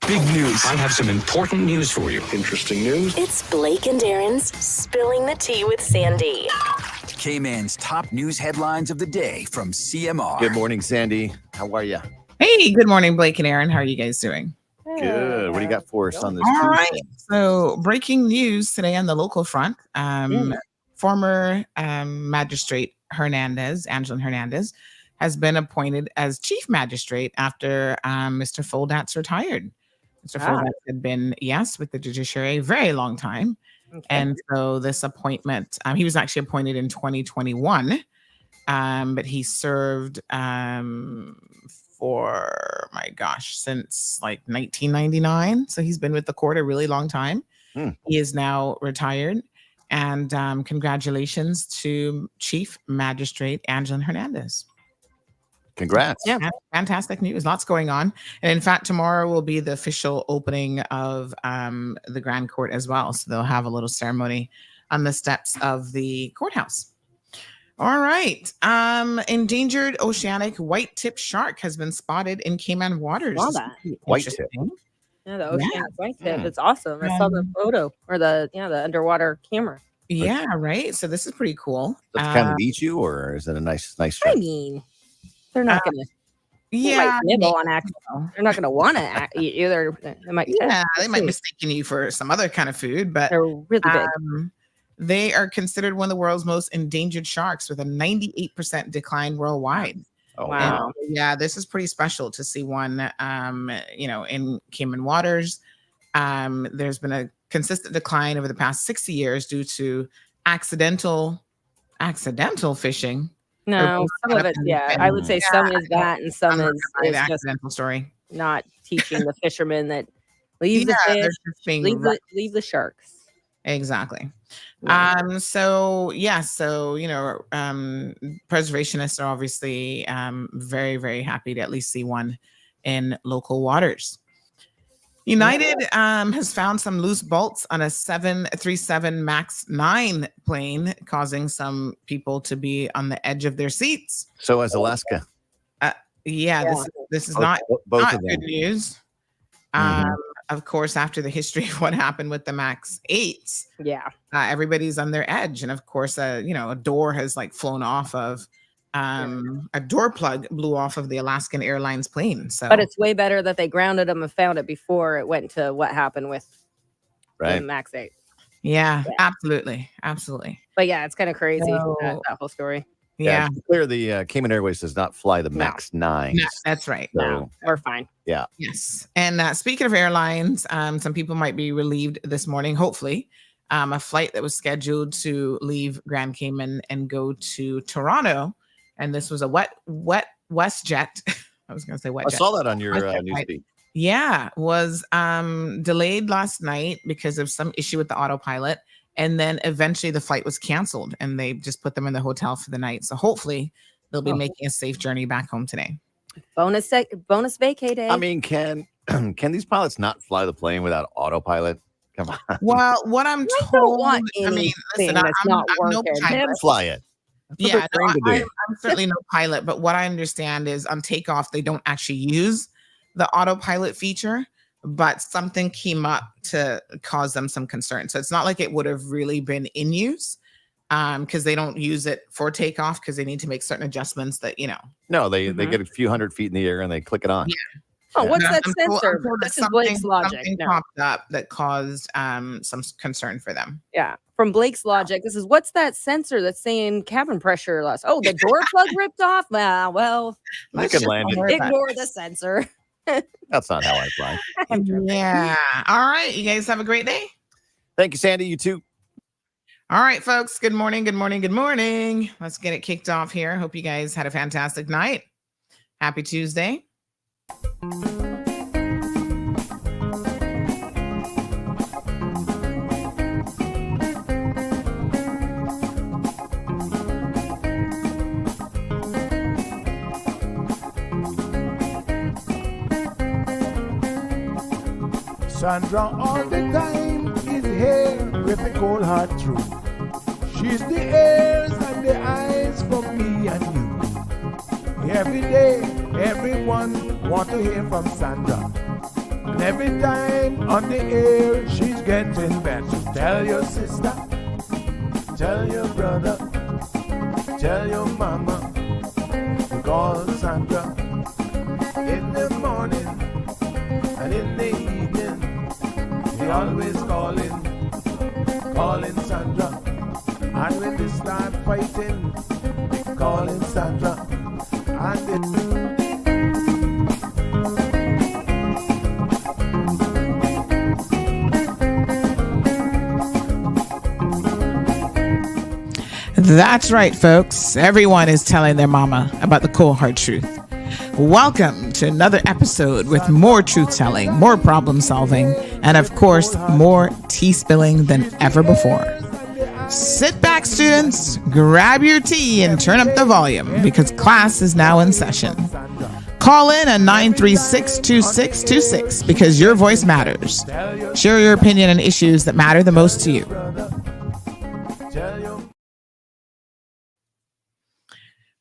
Big news. I have some important news for you. Interesting news. It's Blake and Aaron's Spilling the Tea with Sandy. K-Man's top news headlines of the day from CMR. Good morning, Sandy. How are you? Hey, good morning, Blake and Aaron. How are you guys doing? Good. What do you got for us on this All Tuesday? right. So, breaking news today on the local front. Former magistrate Angela Hernandez, has been appointed as chief magistrate after Mr. Foldatz retired. Mr. Foldatz had been, with the judiciary a very long time. Okay. And so this appointment, he was actually appointed in 2021, but he served since like 1999. So he's been with the court a really long time. He is now retired. And congratulations to Chief Magistrate Angela Hernandez. Congrats. Yeah, fantastic news. Lots going on. And in fact, tomorrow will be the official opening of the Grand Court as well. So they'll have a little ceremony on the steps of the courthouse. All right. Endangered oceanic white-tip shark has been spotted in Cayman waters. Saw that. White-tip. Yeah, the oceanic white-tip. It's awesome. I saw the photo or the underwater camera. Yeah, right. So this is pretty cool. Does it kind of eat you, or is it a nice shark? I mean, they're not going to. Yeah, nibble on accident. They're not going to want to eat you. They might. They might mistaken you for some other kind of food, but they're really big. They are considered one of the world's most endangered sharks, with a 98% decline worldwide. Oh, wow! And, this is pretty special to see one. In Cayman waters, there's been a consistent decline over the past 60 years due to accidental fishing. No, some of it, I would say some is that, and some is the accidental story. Not teaching the fishermen that leave the fish, leave the sharks. Exactly. Preservationists are obviously very, very happy to at least see one in local waters. United has found some loose bolts on a 737 MAX 9 plane, causing some people to be on the edge of their seats. So as Alaska. This is not good news. Of course, after the history of what happened with the MAX 8s, everybody's on their edge. And of course, a door has flown off of a door plug blew off of the Alaskan Airlines plane. So, but it's way better that they grounded them and found it before it went to what happened with the MAX 8. Yeah, absolutely. But it's kind of crazy that whole story. Yeah, it's clear the Cayman Airways does not fly the MAX 9. No, that's right. No, we're fine. Yeah. Yes. And speaking of airlines, some people might be relieved this morning, hopefully. A flight that was scheduled to leave Grand Cayman and go to Toronto. And this was a WestJet. I was going to say WestJet. I saw that on your newsfeed. Yeah, was delayed last night because of some issue with the autopilot. And then eventually the flight was canceled and they just put them in the hotel for the night. So hopefully they'll be making a safe journey back home today. Bonus vacay day. I mean, can these pilots not fly the plane without autopilot? Come on. Well, what I'm told, listen, I'm no pilot. Fly it. Yeah, I'm certainly no pilot, but what I understand is on takeoff, they don't actually use the autopilot feature, but something came up to cause them some concern. So it's not like it would have really been in use because they don't use it for takeoff because they need to make certain adjustments that, No, they get a few hundred feet in the air and they click it on. Yeah. Oh, what's that sensor? This is Blake's logic. Something popped up that caused some concern for them. Yeah. From Blake's logic, this is what's that sensor that's saying cabin pressure loss? Oh, the door plug ripped off? Well, I can land it. Ignore the sensor. That's not how I fly. Yeah. All right. You guys have a great day. Thank you, Sandy. You too. All right, folks. Good morning. Let's get it kicked off here. Hope you guys had a fantastic night. Happy Tuesday. Sandra all the time is here with the cold hard truth. She's the ears and the eyes for me and you. Every day, everyone want to hear from Sandra. And every time on the air, she's getting better. Tell your sister, tell your brother, tell your mama, to call Sandra in the morning and in the evening. We always calling Sandra. And when they start fighting, they calling Sandra. And That's right, folks. Everyone is telling their mama about the cold hard truth. Welcome to another episode with more truth telling, more problem solving, and of course, more tea spilling than ever before. Sit back, students, grab your tea and turn up the volume because class is now in session. Call in at 936-2626 because your voice matters. Share your opinion on issues that matter the most to you.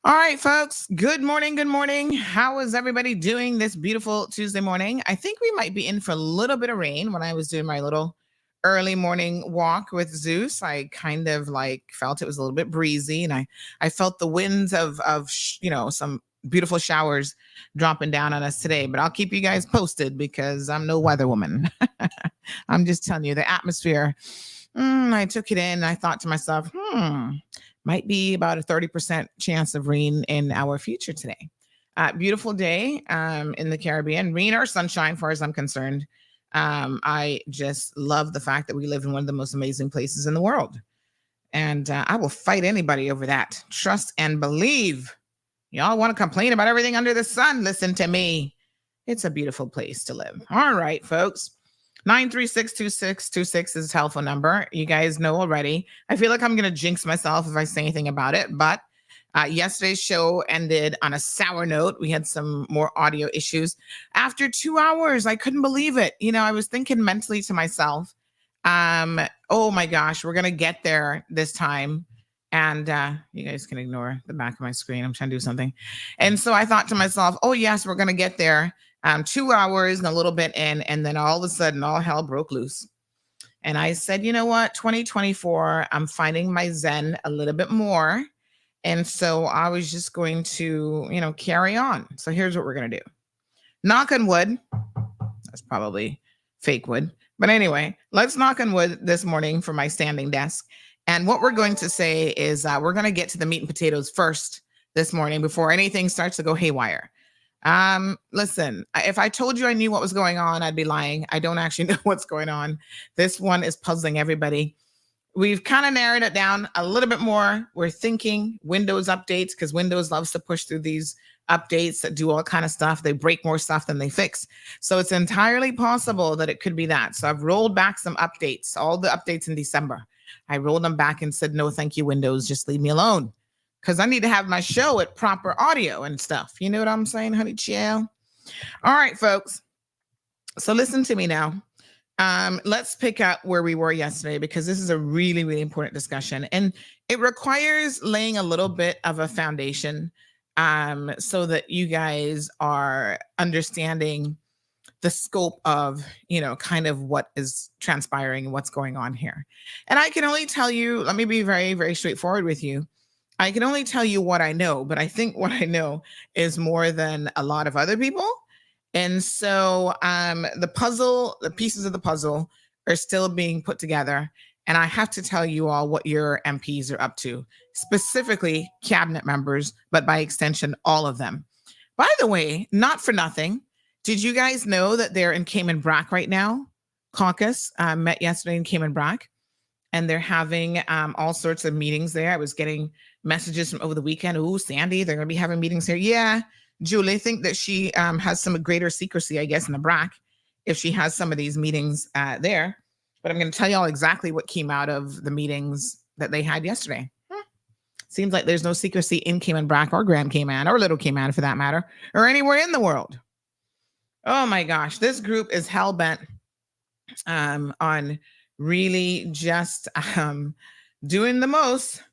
All right, folks. Good morning. Good morning. How is everybody doing this beautiful Tuesday morning? I think we might be in for a little bit of rain. When I was doing my little early morning walk with Zeus, I kind of felt it was a little bit breezy, and I felt the winds of some beautiful showers dropping down on us today. But I'll keep you guys posted because I'm no weather woman. I'm just telling you the atmosphere. I took it in. And I thought to myself, might be about a 30% chance of rain in our future today. Beautiful day in the Caribbean, rain or sunshine, far as I'm concerned. I just love the fact that we live in one of the most amazing places in the world. And I will fight anybody over that. Trust and believe. Y'all want to complain about everything under the sun? Listen to me. It's a beautiful place to live. All right, folks. 936-2626 is the telephone number. You guys know already. I feel like I'm going to jinx myself if I say anything about it, but yesterday's show ended on a sour note. We had some more audio issues. After 2 hours, I couldn't believe it. I was thinking mentally to myself, oh my gosh, we're going to get there this time. And you guys can ignore the back of my screen. I'm trying to do something. And so I thought to myself, oh yes, we're going to get there. 2 hours and a little bit in, and then all of a sudden, all hell broke loose. And I said, you know what, 2024, I'm finding my zen a little bit more. And so I was just going to, carry on. So here's what we're going to do. Knock on wood. That's probably fake wood. But anyway, let's knock on wood this morning for my standing desk. And what we're going to say is we're going to get to the meat and potatoes first this morning before anything starts to go haywire. Listen, if I told you I knew what was going on, I'd be lying. I don't actually know what's going on. This one is puzzling everybody. We've kind of narrowed it down a little bit more. We're thinking Windows updates because Windows loves to push through these updates that do all kind of stuff. They break more stuff than they fix. So it's entirely possible that it could be that. So I've rolled back some updates, all the updates in December. I rolled them back and said, no, thank you, Windows. Just leave me alone. Because I need to have my show at proper audio and stuff. You know what I'm saying, honey chill? All right, folks. So listen to me now. Let's pick up where we were yesterday because this is a really, really important discussion. And it requires laying a little bit of a foundation so that you guys are understanding the scope of, kind of what is transpiring and what's going on here. And I can only tell you, let me be very, very straightforward with you. I can only tell you what I know, but I think what I know is more than a lot of other people. And so the pieces of the puzzle are still being put together. And I have to tell you all what your MPs are up to, specifically cabinet members, but by extension, all of them. By the way, not for nothing. Did you guys know that they're in Cayman Brac right now? Caucus met yesterday in Cayman Brac. And they're having all sorts of meetings there. I was getting messages from over the weekend. Ooh, Sandy, they're going to be having meetings here. Yeah, Julie, I think that she has some greater secrecy, I guess, in the BRAC if she has some of these meetings there. But I'm going to tell you all exactly what came out of the meetings that they had yesterday. Seems like there's no secrecy in Cayman Brac or Grand Cayman or Little Cayman, for that matter, or anywhere in the world. Oh, my gosh. This group is hell-bent on really just doing the most.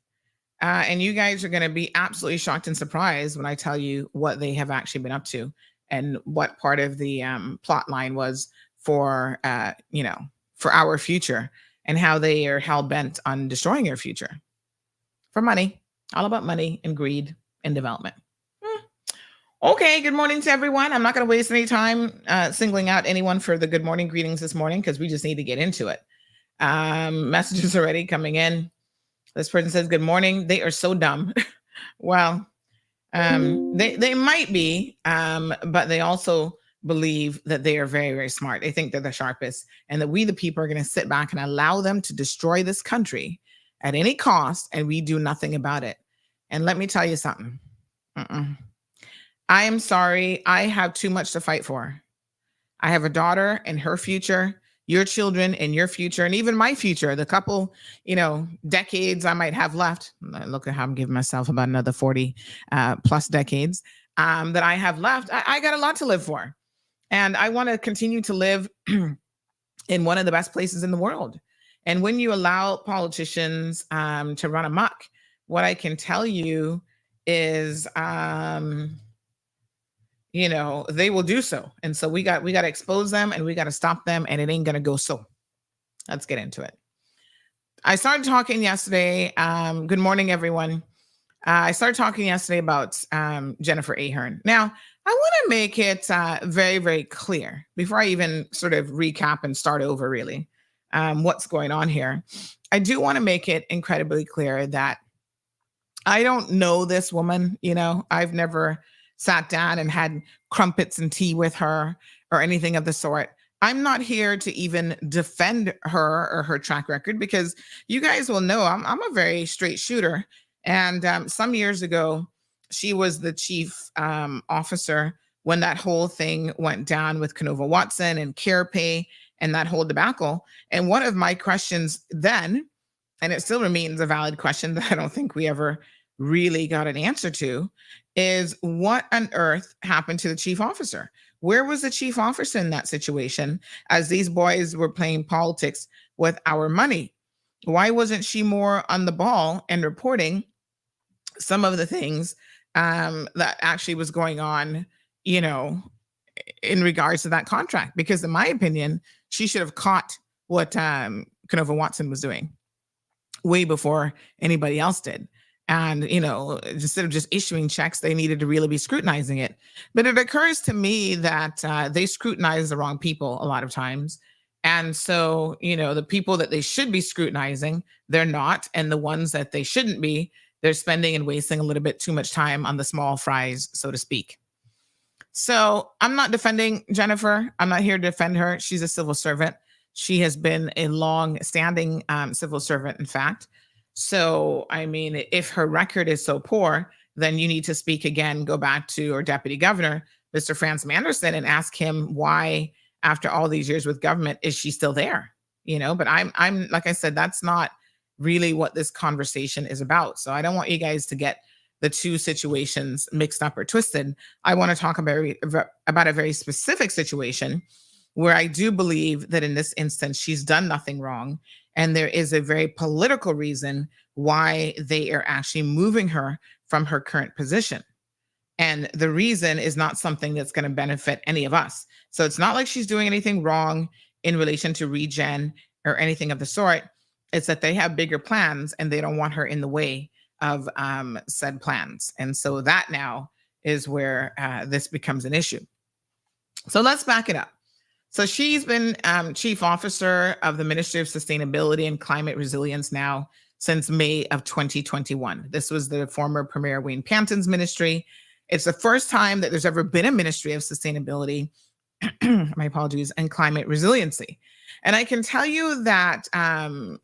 And you guys are going to be absolutely shocked and surprised when I tell you what they have actually been up to and what part of the plot line was for, for our future, and how they are hell bent on destroying our future for money, all about money and greed and development. Okay, good morning to everyone. I'm not going to waste any time singling out anyone for the good morning greetings this morning, because we just need to get into it. Messages already coming in. This person says, good morning. They are so dumb. Well, they might be, but they also believe that they are very, very smart. They think they're the sharpest, and that we, the people, are going to sit back and allow them to destroy this country at any cost, and we do nothing about it. And let me tell you something. I am sorry. I have too much to fight for. I have a daughter and her future, your children and your future, and even my future, the couple, decades I might have left. Look at how I'm giving myself about another 40 plus decades that I have left. I got a lot to live for. And I want to continue to live in one of the best places in the world. And when you allow politicians to run amok, what I can tell you is, they will do so. And so we got to expose them, and we got to stop them, and it ain't going to go so. Let's get into it. I started talking yesterday. Good morning, everyone. I started talking yesterday about Jennifer Ahear. Now, I want to make it very, very clear before I even sort of recap and start over, really, what's going on here. I do want to make it incredibly clear that I don't know this woman. I've never sat down and had crumpets and tea with her or anything of the sort. I'm not here to even defend her or her track record, because you guys will know I'm a very straight shooter. And some years ago, she was the chief officer when that whole thing went down with Canova Watson and care pay and that whole debacle. And one of my questions then, and it still remains a valid question that I don't think we ever really got an answer to, is what on earth happened to the chief officer? Where was the chief officer in that situation as these boys were playing politics with our money? Why wasn't she more on the ball and reporting some of the things that actually was going on, in regards to that contract? Because in my opinion, she should have caught what Canova Watson was doing way before anybody else did. And, instead of just issuing checks, they needed to really be scrutinizing it. But it occurs to me that they scrutinize the wrong people a lot of times. And so, the people that they should be scrutinizing, they're not. And the ones that they shouldn't be, they're spending and wasting a little bit too much time on the small fries, so to speak. So I'm not defending Jennifer. I'm not here to defend her. She's a civil servant. She has been a long-standing civil servant, in fact. So, I mean, if her record is so poor, then you need to speak again, go back to our deputy governor, Mr. Franz Manderson, and ask him why, after all these years with government, is she still there? But I'm like I said, that's not really what this conversation is about. So I don't want you guys to get the two situations mixed up or twisted. I want to talk about a very specific situation where I do believe that in this instance, she's done nothing wrong. And there is a very political reason why they are actually moving her from her current position. And the reason is not something that's going to benefit any of us. So it's not like she's doing anything wrong in relation to REGEN or anything of the sort. It's that they have bigger plans and they don't want her in the way of said plans. And so that now is where this becomes an issue. So let's back it up. So she's been chief officer of the Ministry of Sustainability and Climate Resilience now since May of 2021. This was the former Premier Wayne Panton's ministry. It's the first time that there's ever been a Ministry of Sustainability, my apologies, and Climate Resiliency. And I can tell you that, Mr.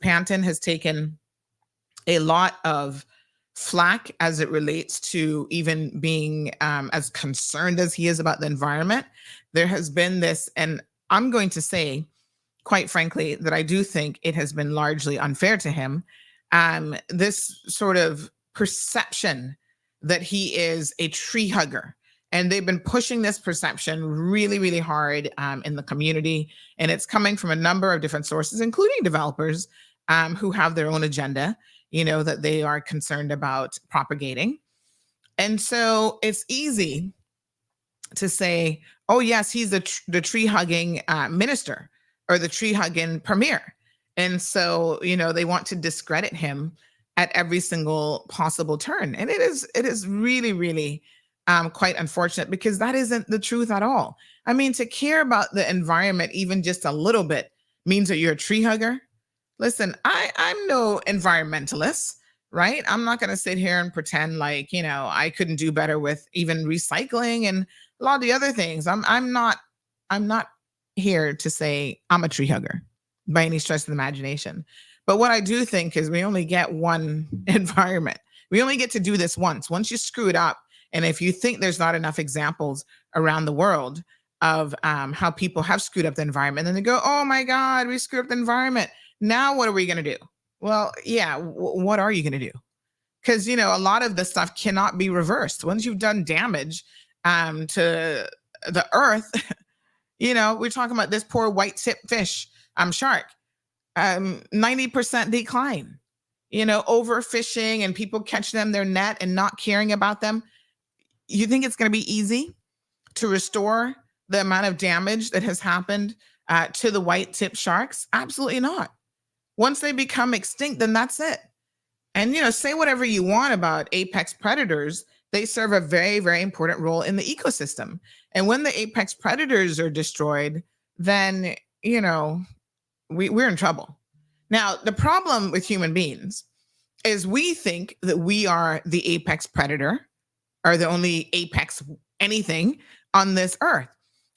Panton has taken a lot of flack as it relates to even being as concerned as he is about the environment. There has been this, and I'm going to say, quite frankly, that I do think it has been largely unfair to him. This sort of perception that he is a tree hugger. And they've been pushing this perception really, really hard in the community. And it's coming from a number of different sources, including developers who have their own agenda, that they are concerned about propagating. And so it's easy to say, oh, yes, he's the tree hugging minister or the tree hugging premier. And so, they want to discredit him at every single possible turn. And it is really, really quite unfortunate, because that isn't the truth at all. I mean, to care about the environment even just a little bit means that you're a tree hugger. Listen, I'm no environmentalist, right? I'm not going to sit here and pretend like, I couldn't do better with even recycling and a lot of the other things. I'm not here to say I'm a tree hugger by any stretch of the imagination. But what I do think is we only get one environment. We only get to do this once. Once you screw it up, and if you think there's not enough examples around the world of how people have screwed up the environment, then they go, oh my God, we screwed up the environment. Now what are we going to do? Well, yeah, what are you going to do? Because, a lot of the stuff cannot be reversed. Once you've done damage to the earth, we're talking about this poor white tip fish, shark, 90% decline, overfishing and people catching them in their net and not caring about them. You think it's going to be easy to restore the amount of damage that has happened to the white tip sharks? Absolutely not. Once they become extinct, then that's it. And, say whatever you want about apex predators, they serve a very, very important role in the ecosystem. And when the apex predators are destroyed, then, we're in trouble. Now, the problem with human beings is we think that we are the apex predator or the only apex anything on this earth.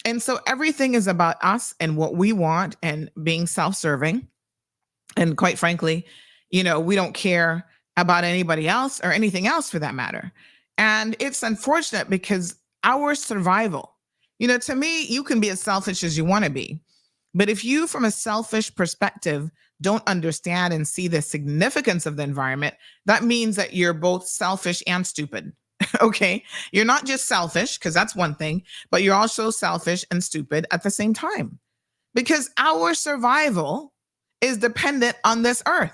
And so everything is about us and what we want and being self-serving. And quite frankly, we don't care about anybody else or anything else for that matter. And it's unfortunate because our survival, to me, you can be as selfish as you want to be. But if you, from a selfish perspective, don't understand and see the significance of the environment, that means that you're both selfish and stupid. Okay. You're not just selfish, because that's one thing, but you're also selfish and stupid at the same time, because our survival is dependent on this earth.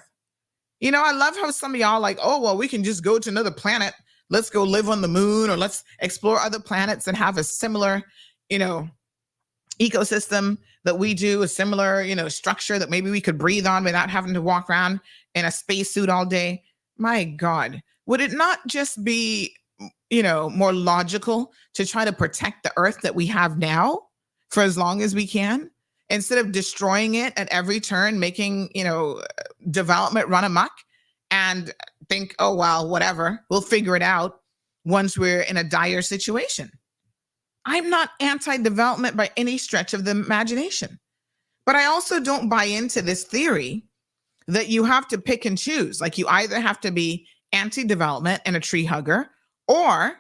I love how some of y'all like, oh, well, we can just go to another planet. Let's go live on the moon, or let's explore other planets that have a similar, ecosystem that we do, a similar, structure that maybe we could breathe on without having to walk around in a spacesuit all day. My God, would it not just be, more logical to try to protect the earth that we have now for as long as we can, instead of destroying it at every turn, making, development run amok and think, oh, well, whatever, we'll figure it out once we're in a dire situation. I'm not anti-development by any stretch of the imagination, but I also don't buy into this theory that you have to pick and choose. Like, you either have to be anti-development and a tree hugger, or,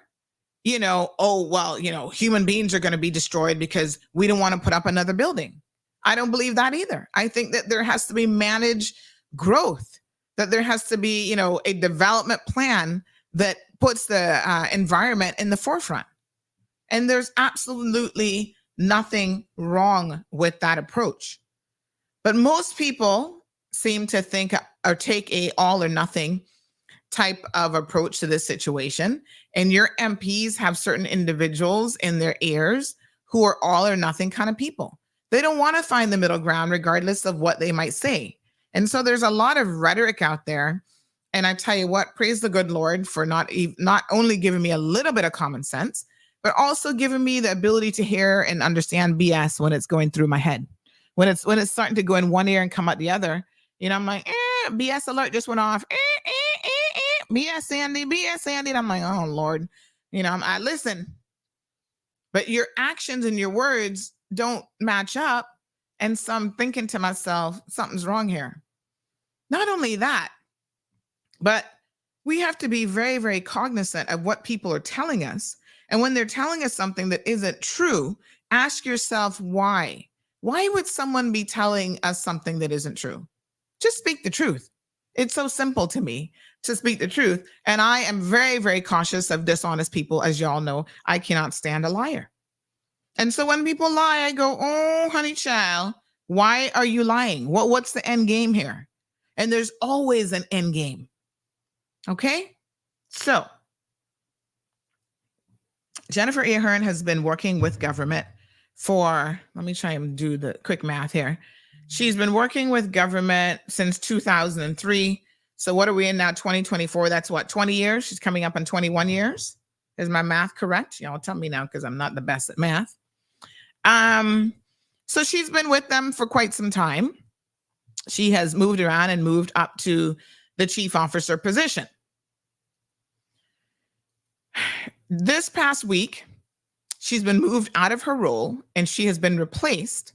human beings are going to be destroyed because we don't want to put up another building. I don't believe that either. I think that there has to be managed growth, that there has to be, a development plan that puts the environment in the forefront. And there's absolutely nothing wrong with that approach. But most people seem to think or take a all or nothing type of approach to this situation. And your MPs have certain individuals in their ears who are all or nothing kind of people. They don't want to find the middle ground regardless of what they might say. And so there's a lot of rhetoric out there. And I tell you what, praise the good Lord for not only giving me a little bit of common sense, but also giving me the ability to hear and understand BS when it's going through my head. When it's starting to go in one ear and come out the other, I'm like, BS alert just went off. BS Sandy, BS Sandy. And I'm like, oh Lord, I listen, but your actions and your words don't match up. And so I'm thinking to myself, something's wrong here. Not only that, but we have to be very, very cognizant of what people are telling us. And when they're telling us something that isn't true, ask yourself why. Why would someone be telling us something that isn't true? Just speak the truth. It's so simple to me to speak the truth. And I am very, very cautious of dishonest people. As y'all know, I cannot stand a liar. And so when people lie, I go, oh, honey child, why are you lying? What's the end game here? And there's always an end game. Okay? So Jennifer Ahear has been working with government for, let me try and do the quick math here. She's been working with government since 2003. So what are we in now? 2024. That's what, 20 years? She's coming up on 21 years. Is my math correct? Y'all tell me now, because I'm not the best at math. So she's been with them for quite some time. She has moved around and moved up to the chief officer position. This past week, she's been moved out of her role and she has been replaced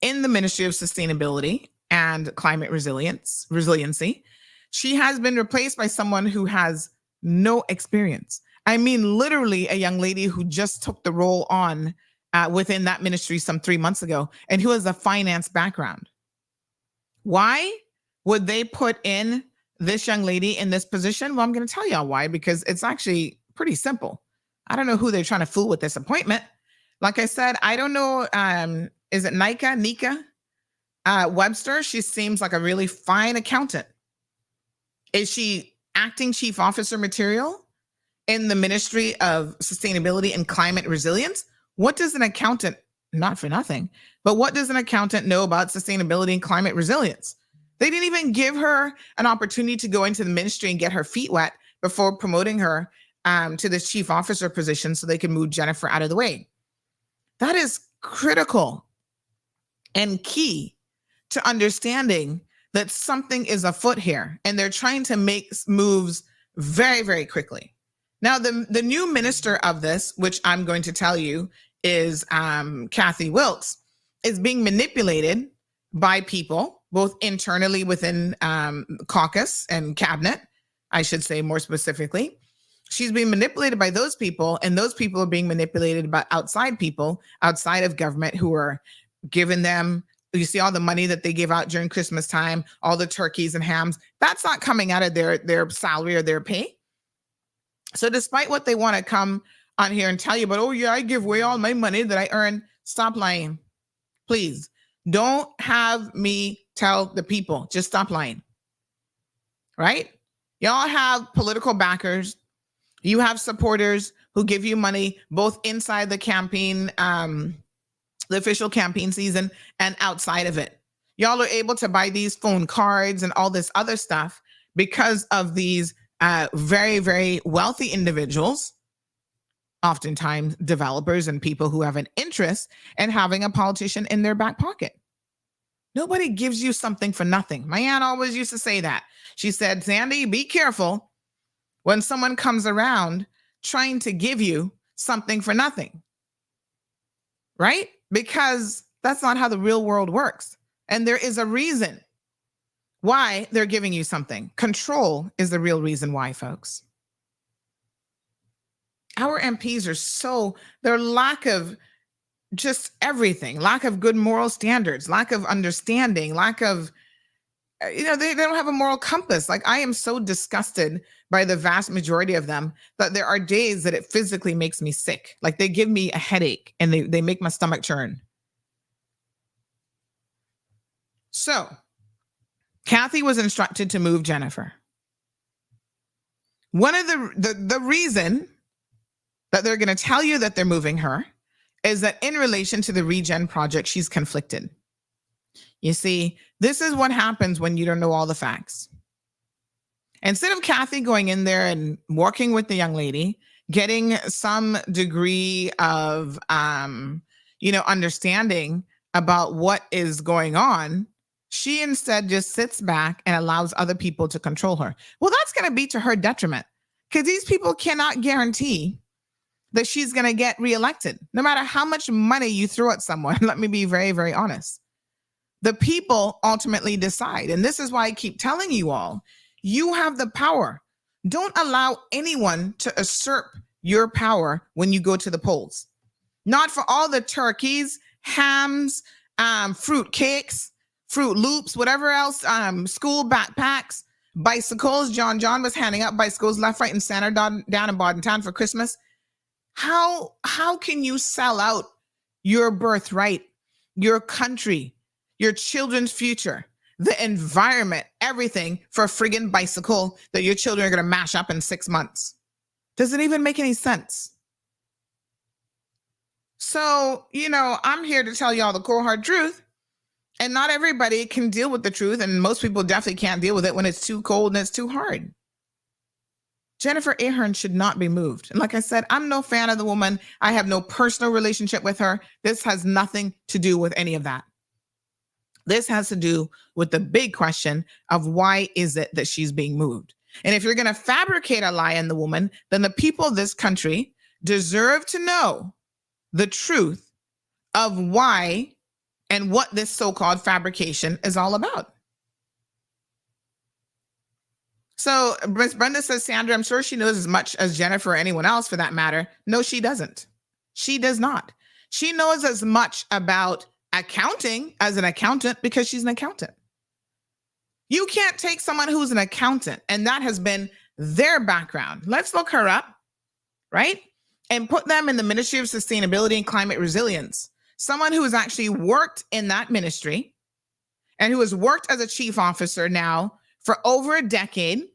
in the Ministry of Sustainability and Climate Resiliency. She has been replaced by someone who has no experience. I mean, literally a young lady who just took the role on within that ministry some 3 months ago and who has a finance background. Why would they put in this young lady in this position? Well, I'm going to tell y'all why, because it's actually pretty simple. I don't know who they're trying to fool with this appointment. Like I said, I don't know. Is it Nika Webster? She seems like a really fine accountant. Is she acting chief officer material in the Ministry of Sustainability and Climate Resilience? What does an accountant, not for nothing, but what does an accountant know about sustainability and climate resilience? They didn't even give her an opportunity to go into the ministry and get her feet wet before promoting her to this chief officer position so they could move Jennifer out of the way. That is critical and key to understanding that something is afoot here, and they're trying to make moves very, very quickly. Now, the new minister of this, which I'm going to tell you, is Kathy Wilkes, is being manipulated by people, both internally within caucus and cabinet, I should say more specifically. She's being manipulated by those people, and those people are being manipulated by outside people, outside of government, who are giving them, you see all the money that they give out during Christmas time, all the turkeys and hams, that's not coming out of their salary or their pay. So despite what they want to come on here and tell you, but oh yeah, I give away all my money that I earn, stop lying. Please don't have me tell the people, just stop lying. Right? Y'all have political backers. You have supporters who give you money both inside the campaign, the official campaign season, and outside of it. Y'all are able to buy these phone cards and all this other stuff because of these very, very wealthy individuals, oftentimes developers and people who have an interest in having a politician in their back pocket. Nobody gives you something for nothing. My aunt always used to say that. She said, Sandy, be careful when someone comes around trying to give you something for nothing, right? Because that's not how the real world works. And there is a reason why they're giving you something. Control is the real reason why, folks. Our MPs are their lack of just everything, lack of good moral standards, lack of understanding, lack of, they don't have a moral compass. Like, I am so disgusted by the vast majority of them that there are days that it physically makes me sick. Like, they give me a headache and they make my stomach churn. So Kathy was instructed to move Jennifer. One of the reason that they're going to tell you that they're moving her is that in relation to the REGEN project, she's conflicted. You see, this is what happens when you don't know all the facts. Instead of Kathy going in there and working with the young lady, getting some degree of, understanding about what is going on, she instead just sits back and allows other people to control her. Well, that's going to be to her detriment, because these people cannot guarantee that she's going to get reelected, no matter how much money you throw at someone. Let me be very, very honest. The people ultimately decide. And this is why I keep telling you all, you have the power. Don't allow anyone to usurp your power when you go to the polls. Not for all the turkeys, hams, fruit cakes, Fruit Loops, whatever else, school backpacks, bicycles. John was handing out bicycles left, right, and center down in Bordentown for Christmas. How can you sell out your birthright, your country, your children's future, the environment, everything for a friggin' bicycle that your children are going to mash up in 6 months? Does it even make any sense? So, I'm here to tell y'all the cold hard truth. And not everybody can deal with the truth. And most people definitely can't deal with it when it's too cold and it's too hard. Jennifer Ahear should not be moved. And like I said, I'm no fan of the woman. I have no personal relationship with her. This has nothing to do with any of that. This has to do with the big question of why is it that she's being moved? And if you're going to fabricate a lie on the woman, then the people of this country deserve to know the truth of why and what this so-called fabrication is all about. So Ms. Brenda says, Sandra, I'm sure she knows as much as Jennifer or anyone else for that matter. No, she doesn't. She does not. She knows as much about accounting as an accountant because she's an accountant. You can't take someone who's an accountant and that has been their background. Let's look her up, right? And put them in the Ministry of Sustainability and Climate Resilience. Someone who has actually worked in that ministry and who has worked as a chief officer now for over a decade,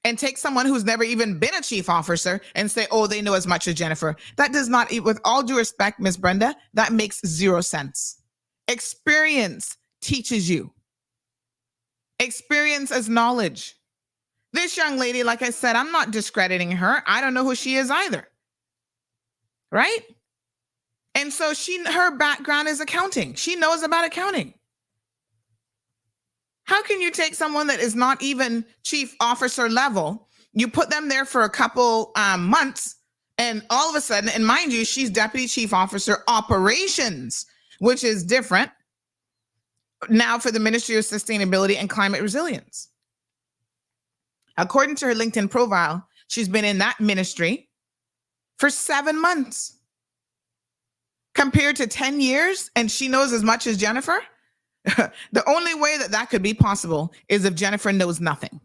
and take someone who's never even been a chief officer and say, oh, they know as much as Jennifer. That does not, with all due respect, Miss Brenda, that makes zero sense. Experience teaches you. Experience as knowledge. This young lady, like I said, I'm not discrediting her. I don't know who she is either. Right? And so her background is accounting. She knows about accounting. How can you take someone that is not even chief officer level, you put them there for a couple months, and all of a sudden, and mind you, she's deputy chief officer operations, which is different now for the Ministry of Sustainability and Climate Resilience. According to her LinkedIn profile, she's been in that ministry for 7 months compared to 10 years, and she knows as much as Jennifer. The only way that could be possible is if Jennifer knows nothing.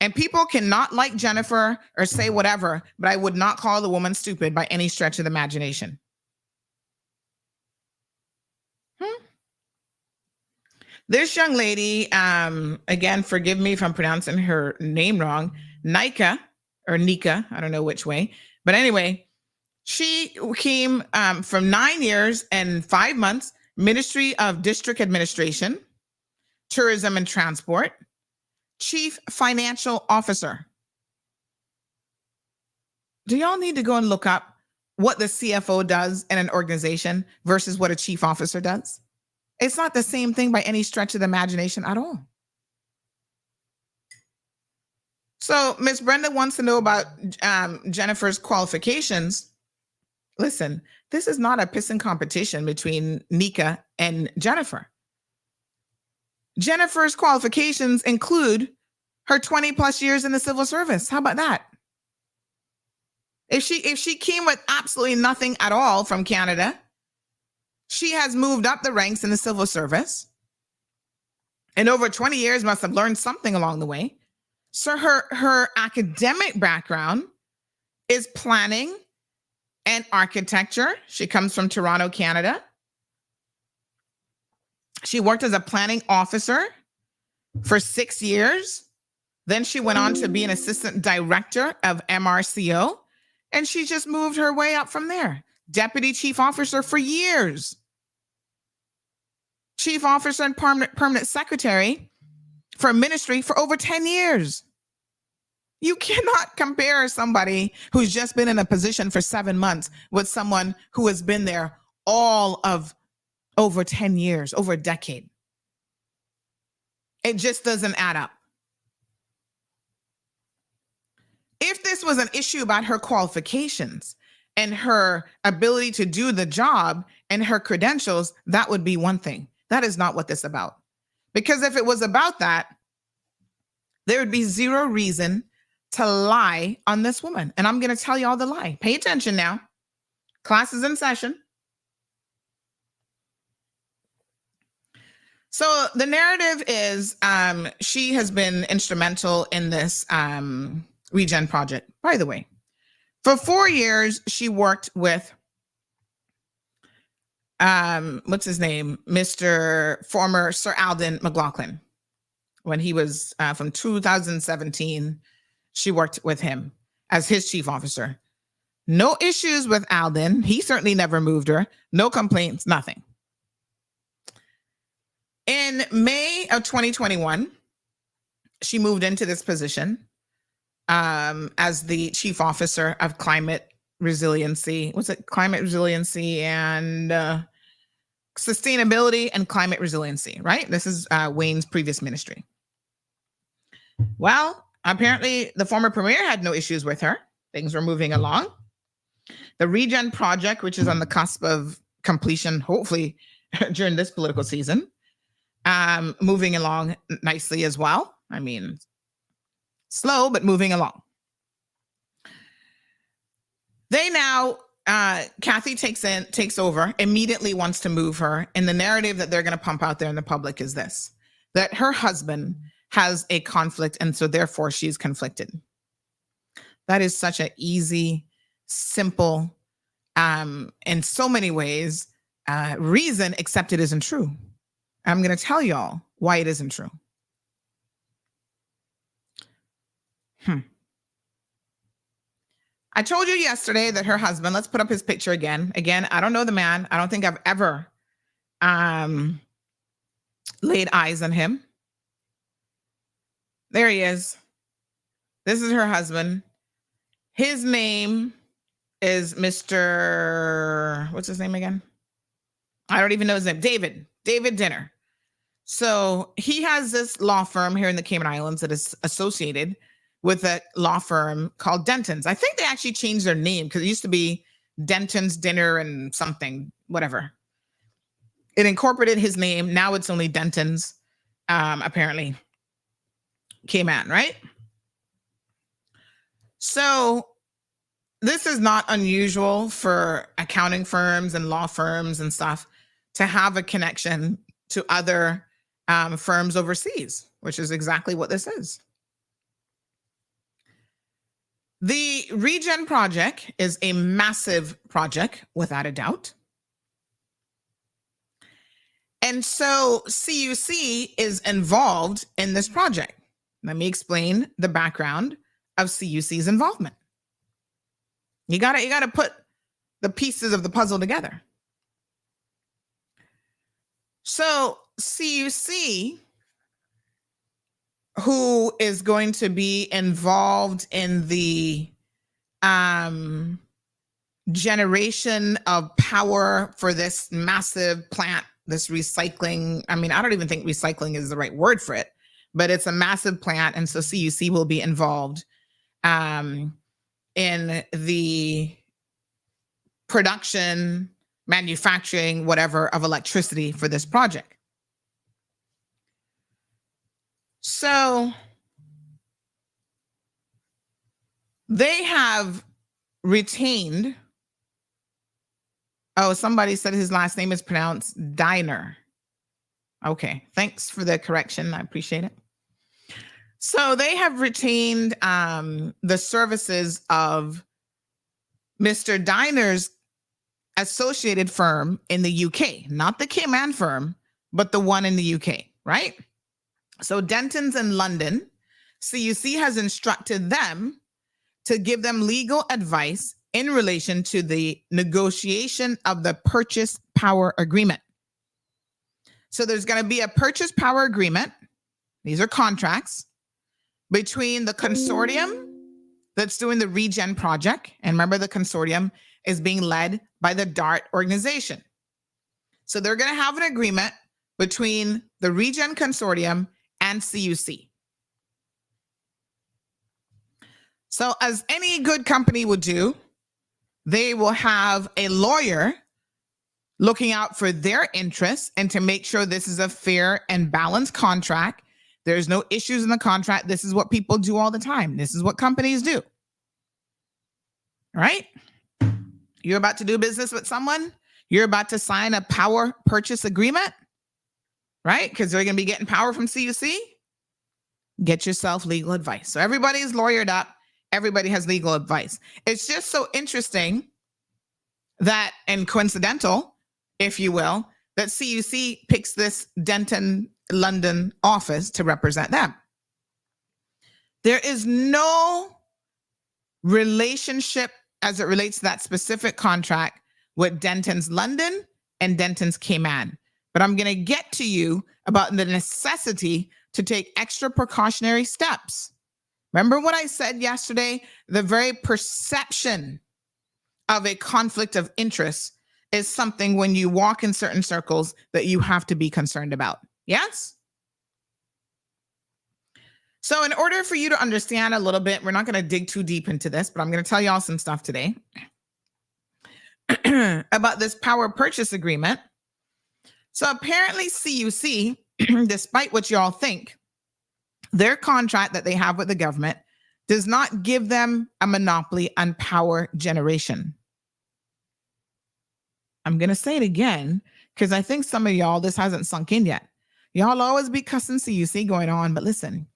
And people cannot like Jennifer or say whatever, but I would not call the woman stupid by any stretch of the imagination. This young lady, again, forgive me if I'm pronouncing her name wrong, Nika, I don't know which way. But anyway, she came from 9 years and 5 months, Ministry of District Administration, Tourism and Transport, Chief Financial Officer. Do y'all need to go and look up what the CFO does in an organization versus what a chief officer does? It's not the same thing by any stretch of the imagination at all. So Miss Brenda wants to know about Jennifer's qualifications. Listen, this is not a pissing competition between Nika and Jennifer. Jennifer's qualifications include her 20 plus years in the civil service. How about that? If she came with absolutely nothing at all from Canada, she has moved up the ranks in the civil service and over 20 years must have learned something along the way. So her academic background is planning and architecture. She comes from Toronto, Canada. She worked as a planning officer for 6 years. Then she went on to be an assistant director of MRCO, and she just moved her way up from there. Deputy chief officer for years. Chief officer and permanent secretary for a ministry for over 10 years. You cannot compare somebody who's just been in a position for 7 months with someone who has been there all of over 10 years, over a decade. It just doesn't add up. If this was an issue about her qualifications and her ability to do the job and her credentials, that would be one thing. That is not what this is about. Because if it was about that, there would be zero reason to lie on this woman. And I'm going to tell you all the lie. Pay attention now. Class is in session. So the narrative is she has been instrumental in this REGEN project. By the way, for 4 years, she worked with, what's his name? Former Sir Alden McLaughlin. When he was from 2017, she worked with him as his chief officer. No issues with Alden. He certainly never moved her. No complaints, nothing. In May of 2021, she moved into this position as the chief officer of climate resiliency. What's it? Climate resiliency and sustainability and climate resiliency, right? This is Wayne's previous ministry. Well, apparently the former premier had no issues with her. Things were moving along. The REGEN project, which is on the cusp of completion, hopefully during this political season, moving along nicely as well. I mean, slow, but moving along. They now, Kathy takes over, immediately wants to move her. And the narrative that they're going to pump out there in the public is this, that her husband has a conflict, and so therefore she's conflicted. That is such an easy, simple, in so many ways, reason, except it isn't true. I'm going to tell y'all why it isn't true. I told you yesterday that her husband, let's put up his picture again. Again, I don't know the man. I don't think I've ever laid eyes on him. There he is. This is her husband. His name is Mr. What's his name again? I don't even know his name. David Dinner. So he has this law firm here in the Cayman Islands that is associated with a law firm called Denton's. I think they actually changed their name because it used to be Denton's Dinner and something, whatever. It incorporated his name. Now it's only Denton's, apparently. Cayman, right? So this is not unusual for accounting firms and law firms and stuff to have a connection to other firms overseas, which is exactly what this is. The REGEN project is a massive project, without a doubt. And so CUC is involved in this project. Let me explain the background of CUC's involvement. You gotta put the pieces of the puzzle together. So CUC, who is going to be involved in the generation of power for this massive plant, this recycling. I mean, I don't even think recycling is the right word for it, but it's a massive plant. And so CUC will be involved in the production, manufacturing, whatever, of electricity for this project. So they have retained, somebody said his last name is pronounced Diner. Okay, thanks for the correction. I appreciate it. So they have retained the services of Mr. Diner's associated firm in the UK, not the Cayman firm, but the one in the UK, right? So Denton's in London. CUC has instructed them to give them legal advice in relation to the negotiation of the purchase power agreement. So there's going to be a purchase power agreement. These are contracts between the consortium that's doing the REGEN project. And remember, the consortium is being led by the DART organization. So they're going to have an agreement between the REGEN consortium and CUC. So as any good company would do, they will have a lawyer looking out for their interests and to make sure this is a fair and balanced contract. There's no issues in the contract. This is what people do all the time. This is what companies do. All right? You're about to do business with someone. You're about to sign a power purchase agreement, right? Because they're going to be getting power from CUC. Get yourself legal advice. So everybody's lawyered up. Everybody has legal advice. It's just so interesting that, and coincidental, if you will, that CUC picks this Denton, London office to represent them. There is no relationship as it relates to that specific contract with Denton's London and Denton's Cayman. But I'm going to get to you about the necessity to take extra precautionary steps. Remember what I said yesterday? The very perception of a conflict of interest is something when you walk in certain circles that you have to be concerned about. Yes? So in order for you to understand a little bit, we're not going to dig too deep into this, but I'm going to tell y'all some stuff today about this power purchase agreement. So apparently CUC, despite what y'all think, their contract that they have with the government does not give them a monopoly on power generation. I'm going to say it again because I think some of y'all, this hasn't sunk in yet. Y'all always be cussing CUC going on, but listen,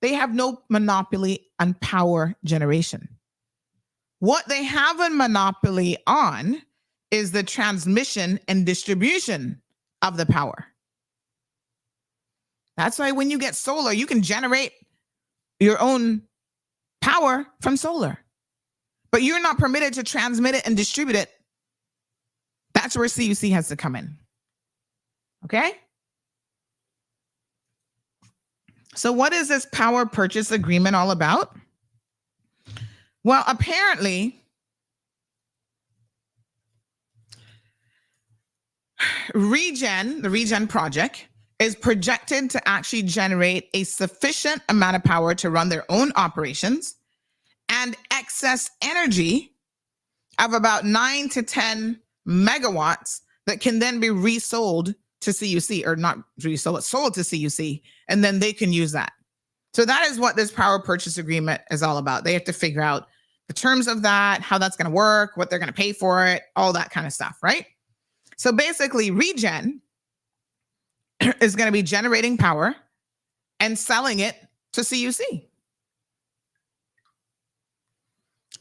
they have no monopoly on power generation. What they have a monopoly on is the transmission and distribution of the power. That's why when you get solar, you can generate your own power from solar, but you're not permitted to transmit it and distribute it. That's where CUC has to come in. Okay? So what is this power purchase agreement all about? Well, apparently, REGEN, the REGEN project, is projected to actually generate a sufficient amount of power to run their own operations and excess energy of about 9 to 10 megawatts that can then be resold to CUC, or not resold, sold to CUC, and then they can use that. So that is what this power purchase agreement is all about. They have to figure out the terms of that, how that's going to work, what they're going to pay for it, all that kind of stuff, right? So basically, REGEN is going to be generating power and selling it to CUC.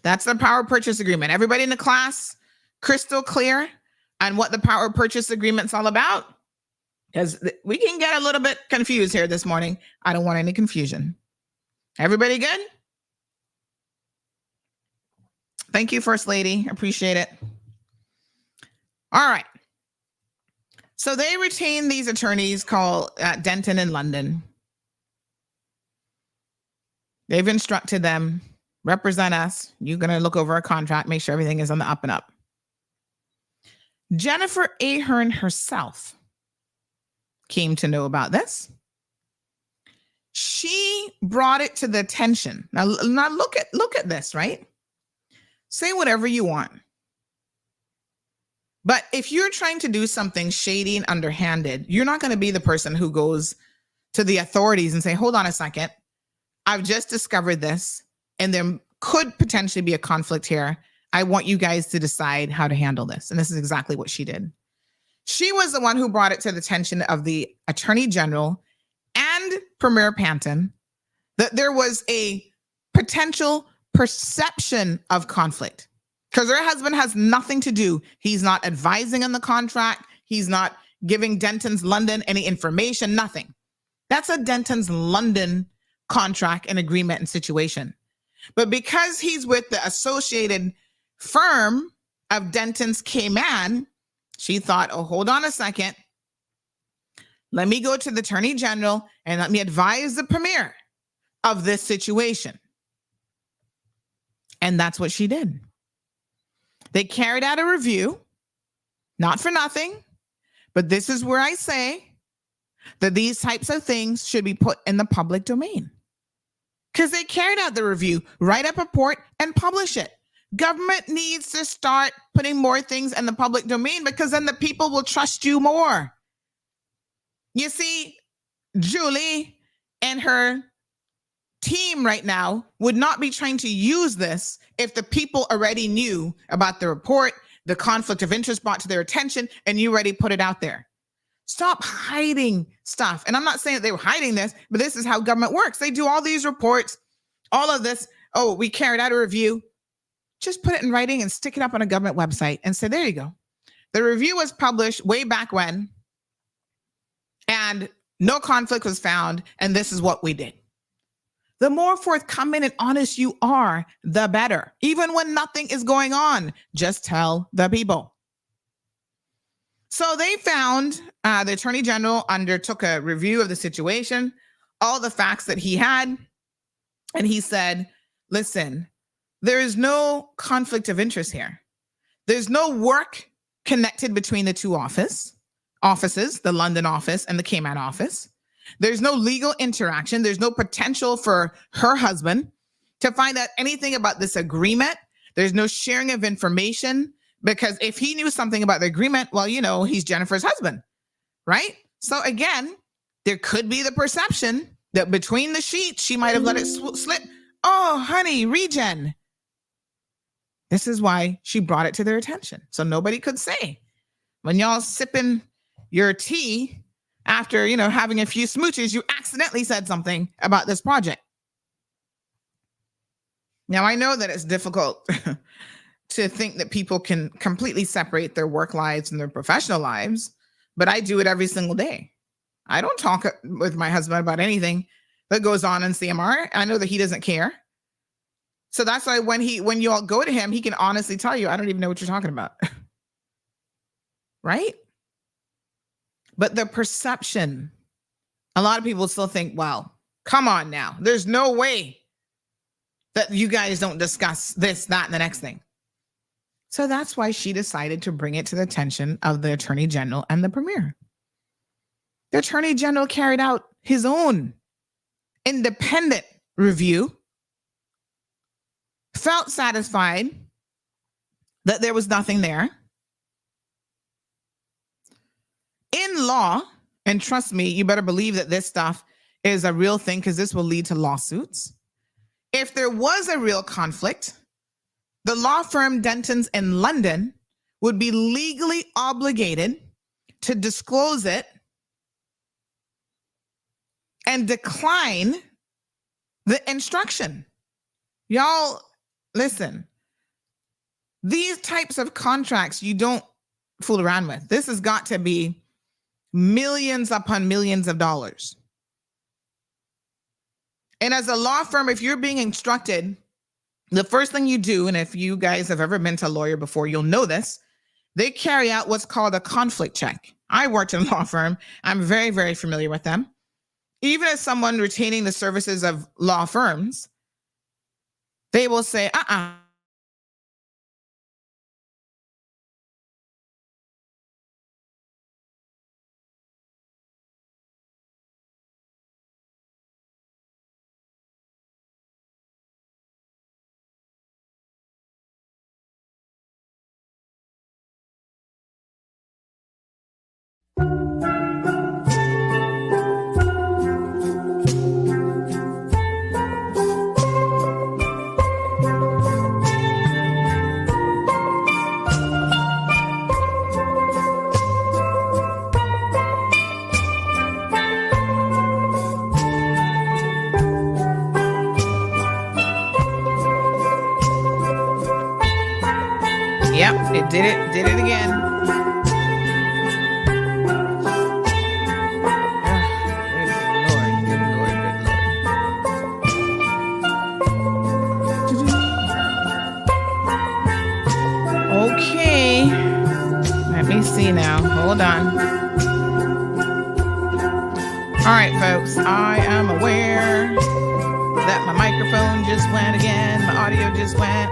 That's the power purchase agreement. Everybody in the class, crystal clear on what the power purchase agreement's all about? Because we can get a little bit confused here this morning. I don't want any confusion. Everybody good? Thank you, First Lady. Appreciate it. All right. So they retain these attorneys called Denton and London. They've instructed them, represent us. You're going to look over a contract, make sure everything is on the up and up. Jennifer Ahear herself came to know about this. She brought it to the attention. Now look at this, right? Say whatever you want. But if you're trying to do something shady and underhanded, you're not going to be the person who goes to the authorities and say, hold on a second, I've just discovered this and there could potentially be a conflict here. I want you guys to decide how to handle this. And this is exactly what she did. She was the one who brought it to the attention of the Attorney General and Premier Panton that there was a potential perception of conflict. Because her husband has nothing to do. He's not advising on the contract. He's not giving Denton's London any information, nothing. That's a Denton's London contract and agreement and situation. But because he's with the associated firm of Denton's Cayman, she thought, oh, hold on a second. Let me go to the Attorney General and let me advise the Premier of this situation. And that's what she did. They carried out a review, not for nothing, but this is where I say that these types of things should be put in the public domain. Because they carried out the review, write up a report and publish it. Government needs to start putting more things in the public domain because then the people will trust you more. You see, Julie and her team right now would not be trying to use this if the people already knew about the report, the conflict of interest brought to their attention, and you already put it out there. Stop hiding stuff. And I'm not saying that they were hiding this, but this is how government works. They do all these reports, all of this. Oh, we carried out a review. Just put it in writing and stick it up on a government website and say, there you go. The review was published way back when, and no conflict was found, and this is what we did. The more forthcoming and honest you are, the better. Even when nothing is going on, just tell the people. So they found the Attorney General undertook a review of the situation, all the facts that he had, and he said, listen, there is no conflict of interest here. There's no work connected between the two offices, the London office and the Cayman office. There's no legal interaction. There's no potential for her husband to find out anything about this agreement. There's no sharing of information, because if he knew something about the agreement, well, you know, he's Jennifer's husband, right? So again, there could be the perception that between the sheets, she might have let it slip. Oh, honey, REGEN. This is why she brought it to their attention. So nobody could say, when y'all sipping your tea after, you know, having a few smooches, you accidentally said something about this project. Now, I know that it's difficult to think that people can completely separate their work lives and their professional lives, but I do it every single day. I don't talk with my husband about anything that goes on in CMR. I know that he doesn't care. So that's why when you all go to him, he can honestly tell you, I don't even know what you're talking about. Right? But the perception, a lot of people still think, well, come on now. There's no way that you guys don't discuss this, that, and the next thing. So that's why she decided to bring it to the attention of the Attorney General and the Premier. The Attorney General carried out his own independent review, felt satisfied that there was nothing there. In law, and trust me, you better believe that this stuff is a real thing, because this will lead to lawsuits. If there was a real conflict, the law firm Dentons in London would be legally obligated to disclose it and decline the instruction. Y'all, listen, these types of contracts you don't fool around with. This has got to be millions upon millions of dollars. And as a law firm, if you're being instructed, the first thing you do, and if you guys have ever been to a lawyer before, you'll know this, they carry out what's called a conflict check. I worked in a law firm. I'm very, very familiar with them. Even as someone retaining the services of law firms, they will say, Yep, it did it again. Good Lord. Okay, let me see now. Hold on. All right, folks, I am aware that my microphone just went again. My audio just went.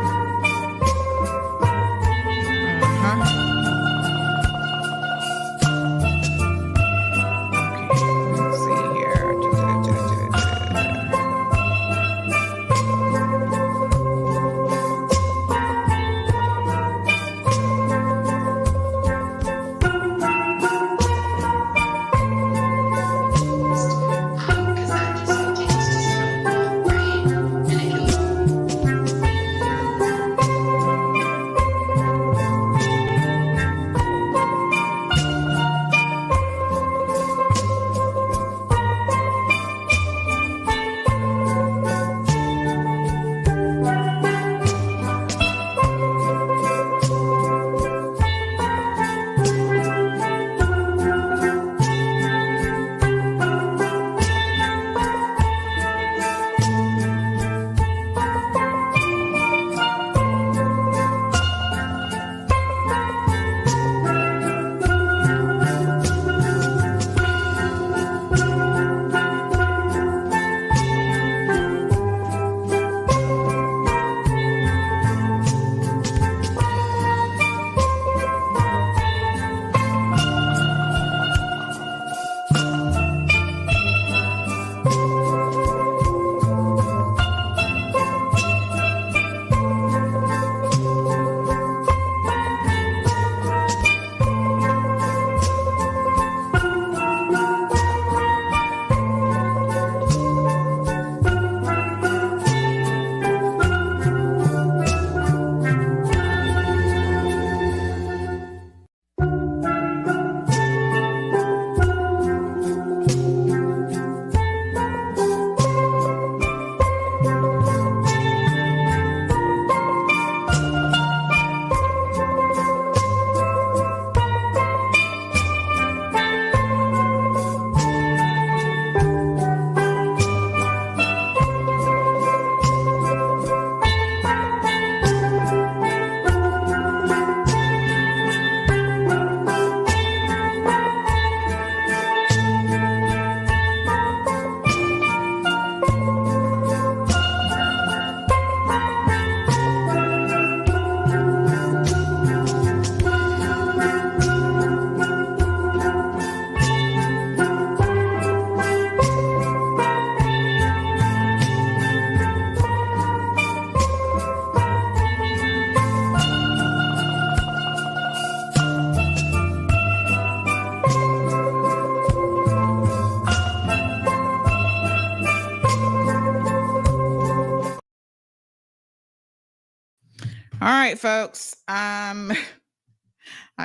All right, folks. I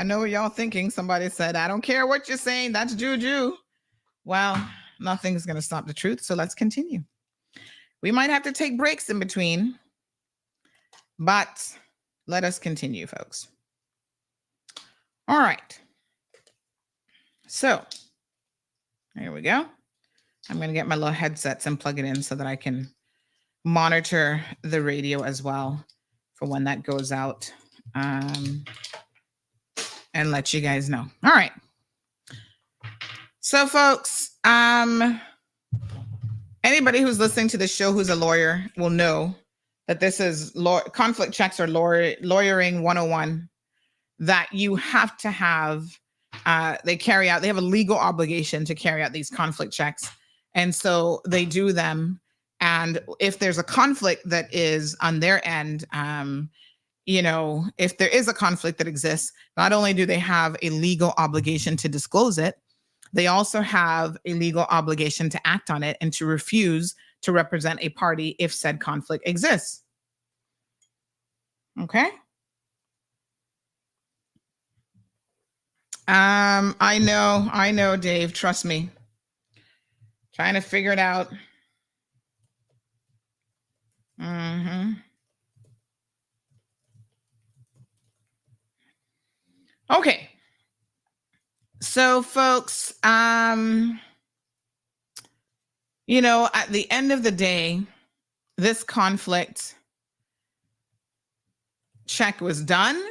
know what y'all thinking. Somebody said, I don't care what you're saying. That's juju. Well, nothing's going to stop the truth. So let's continue. We might have to take breaks in between, but let us continue, folks. All right. So here we go. I'm going to get my little headsets and plug it in so that I can monitor the radio as well for when that goes out, and let you guys know. All right. So, folks, anybody who's listening to the show who's a lawyer will know that this is conflict checks or lawyering 101, that you have to have, they have a legal obligation to carry out these conflict checks. And so they do them. And if there's a conflict that is on their end, if there is a conflict that exists, not only do they have a legal obligation to disclose it, they also have a legal obligation to act on it and to refuse to represent a party if said conflict exists. Okay. I know, Dave, trust me. Trying to figure it out. Okay. So, folks, at the end of the day, this conflict check was done.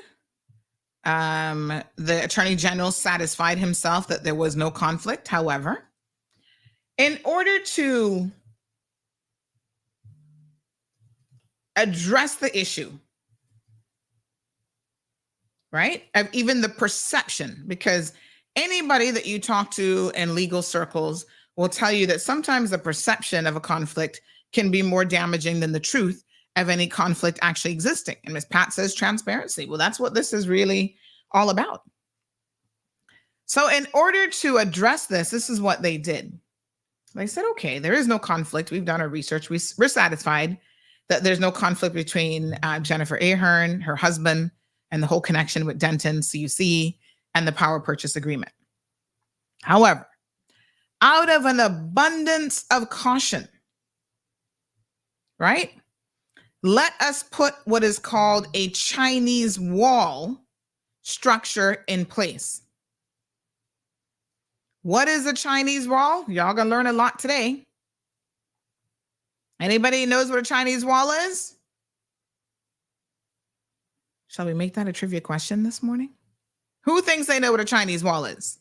The Attorney General satisfied himself that there was no conflict. However, in order to address the issue, right, of even the perception, because anybody that you talk to in legal circles will tell you that sometimes the perception of a conflict can be more damaging than the truth of any conflict actually existing. And Ms. Pat says transparency. Well, that's what this is really all about. So in order to address this is what they did. They said, okay, there is no conflict. We've done our research. We're satisfied that there's no conflict between Jennifer Ahear, her husband, and the whole connection with Denton, CUC, and the power purchase agreement. However, out of an abundance of caution, right? Let us put what is called a Chinese wall structure in place. What is a Chinese wall? Y'all gonna learn a lot today. Anybody knows what a Chinese wall is? Shall we make that a trivia question this morning? Who thinks they know what a Chinese wall is?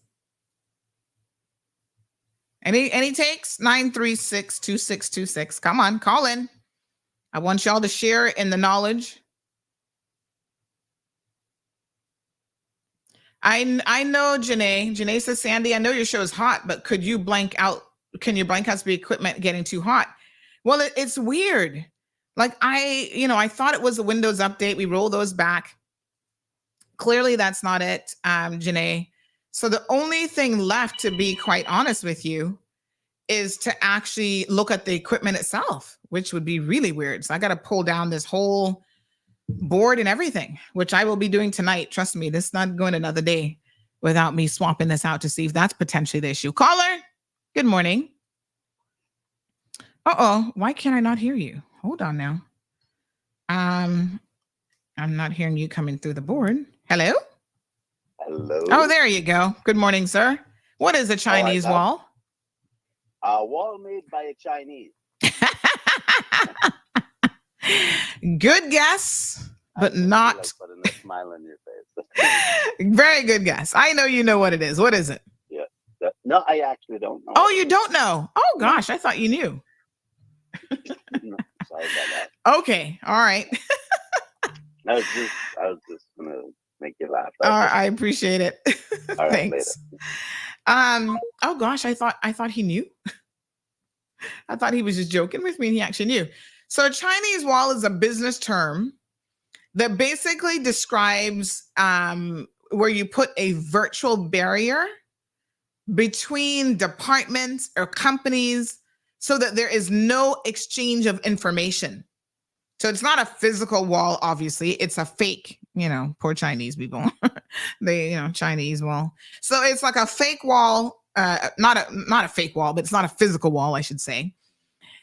Any takes? 936-2626. Come on, call in. I want y'all to share in the knowledge. I know, Janae. Janae says, Sandy, I know your show is hot, but could you blank out? Can you blank out the equipment getting too hot? Well, it's weird. Like I thought it was a Windows update. We roll those back. Clearly, that's not it, Janae. So the only thing left, to be quite honest with you, is to actually look at the equipment itself, which would be really weird. So I got to pull down this whole board and everything, which I will be doing tonight. Trust me, this is not going another day without me swapping this out to see if that's potentially the issue. Caller, good morning. Uh-oh, why can't I not hear you? Hold on now. I'm not hearing you coming through the board. Hello? Hello. Oh, there you go. Good morning, sir. What is a Chinese wall? A wall made by a Chinese. Good guess, but not. Like putting a smile on your face. Very good guess. I know you know what it is. What is it? Yeah. No, I actually don't know. Oh, you don't know? Oh, gosh, I thought you knew. No, sorry about that. Okay. All right. I was just going to make you laugh. I appreciate it. All right, Thanks. later. Oh gosh, I thought he knew. I thought he was just joking with me and he actually knew. So a Chinese wall is a business term that basically describes where you put a virtual barrier between departments or companies so that there is no exchange of information. So it's not a physical wall, obviously. It's a fake, poor Chinese people. Chinese wall. So it's like a fake wall, not a fake wall, but it's not a physical wall, I should say,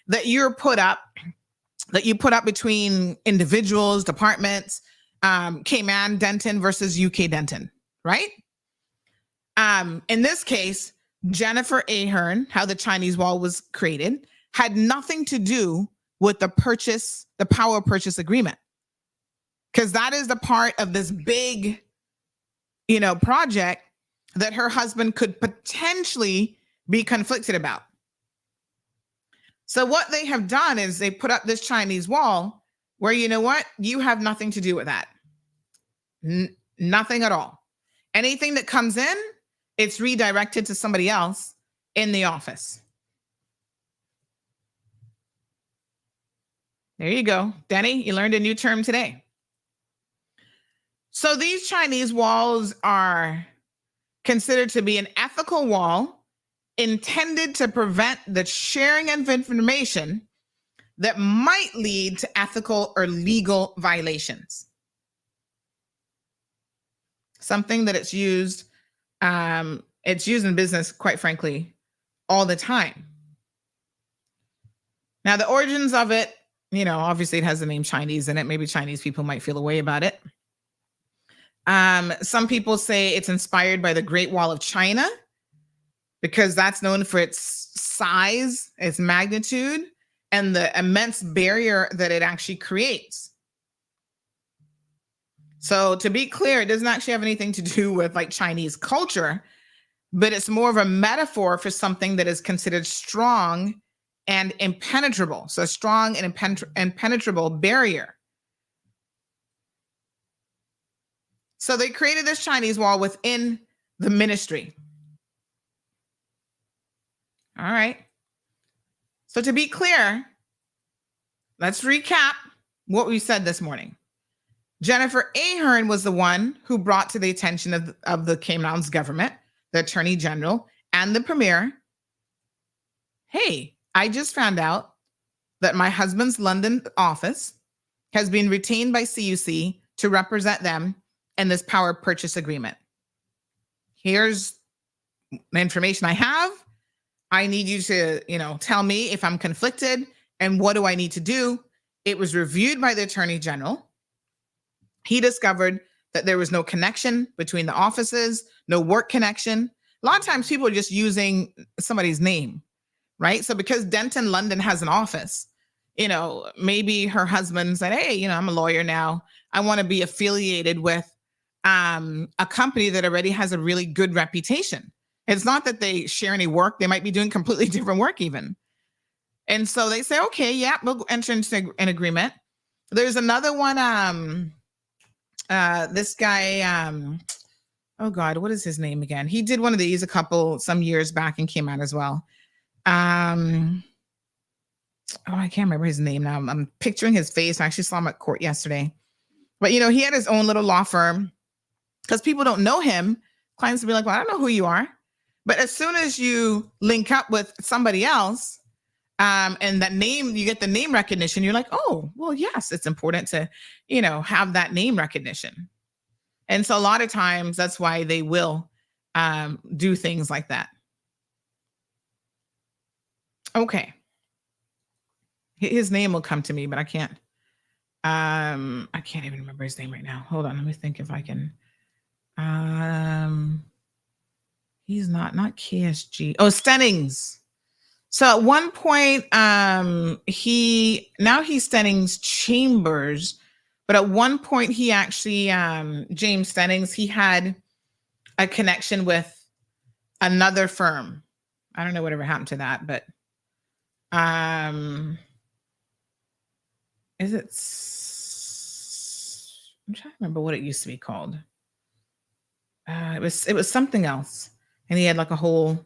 that you put up between individuals, departments, Cayman Denton versus UK Denton, right? In this case, Jennifer Ahearn, how the Chinese wall was created, had nothing to do with the power purchase agreement. Because that is the part of this big, project that her husband could potentially be conflicted about. So what they have done is they put up this Chinese wall where, you have nothing to do with that. Nothing at all. Anything that comes in, it's redirected to somebody else in the office. There you go. Denny, you learned a new term today. So these Chinese walls are considered to be an ethical wall intended to prevent the sharing of information that might lead to ethical or legal violations. Something that it's used in business, quite frankly, all the time. Now, the origins of it, obviously it has the name Chinese in it. Maybe Chinese people might feel a way about it. Some people say it's inspired by the Great Wall of China because that's known for its size, its magnitude, and the immense barrier that it actually creates. So to be clear, it doesn't actually have anything to do with like Chinese culture, but it's more of a metaphor for something that is considered strong and impenetrable. So a strong and impenetrable barrier. So they created this Chinese wall within the ministry. All right. So to be clear, let's recap what we said this morning. Jennifer Ahearn was the one who brought to the attention of the Cayman Islands government, the Attorney General, and the Premier, hey, I just found out that my husband's London office has been retained by CUC to represent them in this power purchase agreement. Here's the information I have. I need you to, tell me if I'm conflicted and what do I need to do? It was reviewed by the Attorney General. He discovered that there was no connection between the offices, no work connection. A lot of times people are just using somebody's name, right? So because Denton London has an office, maybe her husband said, hey, I'm a lawyer now. I want to be affiliated with a company that already has a really good reputation. It's not that they share any work. They might be doing completely different work even. And so they say, okay, yeah, we'll enter into an agreement. There's another one. This guy, oh God, what is his name again? He did one of these some years back and came out as well. I can't remember his name now. I'm picturing his face. I actually saw him at court yesterday. But, he had his own little law firm because people don't know him. Clients will be like, well, I don't know who you are. But as soon as you link up with somebody else, and that name, you get the name recognition, you're like, oh, well, yes, it's important to, have that name recognition. And so a lot of times that's why they will do things like that. Okay. His name will come to me, but I can't even remember his name right now. Hold on. Let me think if I can. He's not KSG. Oh, Stennings. So at one point, he's Stennings Chambers, but at one point he actually, James Stennings, he had a connection with another firm. I don't know whatever happened to that, but I'm trying to remember what it used to be called. It was something else, and he had like a whole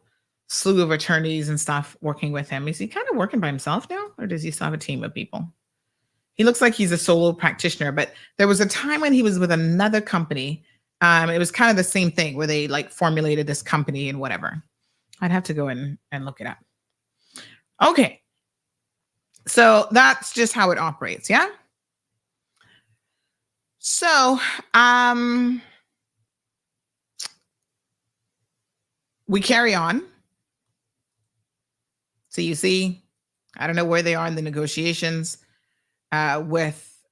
slew of attorneys and stuff working with him. Is he kind of working by himself now, or does he still have a team of people? He looks like he's a solo practitioner, but there was a time when he was with another company. It was kind of the same thing where they like formulated this company and whatever. I'd have to go in and look it up. Okay. So that's just how it operates. Yeah. So, we carry on. So you see, I don't know where they are in the negotiations with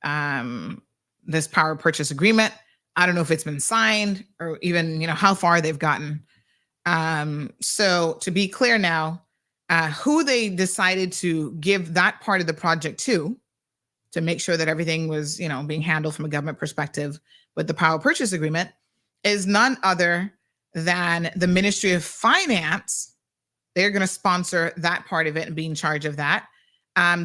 this power purchase agreement. I don't know if it's been signed or even, how far they've gotten. So to be clear now, who they decided to give that part of the project to make sure that everything was, being handled from a government perspective with the power purchase agreement is none other than the Ministry of Finance. They're going to sponsor that part of it and be in charge of that.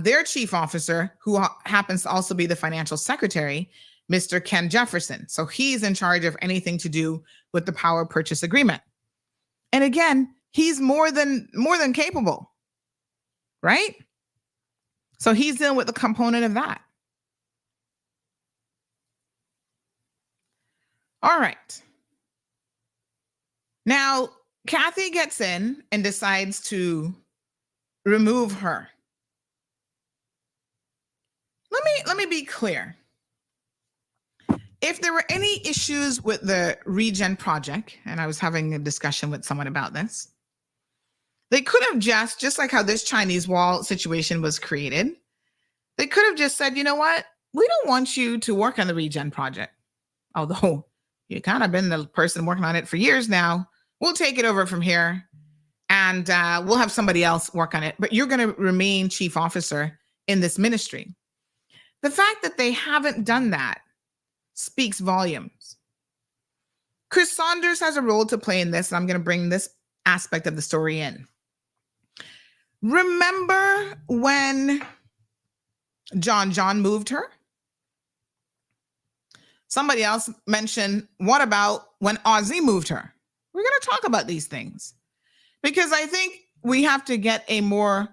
Their chief officer, who happens to also be the financial secretary, Mr. Ken Jefferson. So he's in charge of anything to do with the power purchase agreement. And again, he's more than capable, right? So he's dealing with the component of that. All right. Now, Kathy gets in and decides to remove her. Let me be clear. If there were any issues with the REGEN project, and I was having a discussion with someone about this, they could have just like how this Chinese wall situation was created, they could have just said, you know what? We don't want you to work on the REGEN project. Although you've kind of been the person working on it for years now. We'll take it over from here and we'll have somebody else work on it. But you're going to remain chief officer in this ministry. The fact that they haven't done that speaks volumes. Chris Saunders has a role to play in this, and I'm going to bring this aspect of the story in. Remember when John moved her? Somebody else mentioned, what about when Ozzy moved her? We're going to talk about these things because I think we have to get a more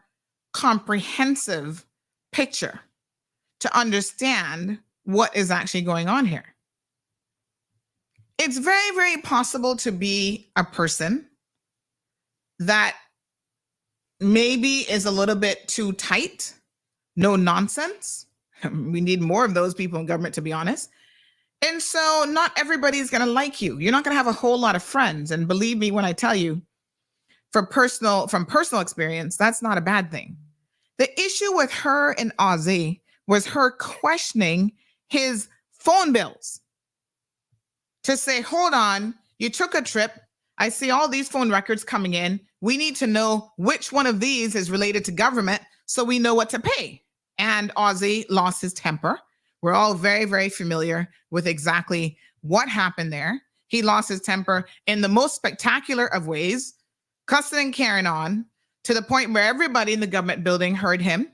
comprehensive picture to understand what is actually going on here. It's very, very possible to be a person that maybe is a little bit too tight, no nonsense. We need more of those people in government, to be honest. And so not everybody's going to like you. You're not going to have a whole lot of friends. And believe me when I tell you, from personal experience, that's not a bad thing. The issue with her and Ozzy was her questioning his phone bills to say, hold on, you took a trip. I see all these phone records coming in. We need to know which one of these is related to government so we know what to pay. And Ozzy lost his temper. We're all very, very familiar with exactly what happened there. He lost his temper in the most spectacular of ways, cussing and carrying on to the point where everybody in the government building heard him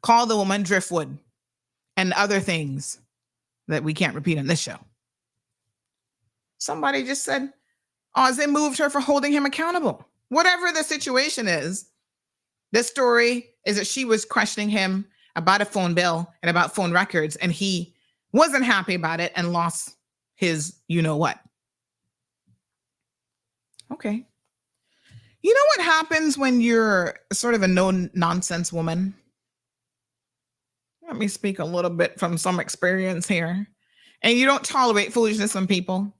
call the woman driftwood and other things that we can't repeat on this show. Somebody just said, Ozzy moved her for holding him accountable. Whatever the situation is, the story is that she was questioning him about a phone bill and about phone records, and he wasn't happy about it and lost his you-know-what. Okay. You know what happens when you're sort of a no-nonsense woman? Let me speak a little bit from some experience here. And you don't tolerate foolishness from people.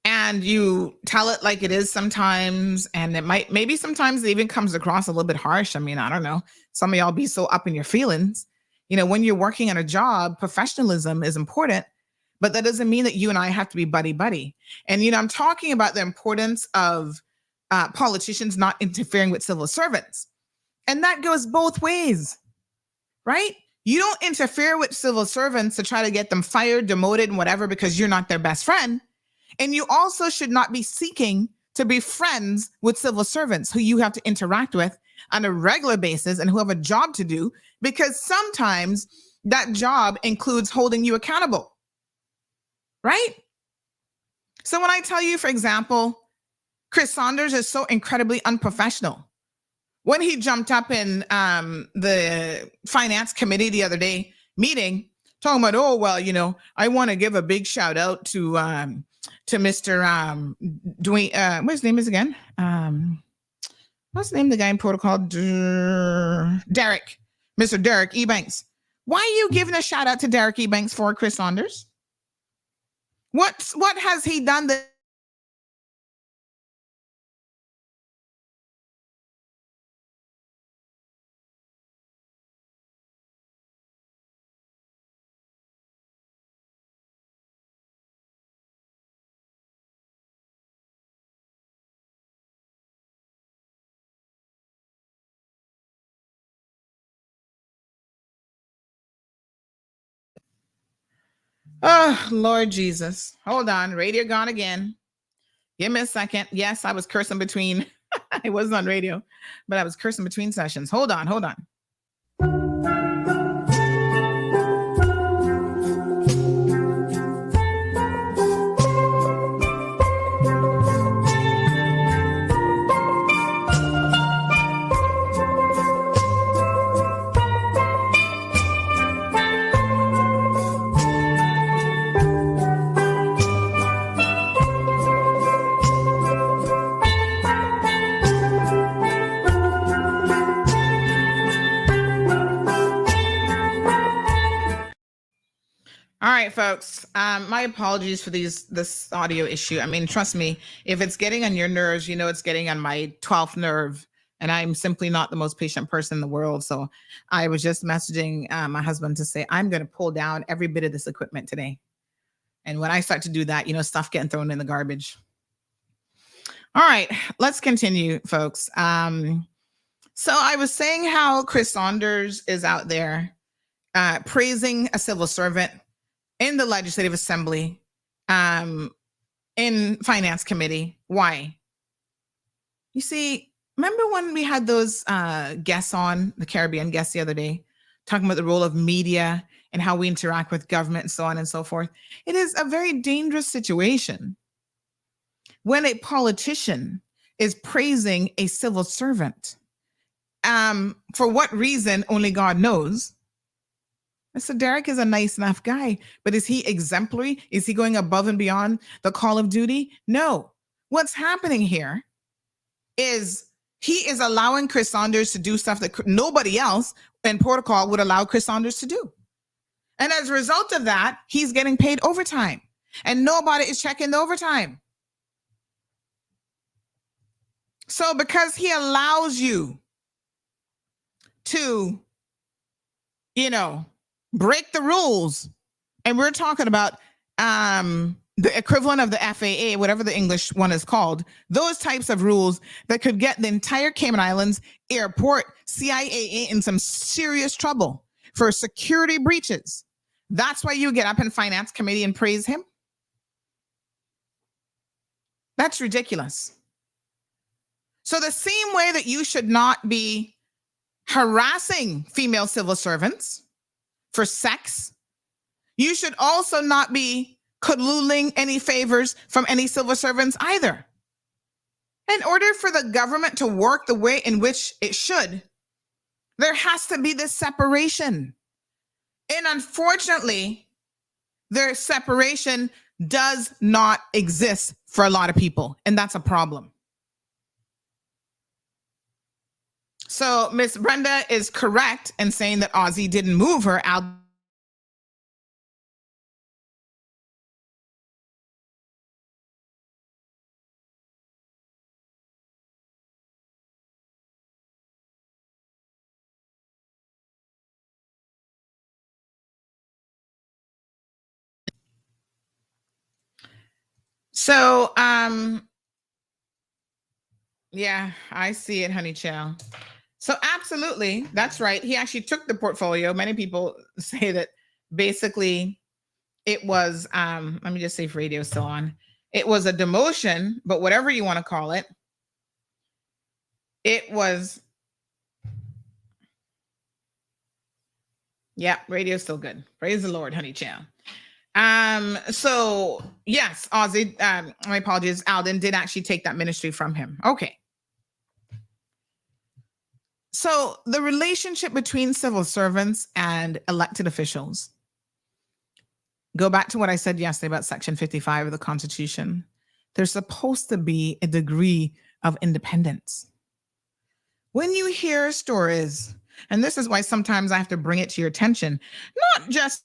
And you tell it like it is sometimes. And maybe sometimes it even comes across a little bit harsh. I mean, I don't know. Some of y'all be so up in your feelings. You know, when you're working on a job, professionalism is important. But that doesn't mean that you and I have to be buddy-buddy. And, you know, I'm talking about the importance of politicians not interfering with civil servants. And that goes both ways, right? You don't interfere with civil servants to try to get them fired, demoted, and whatever because you're not their best friend. And you also should not be seeking to be friends with civil servants who you have to interact with on a regular basis and who have a job to do, because sometimes that job includes holding you accountable, right? So when I tell you, for example, Chris Saunders is so incredibly unprofessional. When he jumped up in the finance committee the other day meeting, talking about, oh, well, you know, I want to give a big shout out to Mr. Dwayne, what his name is again? What's the name of the guy in protocol? Derek, Mr. Derek Ebanks, Why are you giving a shout out to Derek Ebanks for Chris Saunders? What has he done that? Oh, Lord Jesus. Hold on. Radio gone again. Give me a second. Yes, I was cursing between. I wasn't on radio, but I was cursing between sessions. Hold on. All right, folks. My apologies for this audio issue. I mean, trust me, if it's getting on your nerves, you know it's getting on my 12th nerve. And I'm simply not the most patient person in the world. So I was just messaging my husband to say, I'm going to pull down every bit of this equipment today. And when I start to do that, you know, stuff getting thrown in the garbage. All right, let's continue, folks. So I was saying how Chris Saunders is out there praising a civil servant in the Legislative Assembly, in Finance Committee. Why? You see, remember when we had those guests on, the Caribbean guests the other day, talking about the role of media and how we interact with government and so on and so forth? It is a very dangerous situation when a politician is praising a civil servant. For what reason, only God knows. So Derek is a nice enough guy, but is he exemplary? Is he going above and beyond the call of duty? No. What's happening here is he is allowing Chris Saunders to do stuff that nobody else in protocol would allow Chris Saunders to do. And as a result of that, he's getting paid overtime, and nobody is checking the overtime. So because he allows you to, you know, break the rules, and we're talking about the equivalent of the FAA, whatever the English one is called, those types of rules that could get the entire Cayman Islands airport, CIA in some serious trouble for security breaches. That's why you get up in Finance Committee and praise him? That's ridiculous. So the same way that you should not be harassing female civil servants for sex, you should also not be colluding any favors from any civil servants either. In order for the government to work the way in which it should, there has to be this separation. And unfortunately, their separation does not exist for a lot of people, and that's a problem. So Miss Brenda is correct in saying that Ozzy didn't move her out. So, yeah, I see it, honey chow. So absolutely, that's right. He actually took the portfolio. Many people say that basically it was, let me just see if radio's still on. It was a demotion, but whatever you want to call it, it was, yeah, radio's still good. Praise the Lord, honey chow. So yes, Ozzy, my apologies, Alden did actually take that ministry from him. Okay. So the relationship between civil servants and elected officials, go back to what I said yesterday about Section 55 of the Constitution. There's supposed to be a degree of independence. When you hear stories And this is why sometimes I have to bring it to your attention, not just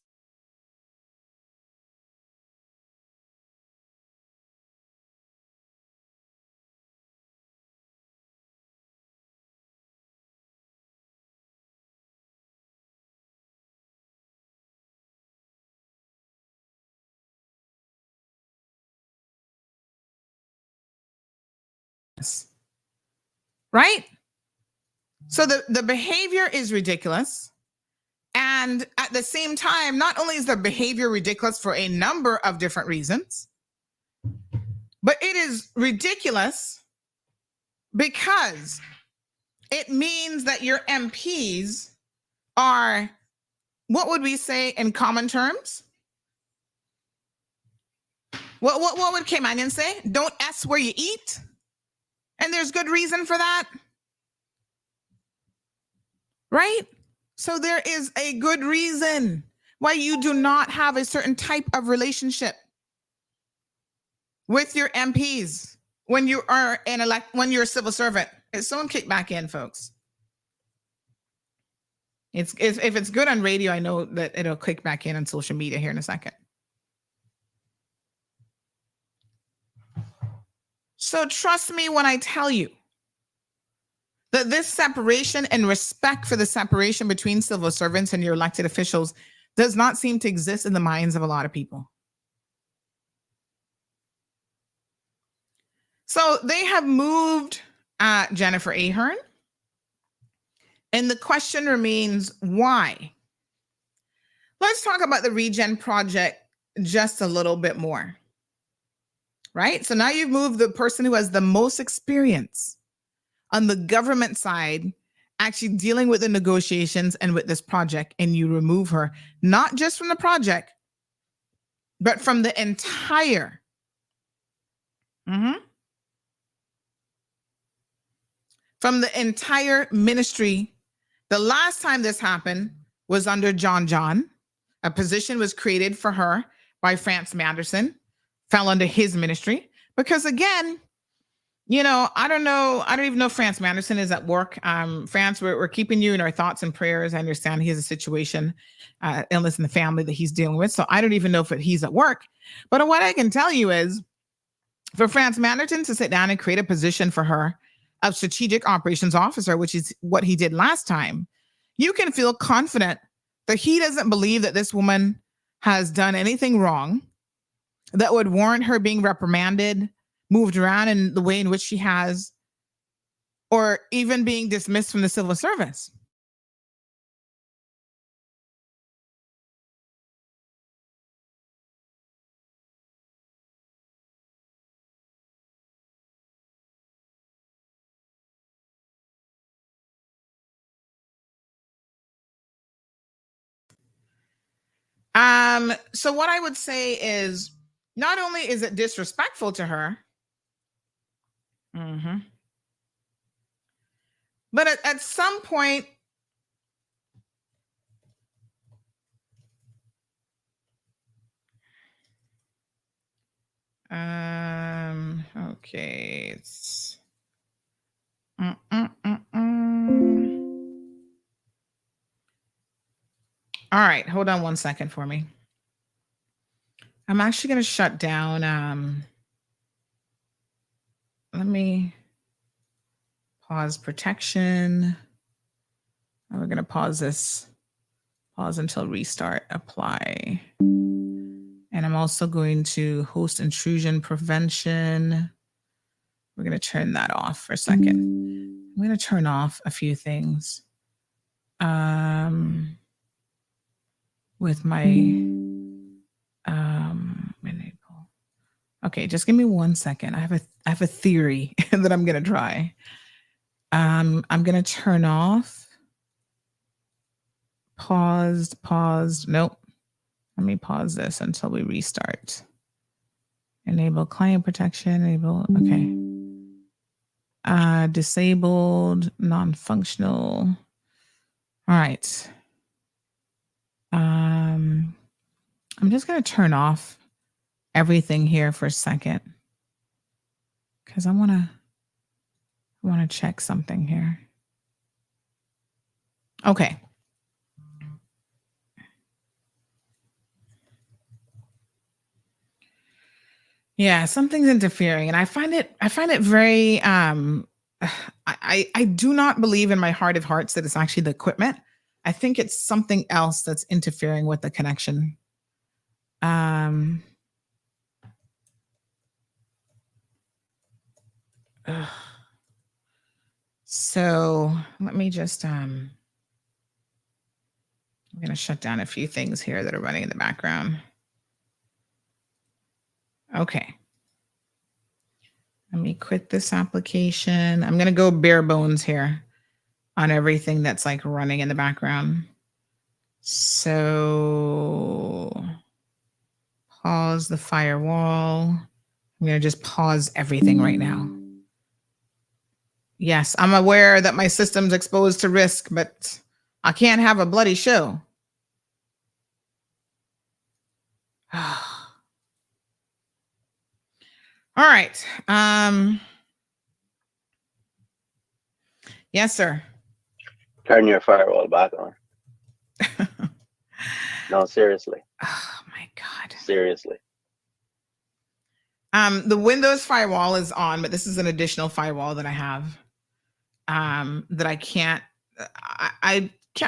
right? So the behavior is ridiculous. And at the same time, not only is the behavior ridiculous for a number of different reasons, but it is ridiculous because it means that your MPs are, what would we say in common terms? What would Caymanian say? Don't S where you eat. And there's good reason for that. Right? So there is a good reason why you do not have a certain type of relationship with your MPs when you are when you're a civil servant. Is someone kick back in, folks? If it's good on radio, I know that it'll click back in on social media here in a second. So trust me when I tell you that this separation and respect for the separation between civil servants and your elected officials does not seem to exist in the minds of a lot of people. So they have moved Jennifer Ahear, and the question remains, why? Let's talk about the REGEN project just a little bit more, right? So now you've moved the person who has the most experience on the government side, actually dealing with the negotiations and with this project, and you remove her, not just from the project, but from the entire, from the entire ministry. The last time this happened was under John. A position was created for her by France Manderson, fell under his ministry, because again, you know, I don't even know if France Manderson is at work. France, we're keeping you in our thoughts and prayers. I understand he has a situation, illness in the family that he's dealing with. So I don't even know if he's at work. But what I can tell you is for France Manderson to sit down and create a position for her of strategic operations officer, which is what he did last time, you can feel confident that he doesn't believe that this woman has done anything wrong that would warrant her being reprimanded, moved around in the way in which she has, or even being dismissed from the civil service. So what I would say is, not only is it disrespectful to her, but at some point, okay, it's all right, hold on one second for me. I'm actually going to shut down. Let me pause protection. And we're going to pause this. Pause until restart. Apply. And I'm also going to host intrusion prevention. We're going to turn that off for a second. I'm going to turn off a few things. With my enable. Okay, just give me 1 second. I have a theory that I'm going to try. I'm going to turn off. Paused. Nope. Let me pause this until we restart. Enable client protection. Enable. Okay. Disabled, non-functional. All right. I'm just going to turn off everything here for a second because I want to check something here. Okay. Yeah, something's interfering, and I find it very I do not believe in my heart of hearts that it's actually the equipment. I think it's something else that's interfering with the connection. Um ugh. So let me just I'm going to shut down a few things here that are running in the background. Okay. Let me quit this application. I'm going to go bare bones here on everything that's like running in the background. So pause the firewall. I'm going to just pause everything right now. Yes, I'm aware that my system's exposed to risk, but I can't have a bloody show. All right. Yes, sir. Turn your firewall back on. No, seriously. Oh my God. Seriously. The Windows firewall is on, but this is an additional firewall that I have. That I can't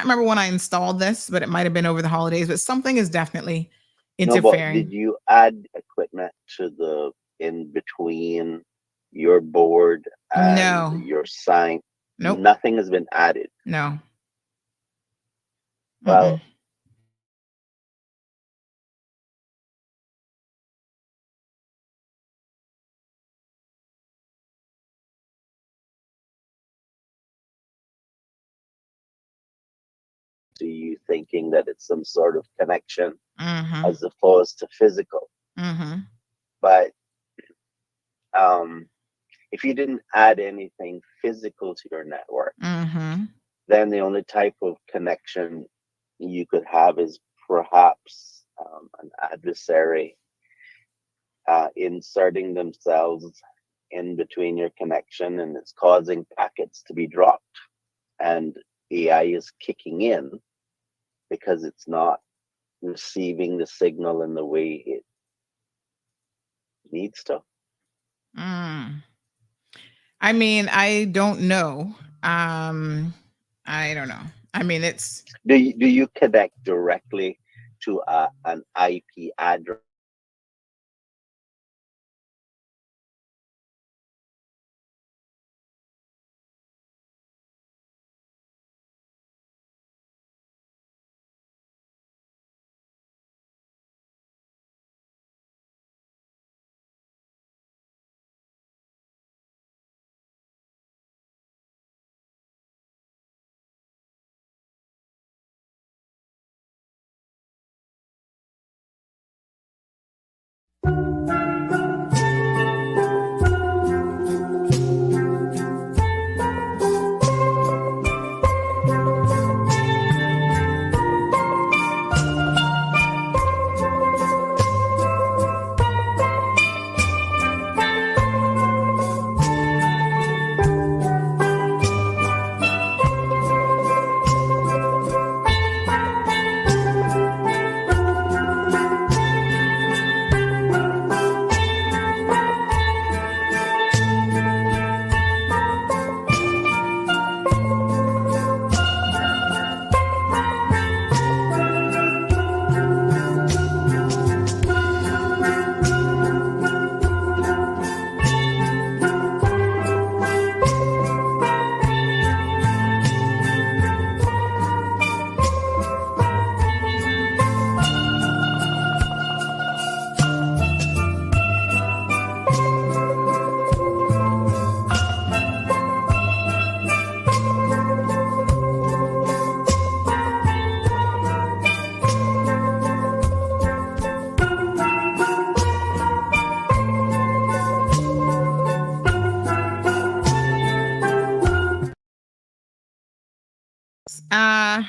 remember when I installed this, but it might have been over the holidays, but something is definitely interfering. No, but did you add equipment to the in between your board and your sign? Nope. Nothing has been added. No. Well, to you thinking that it's some sort of connection as opposed to physical. But if you didn't add anything physical to your network, then the only type of connection you could have is perhaps an adversary inserting themselves in between your connection, and it's causing packets to be dropped, and AI is kicking in because it's not receiving the signal in the way it needs to. I mean, I don't know. I don't know. I mean, it's. Do you connect directly to an IP address?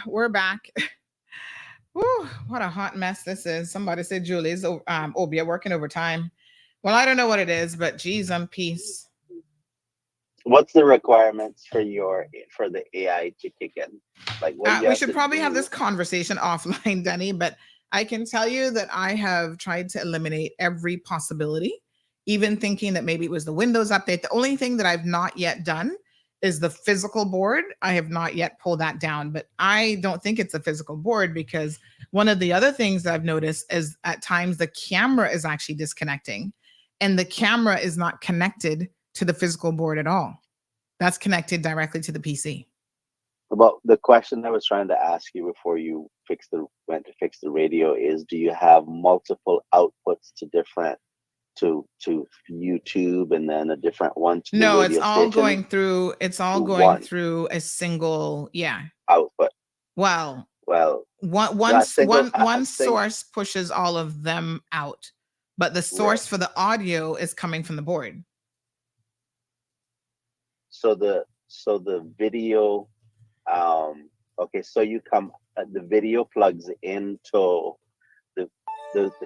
We're back. Whew, what a hot mess this is. Somebody said Julie's Obia working overtime. Well, I don't know what it is, but geez, I'm peace. What's the requirements for the AI to kick in? Like what you We have should to probably have do? this conversation offline, Denny, but I can tell you that I have tried to eliminate every possibility, even thinking that maybe it was the Windows update. The only thing that I've not yet done is the physical board. I have not yet pulled that down, but I don't think it's a physical board because one of the other things that I've noticed is at times the camera is actually disconnecting and the camera is not connected to the physical board at all. That's connected directly to the PC. Well, the question I was trying to ask you before you went to fix the radio is, do you have multiple outputs to YouTube and then a different one to the No, it's radio all station going through. It's all to going one through a single. Yeah. output? Well, Well, one a single, one source pushes all of them out, but the source right. for the audio is coming from the board. So the video, okay, so the video plugs into the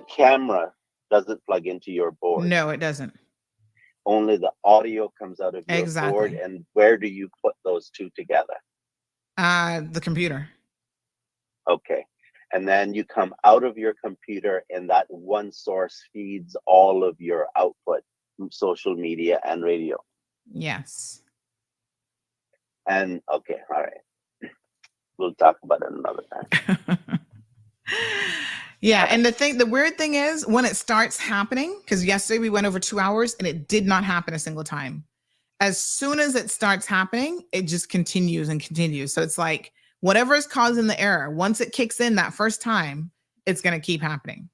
camera doesn't plug into your board. No, it doesn't. Only the audio comes out of your Exactly. board. And where do you put those two together? The computer. Okay. And then you come out of your computer and that one source feeds all of your output from social media and radio. Yes. And okay, all right. We'll talk about it another time. Yeah, and the weird thing is when it starts happening, because yesterday we went over 2 hours and it did not happen a single time. As soon as it starts happening, it just continues and continues. So it's like whatever is causing the error, once it kicks in that first time, it's going to keep happening.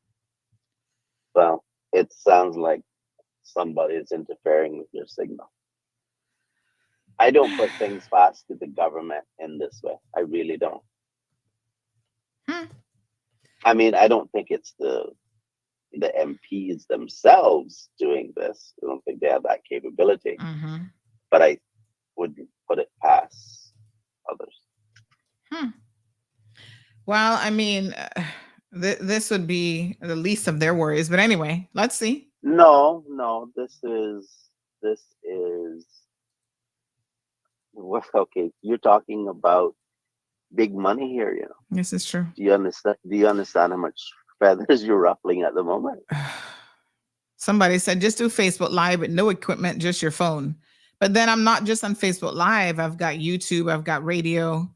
Well, it sounds like somebody is interfering with your signal. I don't put things past to the government in this way. I really don't. I mean, I don't think it's the MPs themselves doing this. I don't think they have that capability. But I wouldn't put it past others. Well, I mean, this would be the least of their worries. But anyway, let's see. No, this is well, okay. You're talking about big money here, you know. This is true. Do you understand how much feathers you're ruffling at the moment? Somebody said just do Facebook Live with no equipment, just your phone. But then I'm not just on Facebook Live. I've got YouTube, I've got radio.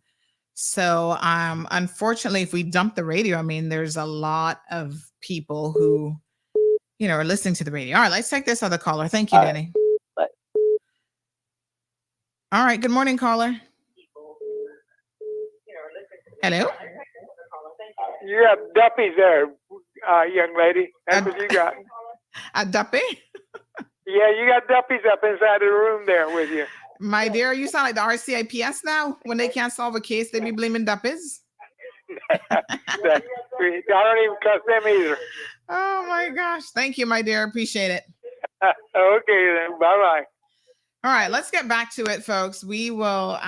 So unfortunately, if we dump the radio, I mean, there's a lot of people who, are listening to the radio. All right, let's take this other caller. Thank you, Denny. Right. All right, good morning, caller. Hello? You got duppies there, young lady. That's what you got. A duppy? Yeah, you got duppies up inside of the room there with you. My dear, you sound like the RCIPS now. When they can't solve a case, they be blaming duppies. I don't even cuss them either. Oh my gosh. Thank you, my dear. Appreciate it. Okay, then. Bye-bye. All right, let's get back to it, folks. We will,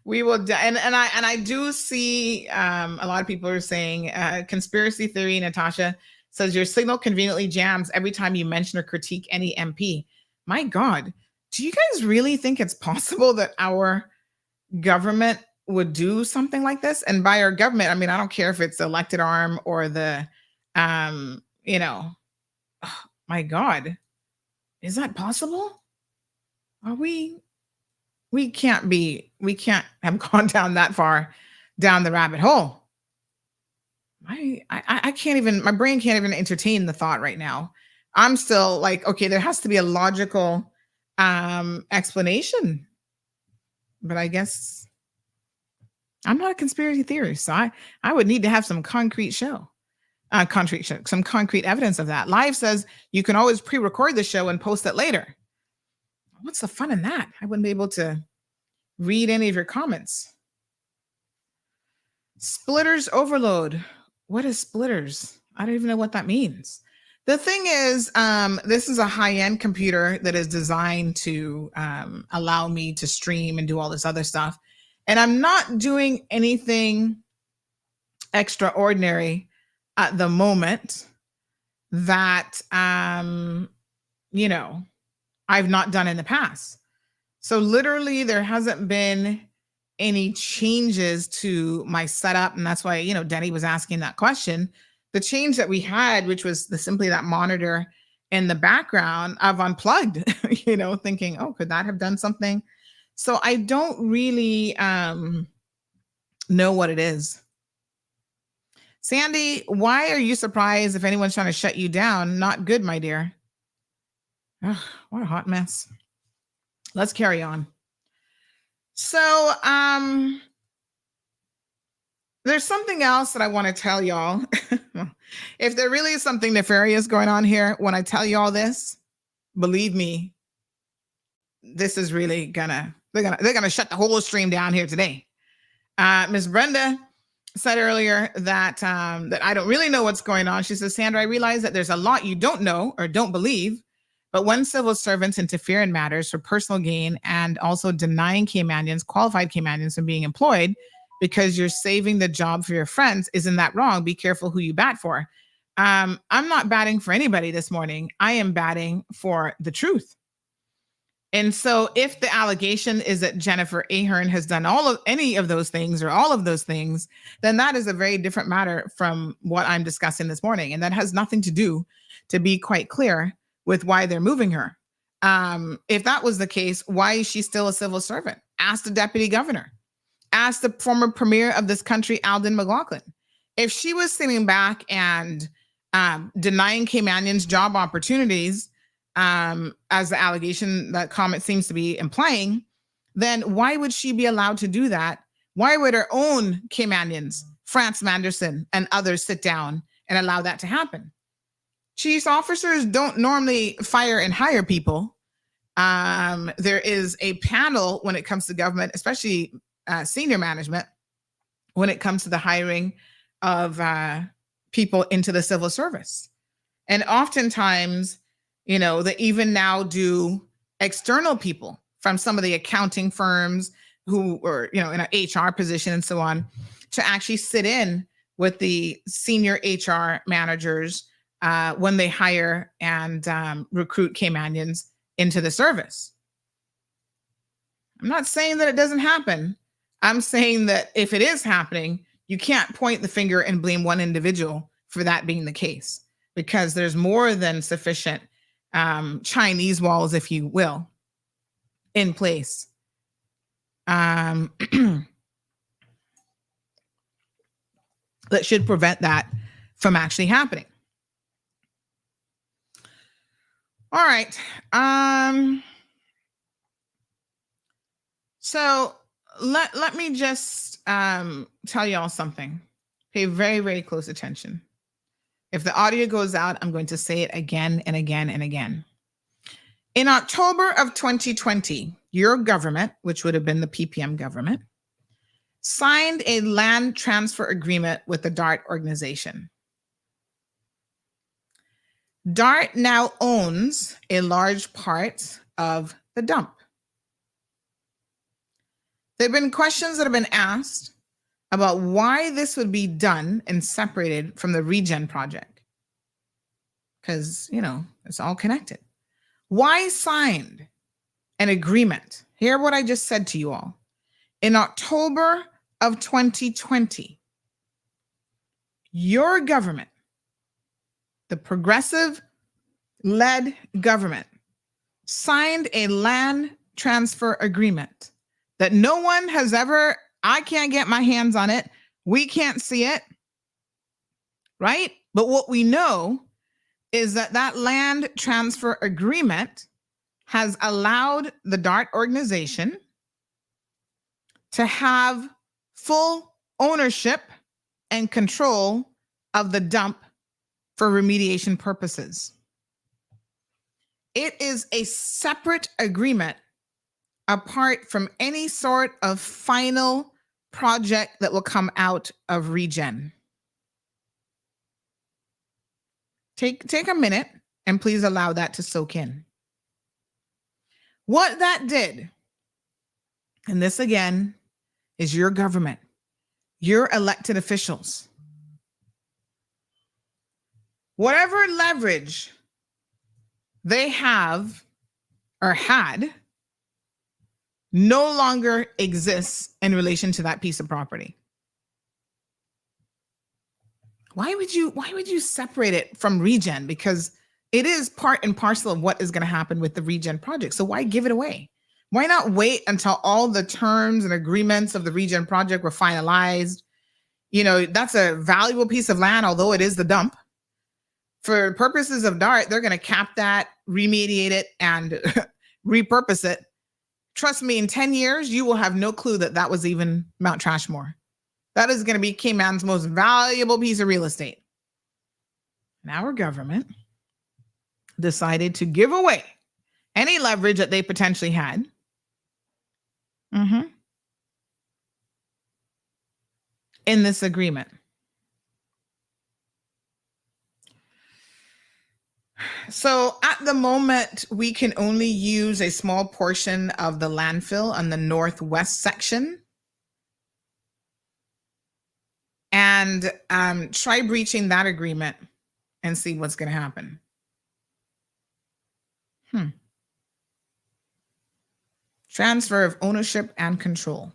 we will, and I do see a lot of people are saying conspiracy theory. Natasha says your signal conveniently jams every time you mention or critique any MP. My God, do you guys really think it's possible that our government would do something like this? And by our government, I mean, I don't care if it's the elected arm or the, oh, my God, is that possible? Are we can't have gone down that far down the rabbit hole. I can't even, my brain can't even entertain the thought right now. I'm still like, okay, there has to be a logical explanation. But I guess I'm not a conspiracy theorist, so I would need to have some concrete some concrete evidence of that. Live says you can always pre-record the show and post it later. What's the fun in that? I wouldn't be able to read any of your comments. Splitters overload. What is splitters? I don't even know what that means. The thing is, this is a high-end computer that is designed to allow me to stream and do all this other stuff. And I'm not doing anything extraordinary at the moment that, I've not done in the past. So literally there hasn't been any changes to my setup. And that's why, Denny was asking that question. The change that we had, which was simply that monitor in the background, I've unplugged, thinking, oh, could that have done something? So I don't really know what it is. Sandy, why are you surprised if anyone's trying to shut you down? Not good, my dear. Ugh, what a hot mess. Let's carry on. So there's something else that I want to tell y'all. If there really is something nefarious going on here, when I tell you all this, believe me, this is really they're gonna shut the whole stream down here today. Miss Brenda said earlier that that I don't really know what's going on. She says, Sandra, I realize that there's a lot you don't know or don't believe, but when civil servants interfere in matters for personal gain and also denying Caymanians, qualified Caymanians, from being employed because you're saving the job for your friends, isn't that wrong? Be careful who you bat for. I'm not batting for anybody this morning. I am batting for the truth. And so if the allegation is that Jennifer Ahearn has done any of those things or all of those things, then that is a very different matter from what I'm discussing this morning. And that has nothing to do, to be quite clear, with why they're moving her. If that was the case, why is she still a civil servant? Ask the deputy governor. Ask the former premier of this country, Alden McLaughlin. If she was sitting back and denying Caymanians job opportunities, as the allegation, that comment seems to be implying, then why would she be allowed to do that? Why would her own Caymanians, France Manderson and others, sit down and allow that to happen? Chief officers don't normally fire and hire people. There is a panel when it comes to government, especially senior management, when it comes to the hiring of people into the civil service. And oftentimes, they even now do external people from some of the accounting firms who are, in an HR position and so on, to actually sit in with the senior HR managers when they hire and recruit Caymanians into the service. I'm not saying that it doesn't happen. I'm saying that if it is happening, you can't point the finger and blame one individual for that being the case, because there's more than sufficient Chinese walls, if you will, in place. That should prevent that from actually happening. All right. So let me just tell y'all something. Pay very, very close attention. If the audio goes out, I'm going to say it again and again and again. In October of 2020, your government, which would have been the PPM government, signed a land transfer agreement with the DART organization. DART now owns a large part of the dump. There have been questions that have been asked about why this would be done and separated from the REGEN project. Because, it's all connected. Why signed an agreement? Hear what I just said to you all. In October of 2020, your government, the progressive-led government, signed a land transfer agreement that no one has ever, I can't get my hands on it. We can't see it, right? But what we know is that that land transfer agreement has allowed the DART organization to have full ownership and control of the dump for remediation purposes. It is a separate agreement apart from any sort of final project that will come out of REGEN. Take a minute and please allow that to soak in. What that did, and this again is your government, your elected officials. Whatever leverage they have or had no longer exists in relation to that piece of property. Why would you separate it from regen? Because it is part and parcel of what is going to happen with the regen project. So why give it away? Why not wait until all the terms and agreements of the regen project were finalized? You know, that's a valuable piece of land, although it is the dump. For purposes of DART, they're going to cap that, remediate it, and repurpose it. Trust me, in 10 years, you will have no clue that that was even Mount Trashmore. That is going to be Cayman's most valuable piece of real estate. And our government decided to give away any leverage that they potentially had. In this agreement. So at the moment, we can only use a small portion of the landfill on the northwest section. And try breaching that agreement and see what's going to happen. Transfer of ownership and control.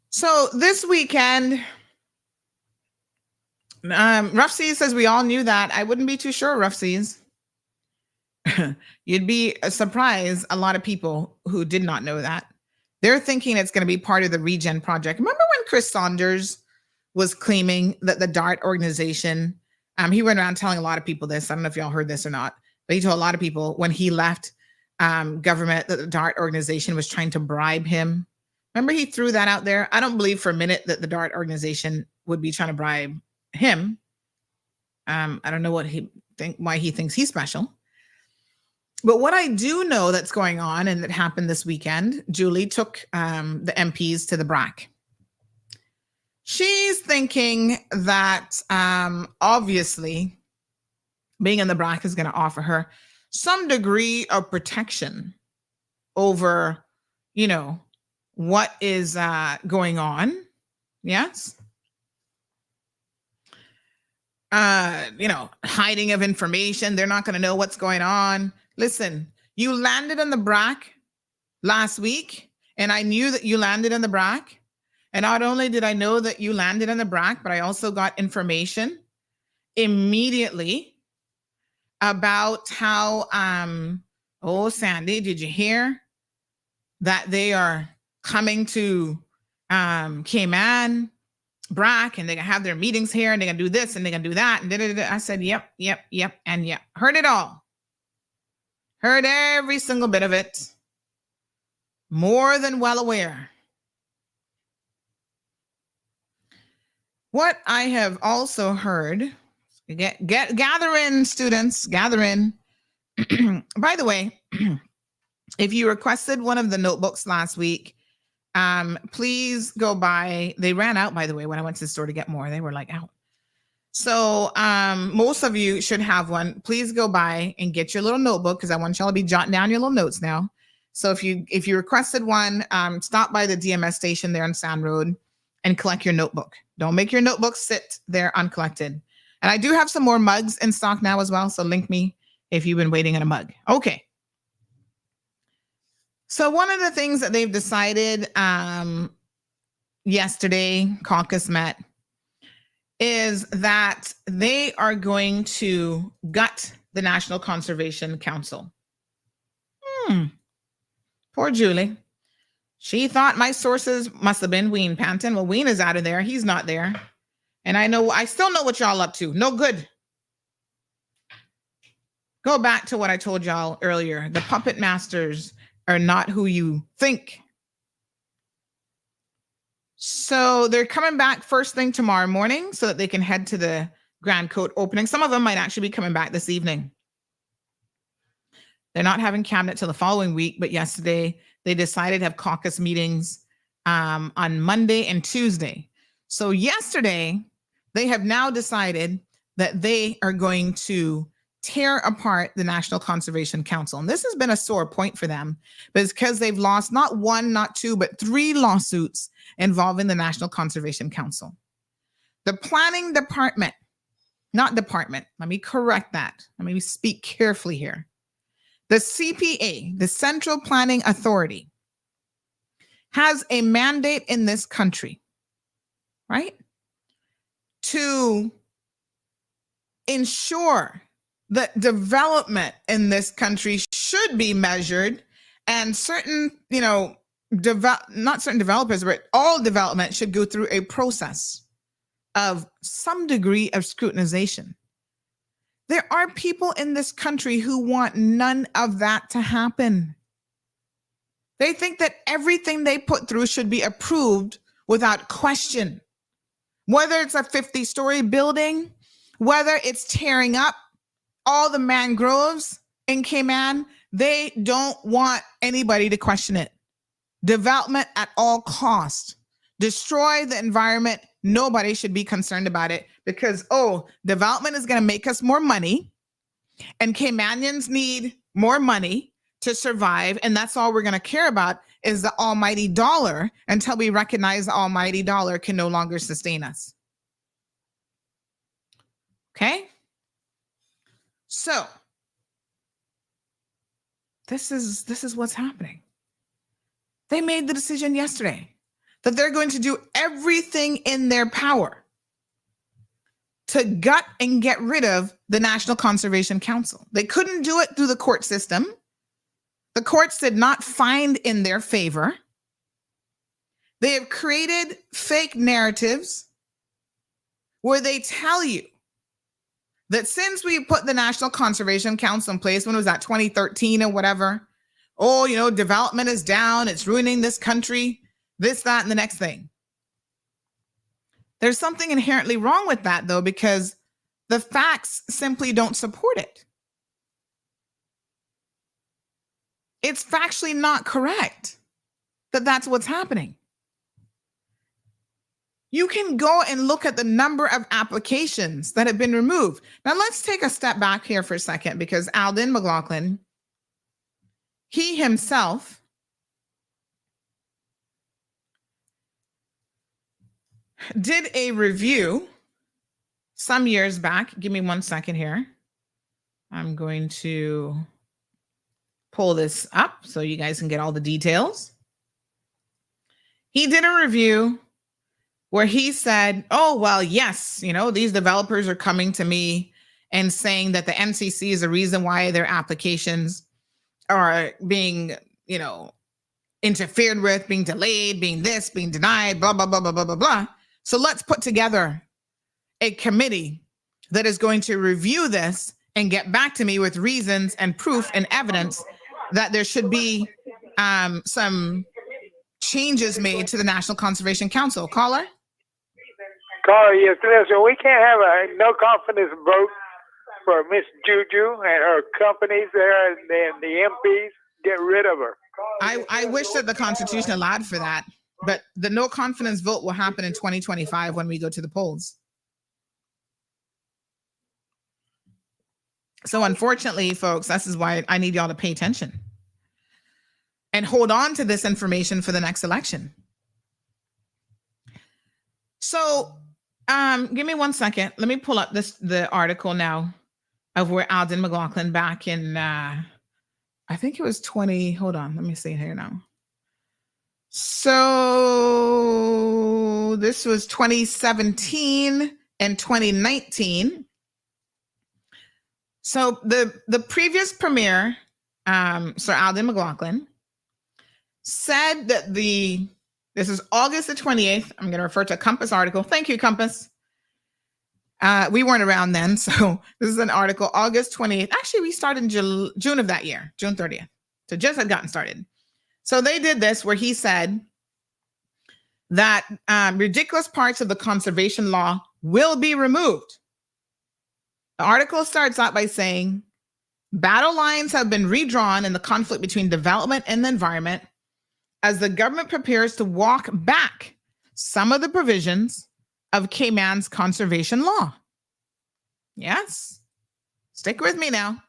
So this weekend, Rough Seas says we all knew that. I wouldn't be too sure, Rough Seas. You'd be surprised, a lot of people who did not know that. They're thinking it's going to be part of the regen project. Remember when Chris Saunders was claiming that the DART organization, he went around telling a lot of people this. I don't know if y'all heard this or not, but he told a lot of people when he left government that the DART organization was trying to bribe him. Remember he threw that out there? I don't believe for a minute that the DART organization would be trying to bribe him. I don't know why he thinks he's special. But what I do know that's going on and that happened this weekend, Julie took the MPs to the BRAC. She's thinking that obviously being in the BRAC is going to offer her some degree of protection over, you know, what is going on. Yes. You know, hiding of information. They're not going to know what's going on. Listen, you landed in the BRAC last week, and I knew that you landed in the BRAC. And not only did I know that you landed in the BRAC, but I also got information immediately about how, Sandy, did you hear that they are coming to Cayman, BRAC, and they're going to have their meetings here, and they're going to do this, and they're going to do that. And I said, yep, and yep. Heard it all. Heard every single bit of it. More than well aware. What I have also heard, gather in, students, gather in. By the way, if you requested one of the notebooks last week, please go by. They ran out, by the way, when I went to the store to get more. They were like out. So most of you should have one. Please go by and get your little notebook because I want y'all to be jotting down your little notes now. So if you requested one, stop by the DMS station there on Sand Road and collect your notebook. Don't make your notebook sit there uncollected. And I do have some more mugs in stock now as well. So link me if you've been waiting on a mug. Okay. So one of the things that they've decided yesterday, caucus met, is that they are going to gut the National Conservation Council. Poor Julie. She thought my sources must have been Ween Panton. Well, Ween is out of there. He's not there. And I still know what y'all up to. No good. Go back to what I told y'all earlier. The puppet masters are not who you think. So they're coming back first thing tomorrow morning so that they can head to the Grand Coat opening. Some of them might actually be coming back this evening. They're not having cabinet till the following week, but yesterday they decided to have caucus meetings on Monday and Tuesday. So yesterday they have now decided that they are going to tear apart the National Conservation Council. And this has been a sore point for them, but it's because they've lost not one, not two, but 3 lawsuits involving the National Conservation Council. The planning department not department. Let me correct that. Let me speak carefully here. The CPA, the Central Planning Authority, has a mandate in this country, right? To ensure that development in this country should be measured, and certain, not certain developers, but all development should go through a process of some degree of scrutinization. There are people in this country who want none of that to happen. They think that everything they put through should be approved without question. Whether it's a 50-story building, whether it's tearing up all the mangroves in Cayman, they don't want anybody to question it. Development at all costs. Destroy the environment. Nobody should be concerned about it because, development is going to make us more money, and Caymanians need more money to survive. And that's all we're going to care about is the almighty dollar until we recognize the almighty dollar can no longer sustain us. Okay? So this is what's happening. They made the decision yesterday that they're going to do everything in their power to gut and get rid of the National Conservation Council. They couldn't do it through the court system. The courts did not find in their favor. They have created fake narratives where they tell you that since we put the National Conservation Council in place, when was that, 2013 or whatever? Development is down. It's ruining this country, this, that, and the next thing. There's something inherently wrong with that, though, because the facts simply don't support it. It's factually not correct that that's what's happening. You can go and look at the number of applications that have been removed. Now, let's take a step back here for a second, because Alden McLaughlin, he himself did a review some years back. Give me 1 second here. I'm going to pull this up so you guys can get all the details. He did a review where he said, yes, these developers are coming to me and saying that the NCC is the reason why their applications are being, interfered with, being delayed, being this, being denied, blah, blah, blah, blah, blah, blah, blah. So let's put together a committee that is going to review this and get back to me with reasons and proof and evidence that there should be some changes made to the National Conservation Council. Caller, yes, listen, we can't have a no confidence vote for Miss Juju and her companies there, and then the MPs. Get rid of her. I wish that the Constitution allowed for that, but the no confidence vote will happen in 2025 when we go to the polls. So unfortunately, folks, this is why I need y'all to pay attention and hold on to this information for the next election. So give me 1 second. Let me pull up the article now of where Alden McLaughlin back in, I think it was 20. Hold on. Let me see here now. So this was 2017 and 2019. So the previous premier, Sir Alden McLaughlin, said that this is August the 28th. I'm going to refer to a Compass article. Thank you, Compass. We weren't around then. So this is an article, August 28th. Actually, we started in June of that year, June 30th. So just had gotten started. So they did this where he said that ridiculous parts of the conservation law will be removed. The article starts out by saying, battle lines have been redrawn in the conflict between development and the environment as the government prepares to walk back some of the provisions of Cayman's conservation law. Yes, stick with me now.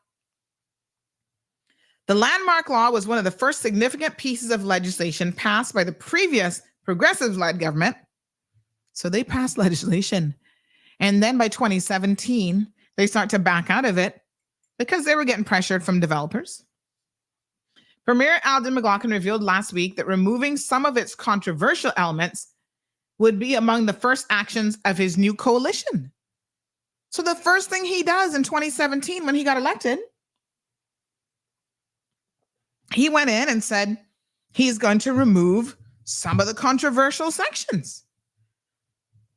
The landmark law was one of the first significant pieces of legislation passed by the previous progressive-led government. So they passed legislation And then by 2017, they start to back out of it because they were getting pressured from developers. Premier Alden McLaughlin revealed last week that removing some of its controversial elements would be among the first actions of his new coalition. So the first thing he does in 2017 when he got elected, he went in and said he's going to remove some of the controversial sections.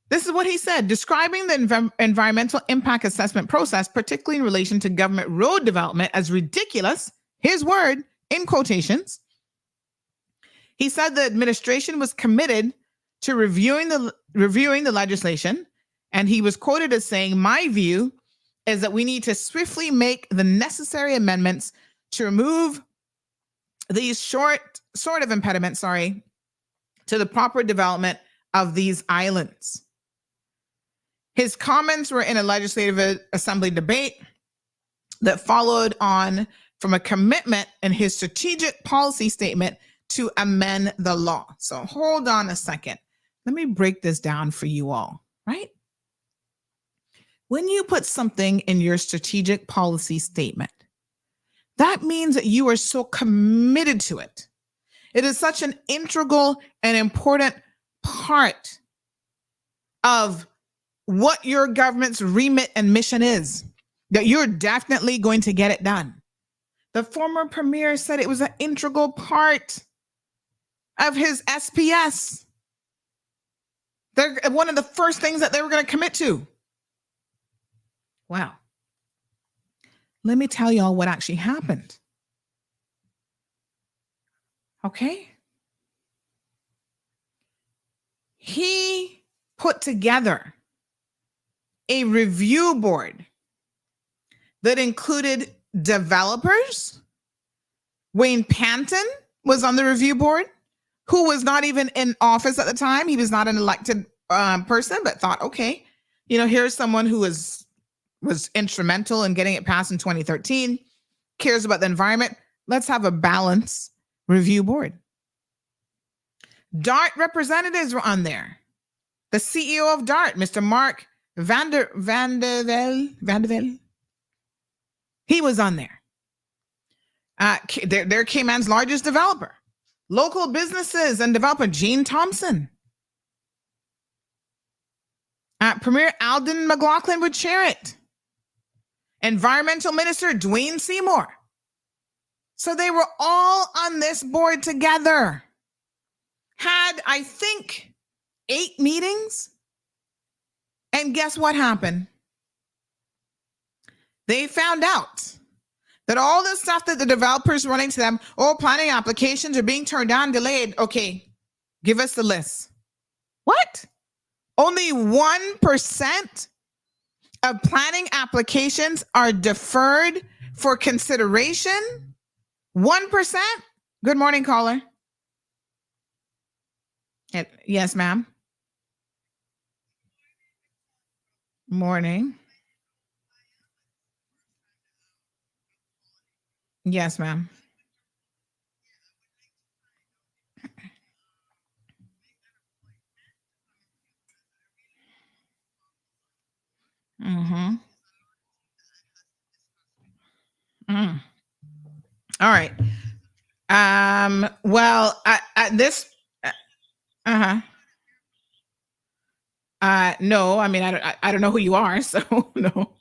This is what he said, describing the environmental impact assessment process, particularly in relation to government road development, as ridiculous, his word, in quotations. He said the administration was committed to reviewing the legislation, and he was quoted as saying, "My view is that we need to swiftly make the necessary amendments to remove these sort of impediments, to the proper development of these islands." His comments were in a legislative assembly debate that followed on from a commitment in his strategic policy statement to amend the law. So hold on a second. Let me break this down for you all, right? When you put something in your strategic policy statement, that means that you are so committed to it. It is such an integral and important part of what your government's remit and mission is, that you're definitely going to get it done. The former premier said it was an integral part of his SPS. They're one of the first things that they were going to commit to. Wow. Let me tell y'all what actually happened. Okay. He put together a review board that included developers. Wayne Panton was on the review board, who was not even in office at the time. He was not an elected person, but thought, okay, here's someone who was instrumental in getting it passed in 2013, cares about the environment. Let's have a balanced review board. DART representatives were on there. The CEO of DART, Mr. Mark Vandevelde, he was on there. They're Cayman's largest developer. Local businesses and developer Gene Thompson. Premier Alden McLaughlin would chair it. Environmental Minister Dwayne Seymour. So they were all on this board together. Had, I think, 8 meetings. And guess what happened? They found out that all the stuff that the developers running to them, planning applications are being turned down, delayed. Okay, give us the list. What? Only 1% of planning applications are deferred for consideration? 1%? Good morning, caller. Yes, ma'am. Morning. Yes, ma'am. Mm-hmm. All right. Well, at this, no, I mean, I don't know who you are, so no.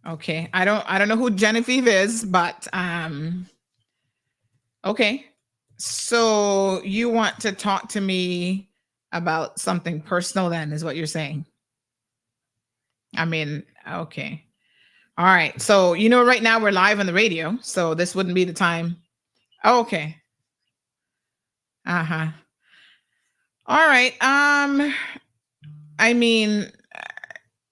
Okay, I don't know who Genevieve is, but okay. So you want to talk to me about something personal then, is what you're saying? I mean, okay. All right. So, right now we're live on the radio, so this wouldn't be the time. Okay. Uh-huh. All right. I mean,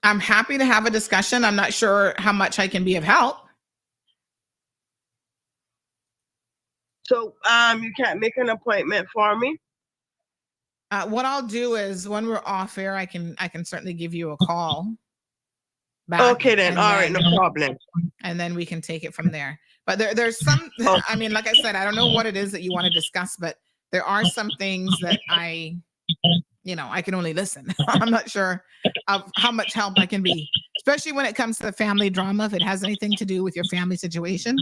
I'm happy to have a discussion. I'm not sure how much I can be of help. So, you can't make an appointment for me? What I'll do is when we're off air, I can certainly give you a call back. Okay then. All right, no problem. And then we can take it from there. But there's some, I mean, like I said, I don't know what it is that you want to discuss, but there are some things that I can only listen. I'm not sure of how much help I can be, especially when it comes to family drama. If it has anything to do with your family situation,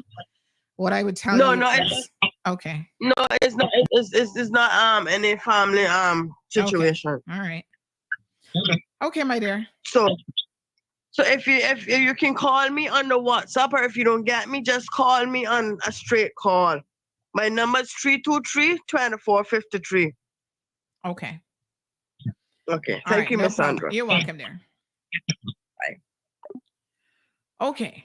what I would tell you is, okay. No, it's not. It's not any family situation. Okay. All right. Okay, my dear. So if you can call me on the WhatsApp, or if you don't get me, just call me on a straight call. My number is 323-2453. Okay. Okay. Thank you, Miss Sandra. You're welcome, dear. Bye. Okay.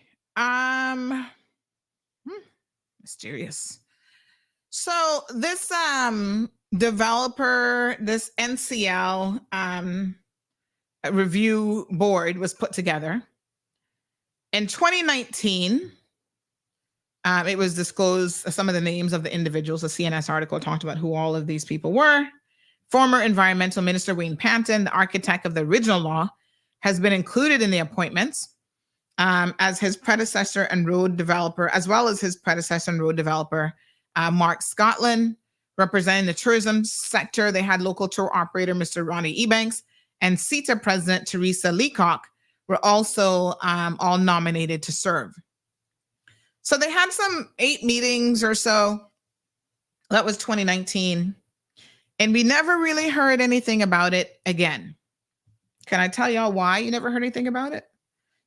Mysterious. So this developer, this NCL review board was put together in 2019. It was disclosed some of the names of the individuals. The CNS article talked about who all of these people were. Former Environmental Minister Wayne Panton, the architect of the original law, has been included in the appointments as his predecessor and road developer, as well as his predecessor and road developer, Mark Scotland, representing the tourism sector. They had local tour operator, Mr. Ronnie Ebanks, and CETA president, Teresa Leacock, were also all nominated to serve. So they had some 8 meetings or so. That was 2019. And we never really heard anything about it again. Can I tell y'all why you never heard anything about it?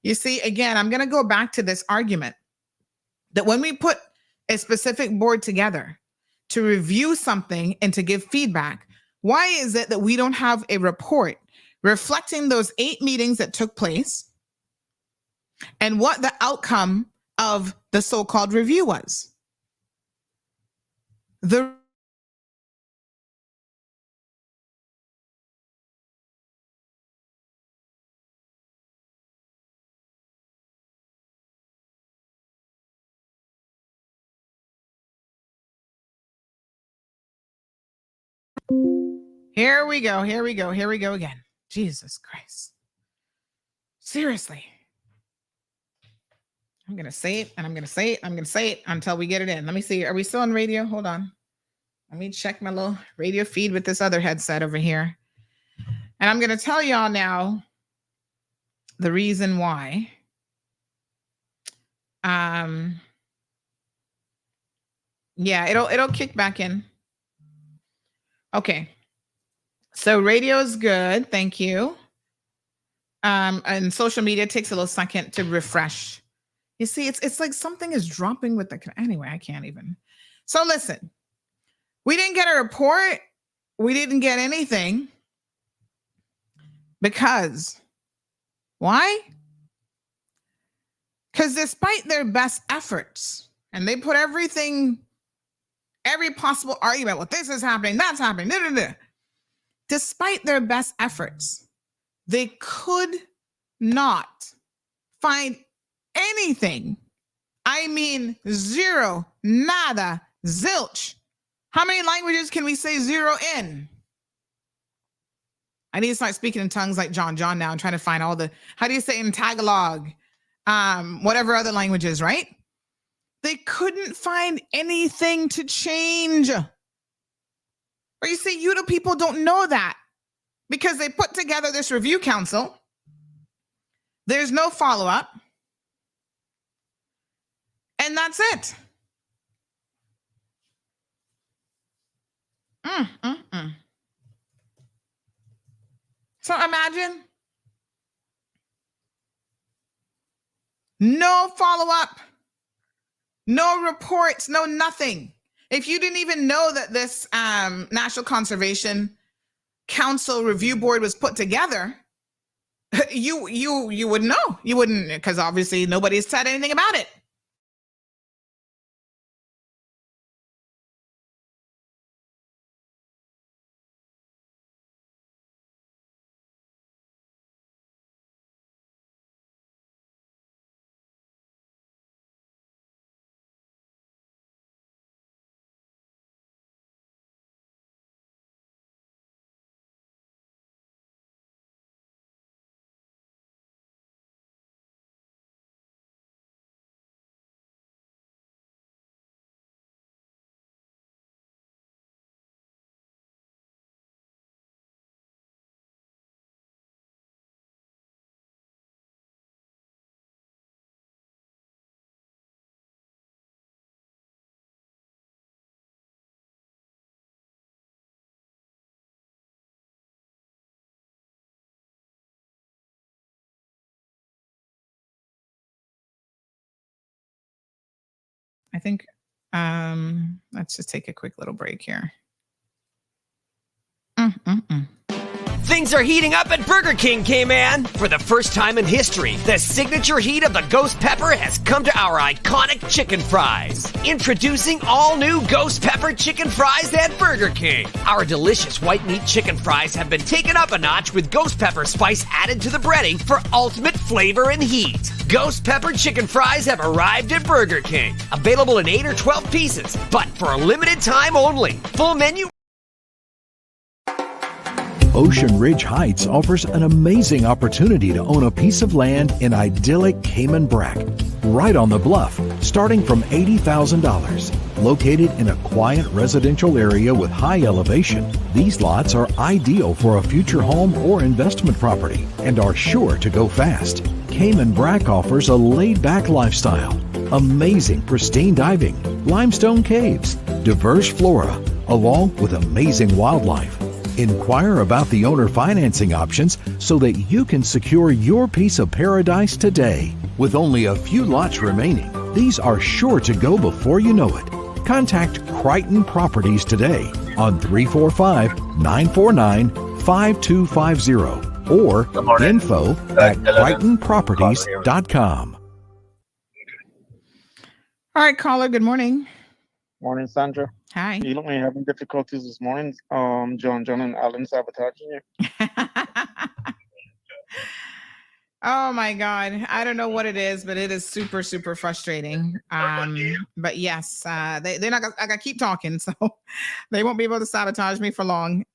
You see, again, I'm going to go back to this argument that when we put a specific board together to review something and to give feedback, why is it that we don't have a report reflecting those 8 meetings that took place and what the outcome of the so-called review was? Here we go again. Jesus Christ. Seriously. I'm going to say it and I'm going to say it. I'm going to say it until we get it in. Let me see. Are we still on radio? Hold on. Let me check my little radio feed with this other headset over here. And I'm going to tell y'all now the reason why. Yeah, it'll kick back in. Okay. So radio is good. Thank you. And social media takes a little second to refresh. You see, it's like something is dropping with the, anyway, I can't even. So listen, we didn't get a report. We didn't get anything because why? Because despite their best efforts, and they put every possible argument, well, this is happening, that's happening, da, da, da. Despite their best efforts, they could not find anything. I mean, zero, nada, zilch. How many languages can we say zero in? I need to start speaking in tongues like John now and trying to find all the, how do you say in Tagalog? Whatever other languages, right? They couldn't find anything to change. Or you see, UDA people don't know that because they put together this review council. There's no follow-up. And that's it. So imagine no follow-up, no reports, no nothing. If you didn't even know that this National Conservation Council Review Board was put together, you wouldn't know. You wouldn't, because obviously nobody's said anything about it. I think let's just take a quick little break here. Things are heating up at Burger King, K-Man. For the first time in history, the signature heat of the Ghost Pepper has come to our iconic chicken fries. Introducing all new Ghost Pepper chicken fries at Burger King. Our delicious white meat chicken fries have been taken up a notch with Ghost Pepper spice added to the breading for ultimate flavor and heat. Ghost Pepper chicken fries have arrived at Burger King. Available in 8 or 12 pieces, but for a limited time only. Full menu. Ocean Ridge Heights offers an amazing opportunity to own a piece of land in idyllic Cayman Brac, right on the bluff, starting from $80,000. Located in a quiet residential area with high elevation, these lots are ideal for a future home or investment property and are sure to go fast. Cayman Brac offers a laid-back lifestyle, amazing pristine diving, limestone caves, diverse flora, along with amazing wildlife. Inquire about the owner financing options so that you can secure your piece of paradise today. With only a few lots remaining, these are sure to go before you know it. Contact Crichton Properties today on 345-949-5250 or info@crichtonproperties.com. All right, caller, good morning. Morning, Sandra. Hi. You look like you're having difficulties this morning. John and Alan sabotaging you. Oh my God. I don't know what it is, but it is super, super frustrating. But yes, they're not gonna, I gotta keep talking, so they won't be able to sabotage me for long.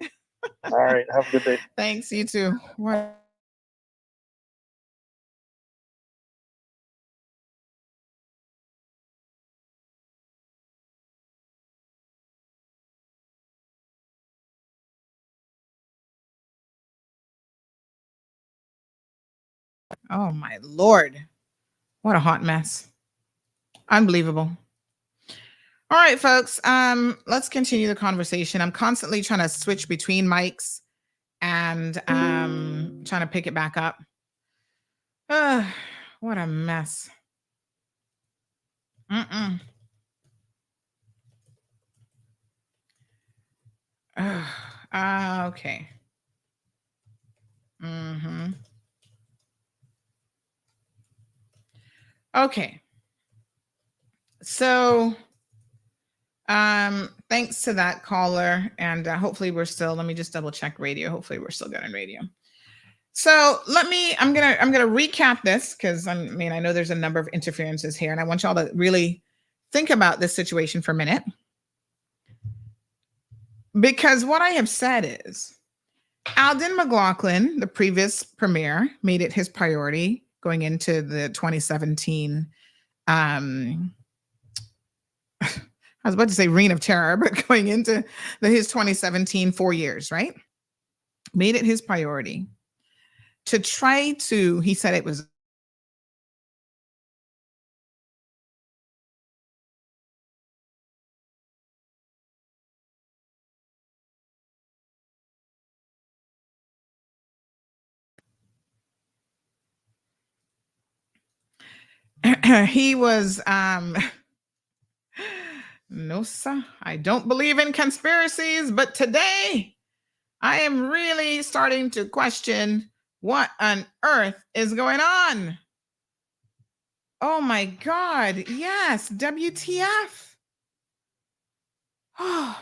All right. Have a good day. Thanks, you too. What? Oh my Lord. What a hot mess. Unbelievable. All right, folks. Let's continue the conversation. I'm constantly trying to switch between mics and trying to pick it back up. What a mess. Okay. Okay. So, thanks to that caller, and hopefully we're still. Let me just double check radio. Hopefully we're still good on radio. So I'm gonna recap this because I know there's a number of interferences here, and I want y'all to really think about this situation for a minute. Because what I have said is Alden McLaughlin, the previous premier, made it his priority going into the 2017 I was about to say reign of terror, but going into his 2017 4 years, right? Made it his priority to try to, he said it was he was no sir, I don't believe in conspiracies, but today I am really starting to question what on earth is going on. Oh my God, yes, WTF. Oh,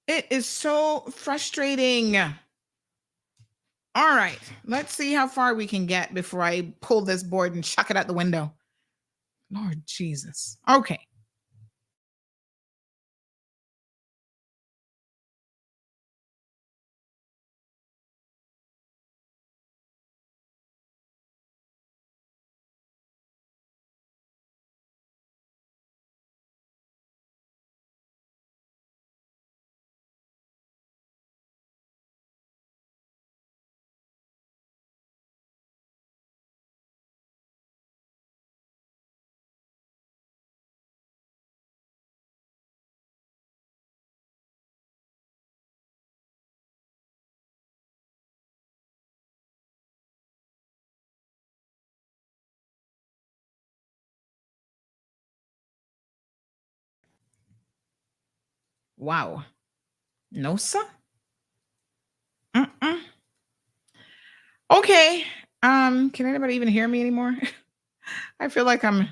it is so frustrating. All right, let's see how far we can get before I pull this board and chuck it out the window. Lord Jesus. Okay. Wow. No, sir. Mm-mm. Okay. Can anybody even hear me anymore? I feel like I'm.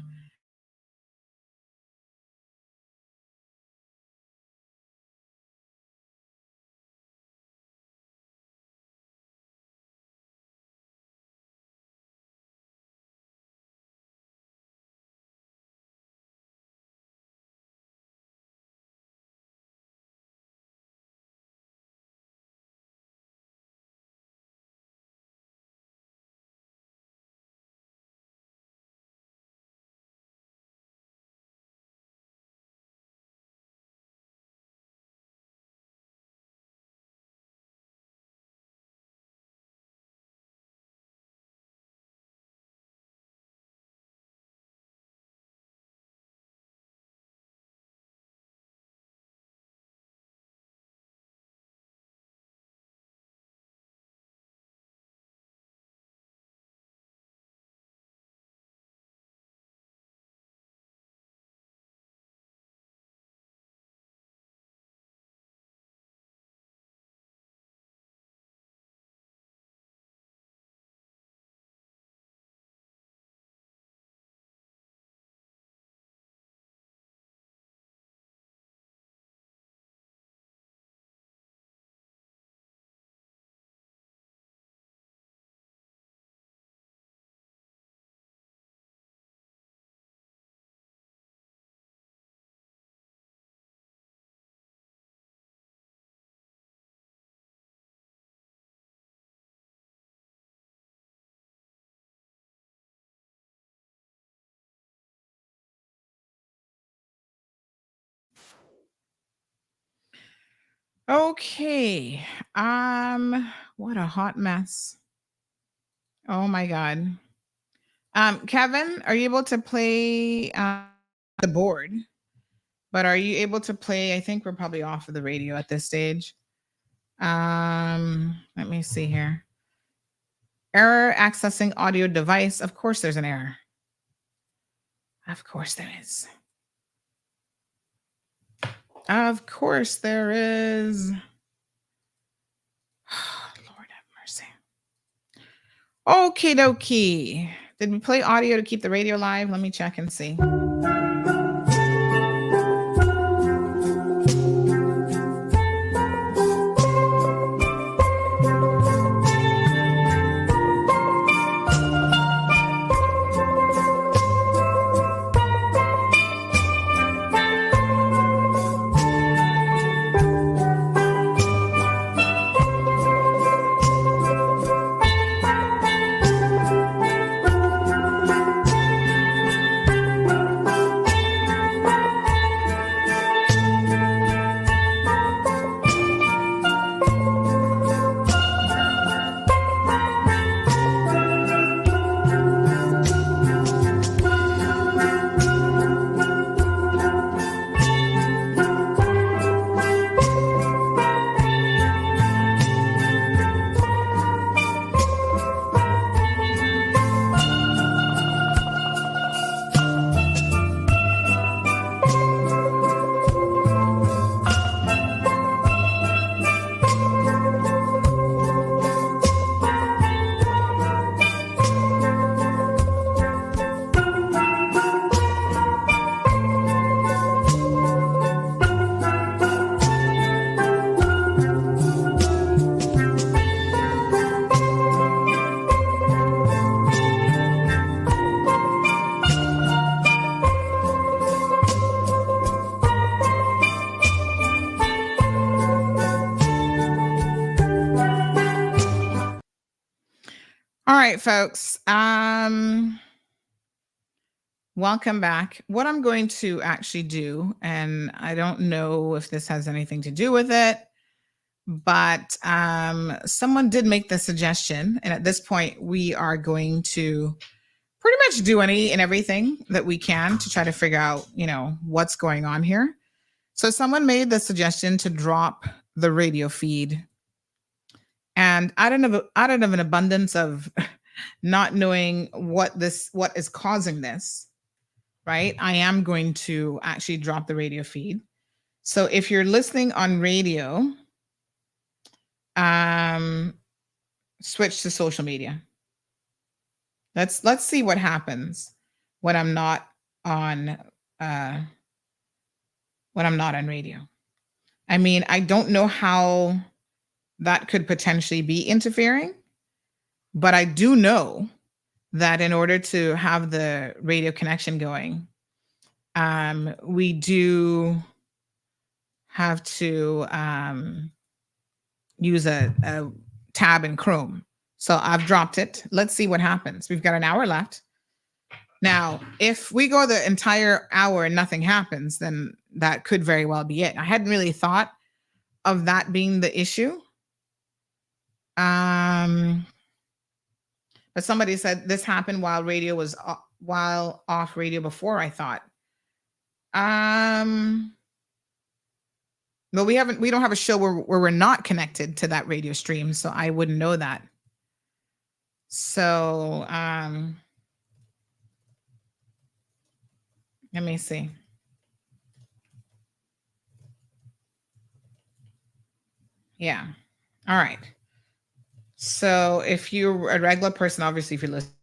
Okay. What a hot mess. Oh my God. Kevin, are you able to play the board? But are you able to play? I think we're probably off of the radio at this stage. Let me see here. Error accessing audio device. Of course there's an error. Of course there is. Of course there is. Lord have mercy. Okie dokie. Did we play audio to keep the radio live? Let me check and see. All right, folks. Welcome back. What I'm going to actually do, and I don't know if this has anything to do with it, but someone did make the suggestion, and at this point, we are going to pretty much do any and everything that we can to try to figure out, what's going on here. So someone made the suggestion to drop the radio feed, and out of an abundance of not knowing what is causing this, right? I am going to actually drop the radio feed. So if you're listening on radio, switch to social media. Let's see what happens when I'm not on radio. I mean, I don't know how that could potentially be interfering, but I do know that in order to have the radio connection going, we do have to use a tab in Chrome. So I've dropped it. Let's see what happens. We've got an hour left. Now, if we go the entire hour and nothing happens, then that could very well be it. I hadn't really thought of that being the issue. But somebody said this happened while radio was while off radio before, I thought. Well, we don't have a show where we're not connected to that radio stream, so I wouldn't know that. So let me see. Yeah. All right. So if you're a regular person, obviously, if you're listening.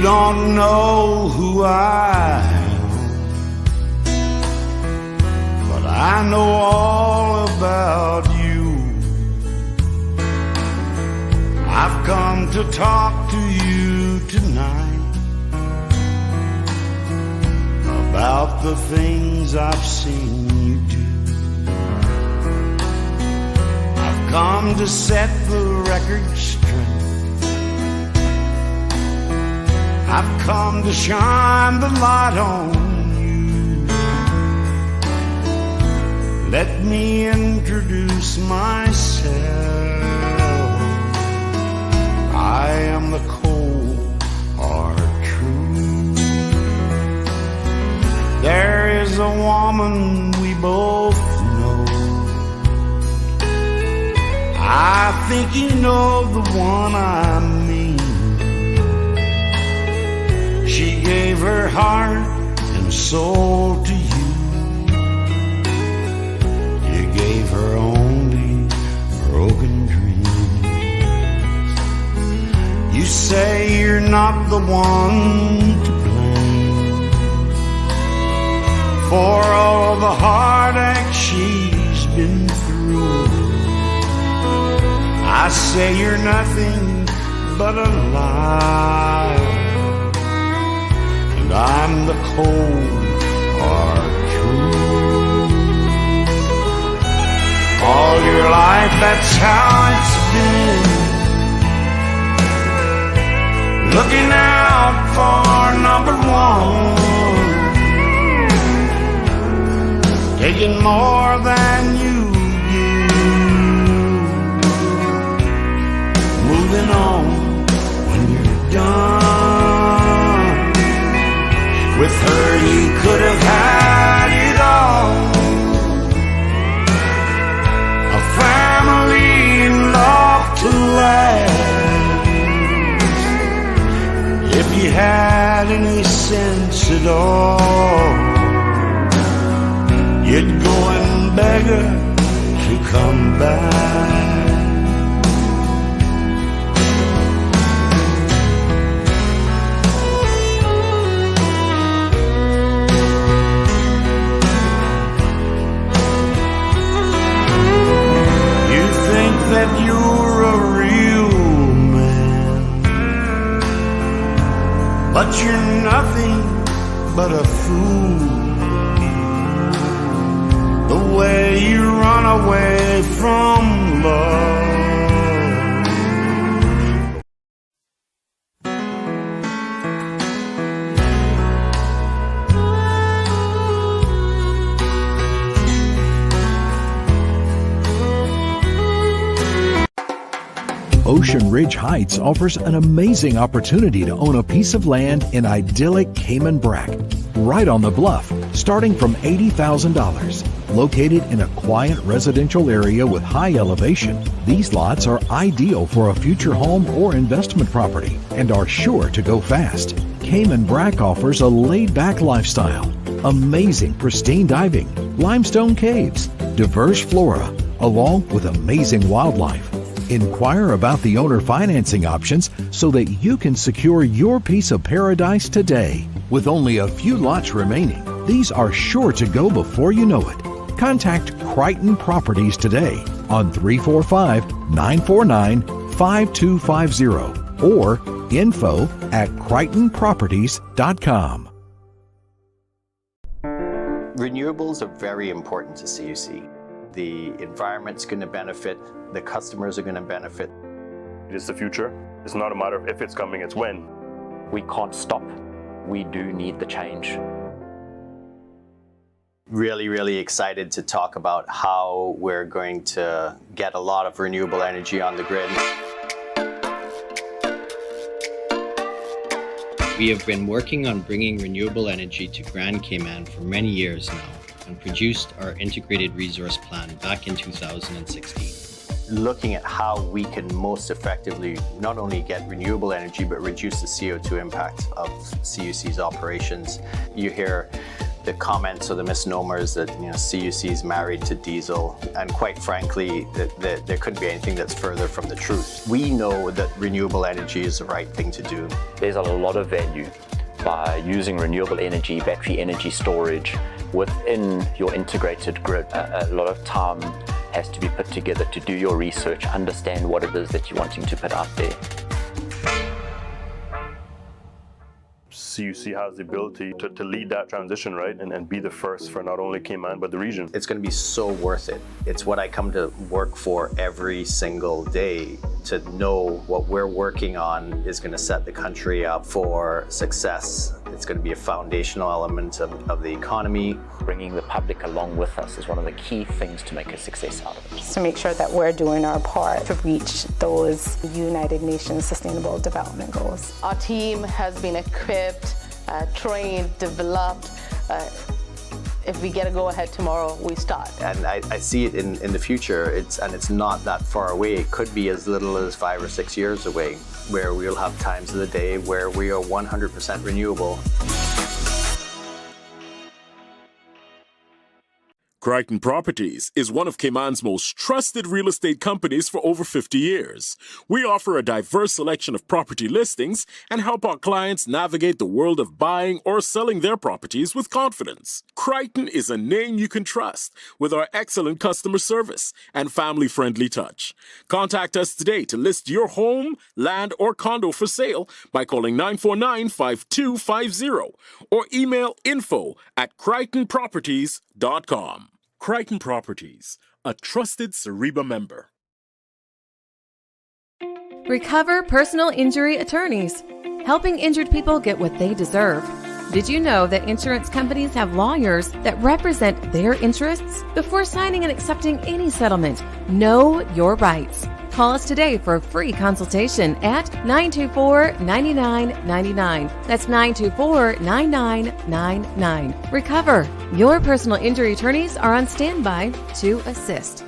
Don't know who I am, but I know all about you. I've come to talk to you tonight about the things I've seen you do. I've come to set the record straight. I've come to shine the light on you. Let me introduce myself. I am the cold hard truth. There is a woman we both know. I think you know the one I mean. She gave her heart and soul to you. You gave her only broken dreams. You say you're not the one to blame for all the heartache she's been through. I say you're nothing but a lie, and I'm the cold hard truth. All your life, that's how it's been, looking out for number one, taking more than you give, moving on when you're done. With her you could have had it all, a family and love to last. If you had any sense at all, you'd go and beg her to come back. You think that you're a real man, but you're nothing but a fool. The way you run away from love. Ocean Ridge Heights offers an amazing opportunity to own a piece of land in idyllic Cayman Brac, right on the bluff, starting from $80,000. Located in a quiet residential area with high elevation, these lots are ideal for a future home or investment property and are sure to go fast. Cayman Brac offers a laid-back lifestyle, amazing pristine diving, limestone caves, diverse flora, along with amazing wildlife. Inquire about the owner financing options so that you can secure your piece of paradise today. With only a few lots remaining, these are sure to go before you know it. Contact Crichton Properties today on 345-949-5250 or info@crichtonproperties.com. Renewables are very important to CUC. The environment's going to benefit, the customers are going to benefit. It is the future. It's not a matter of if it's coming, it's when. We can't stop. We do need the change. Really, really excited to talk about how we're going to get a lot of renewable energy on the grid. We have been working on bringing renewable energy to Grand Cayman for many years now and produced our integrated resource plan back in 2016. Looking at how we can most effectively not only get renewable energy but reduce the CO2 impact of CUC's operations. You hear the comments or the misnomers that CUC is married to diesel, and quite frankly there couldn't be anything that's further from the truth. We know that renewable energy is the right thing to do. There's a lot of value by using renewable energy, battery energy storage within your integrated grid. A lot of time has to be put together to do your research, understand what it is that you're wanting to put out there. CUC has the ability to lead that transition, right? And be the first for not only Cayman, but the region. It's going to be so worth it. It's what I come to work for every single day, to know what we're working on is going to set the country up for success. It's going to be a foundational element of the economy. Bringing the public along with us is one of the key things to make a success out of it. Just to make sure that we're doing our part to reach those United Nations Sustainable Development Goals. Our team has been equipped, trained, developed. If we get a go-ahead tomorrow, we start. And I see it in the future, it's not that far away. It could be as little as 5 or 6 years away, where we'll have times of the day where we are 100% renewable. Crichton Properties is one of Cayman's most trusted real estate companies for over 50 years. We offer a diverse selection of property listings and help our clients navigate the world of buying or selling their properties with confidence. Crichton is a name you can trust with our excellent customer service and family-friendly touch. Contact us today to list your home, land, or condo for sale by calling 949-5250 or email info@crichtonproperties.com. Crichton Properties, a trusted Cereba member. Recover Personal Injury Attorneys, helping injured people get what they deserve. Did you know that insurance companies have lawyers that represent their interests? Before signing and accepting any settlement, know your rights. Call us today for a free consultation at 924-9999. That's 924-9999. Recover. Your personal injury attorneys are on standby to assist.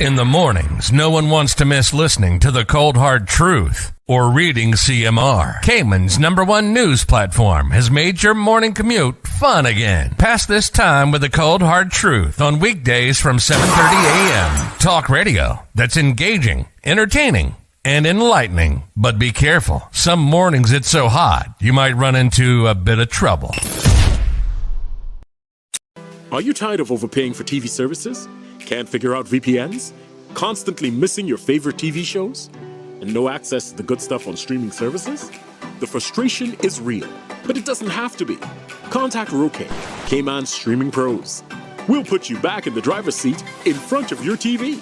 In the mornings, no one wants to miss listening to the Cold Hard Truth or reading CMR. Cayman's #1 news platform has made your morning commute fun again. Pass this time with the Cold Hard Truth on weekdays from 7:30 a.m. Talk radio that's engaging, entertaining, and enlightening. But be careful. Some mornings it's so hot, you might run into a bit of trouble. Are you tired of overpaying for TV services? Can't figure out VPNs? Constantly missing your favorite TV shows? And no access to the good stuff on streaming services? The frustration is real, but it doesn't have to be. Contact Roque, Cayman's streaming pros. We'll put you back in the driver's seat in front of your TV.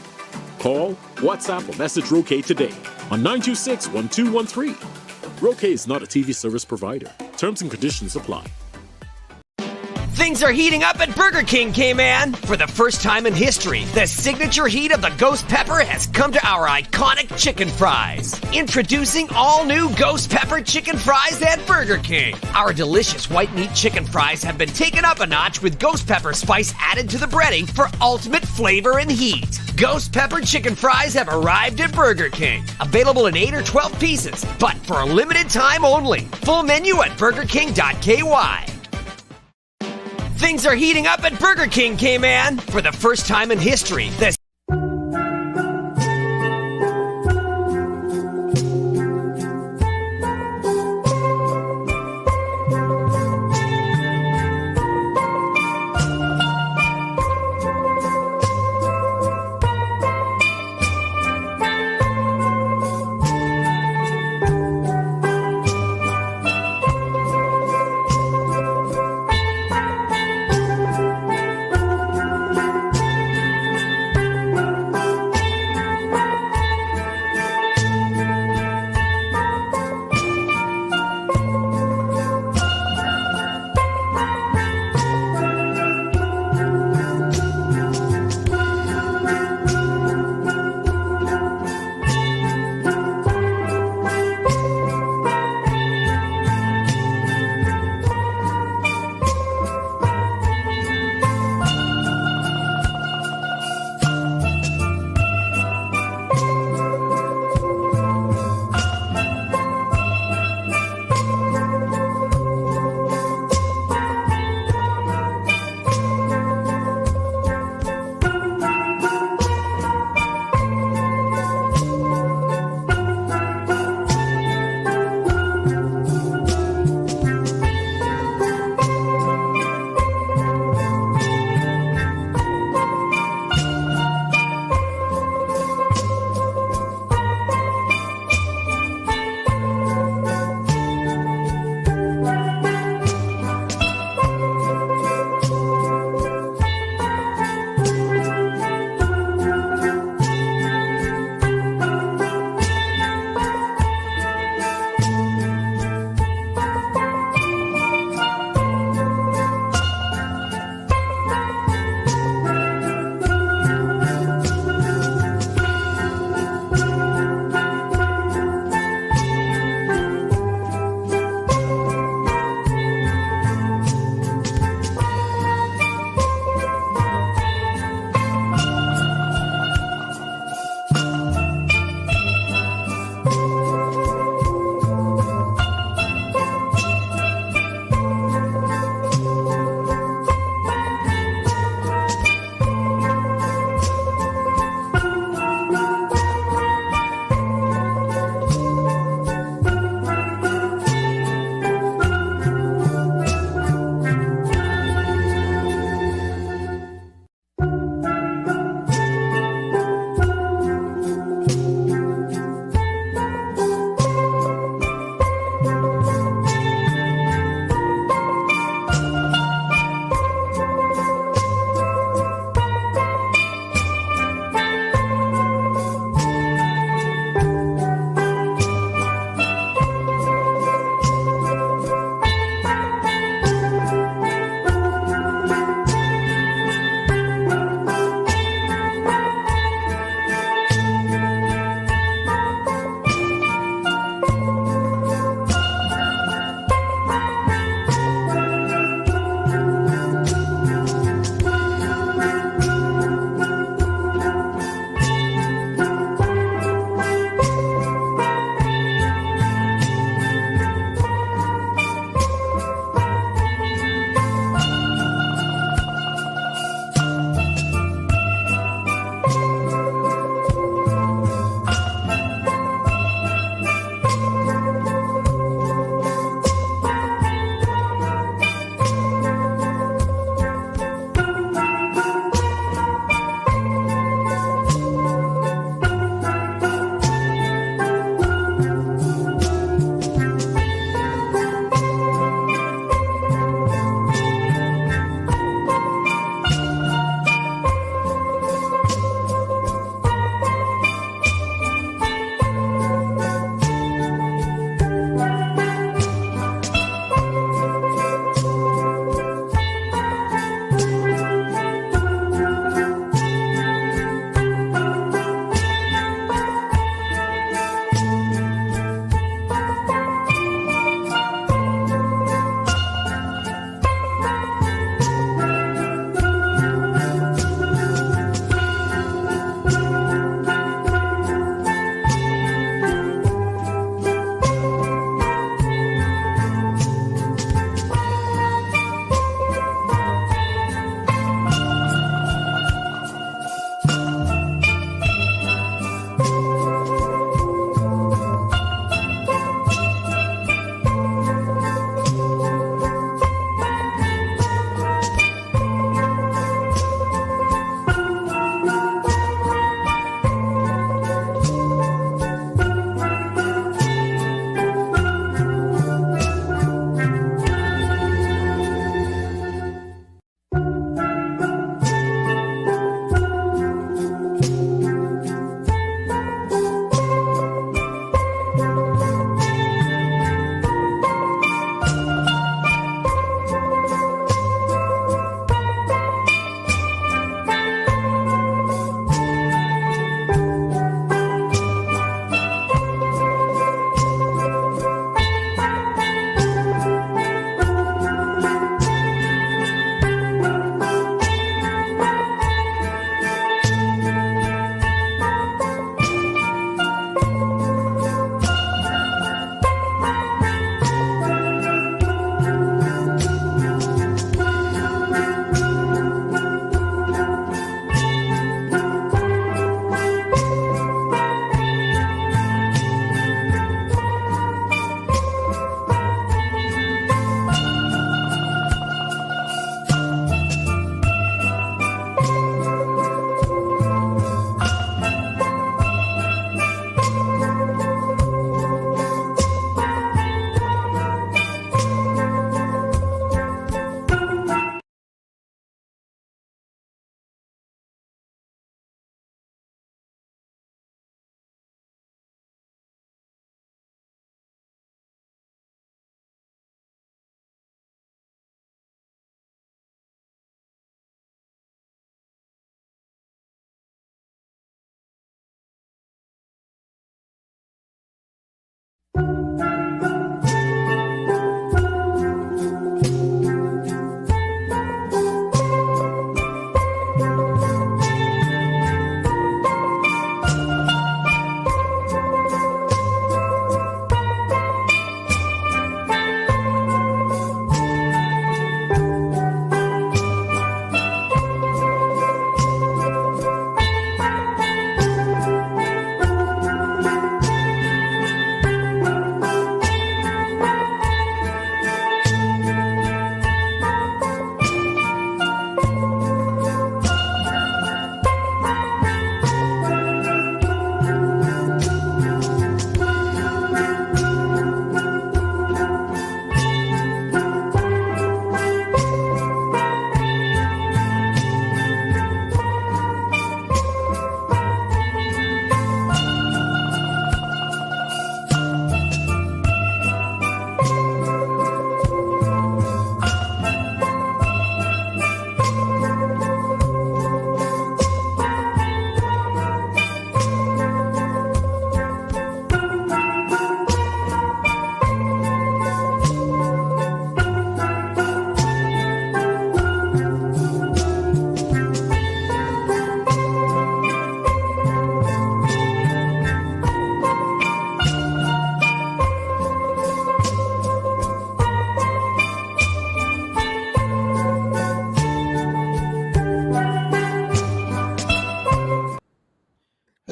Call, WhatsApp, or message Roque today on 926-1213. Roque is not a TV service provider. Terms and conditions apply. Things are heating up at Burger King, Cayman. For the first time in history, the signature heat of the ghost pepper has come to our iconic chicken fries. Introducing all new ghost pepper chicken fries at Burger King. Our delicious white meat chicken fries have been taken up a notch with ghost pepper spice added to the breading for ultimate flavor and heat. Ghost pepper chicken fries have arrived at Burger King. Available in 8 or 12 pieces, but for a limited time only. Full menu at burgerking.ky. Things are heating up at Burger King, Cayman. For the first time in history, the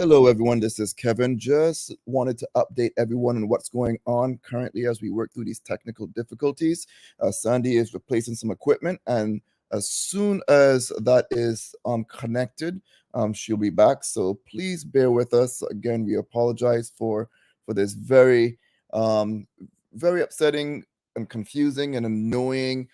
Hello, everyone. This is Kevin. Just wanted to update everyone on what's going on currently as we work through these technical difficulties. Sandy is replacing some equipment, and as soon as that is connected, she'll be back. So please bear with us. Again, we apologize for this very, very upsetting and confusing and annoying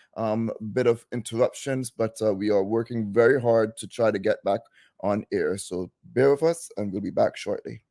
bit of interruptions, but we are working very hard to try to get back on air. So bear with us, and we'll be back shortly.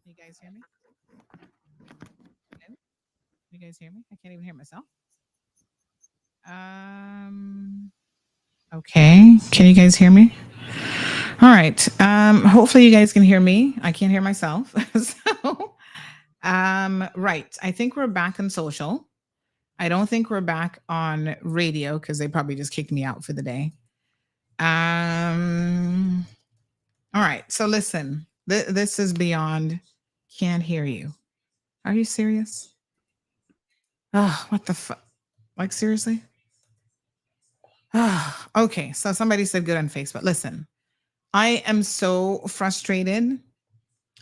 You guys hear me? Hello? You guys hear me? I can't even hear myself. Okay. Can you guys hear me? All right. Hopefully you guys can hear me. I can't hear myself. So, right. I think we're back on social. I don't think we're back on radio because they probably just kicked me out for the day. All right. So listen, this is beyond can't hear you. Are you serious? Oh, what the fuck? Like, seriously? Oh, okay. So somebody said good on Facebook. Listen, I am so frustrated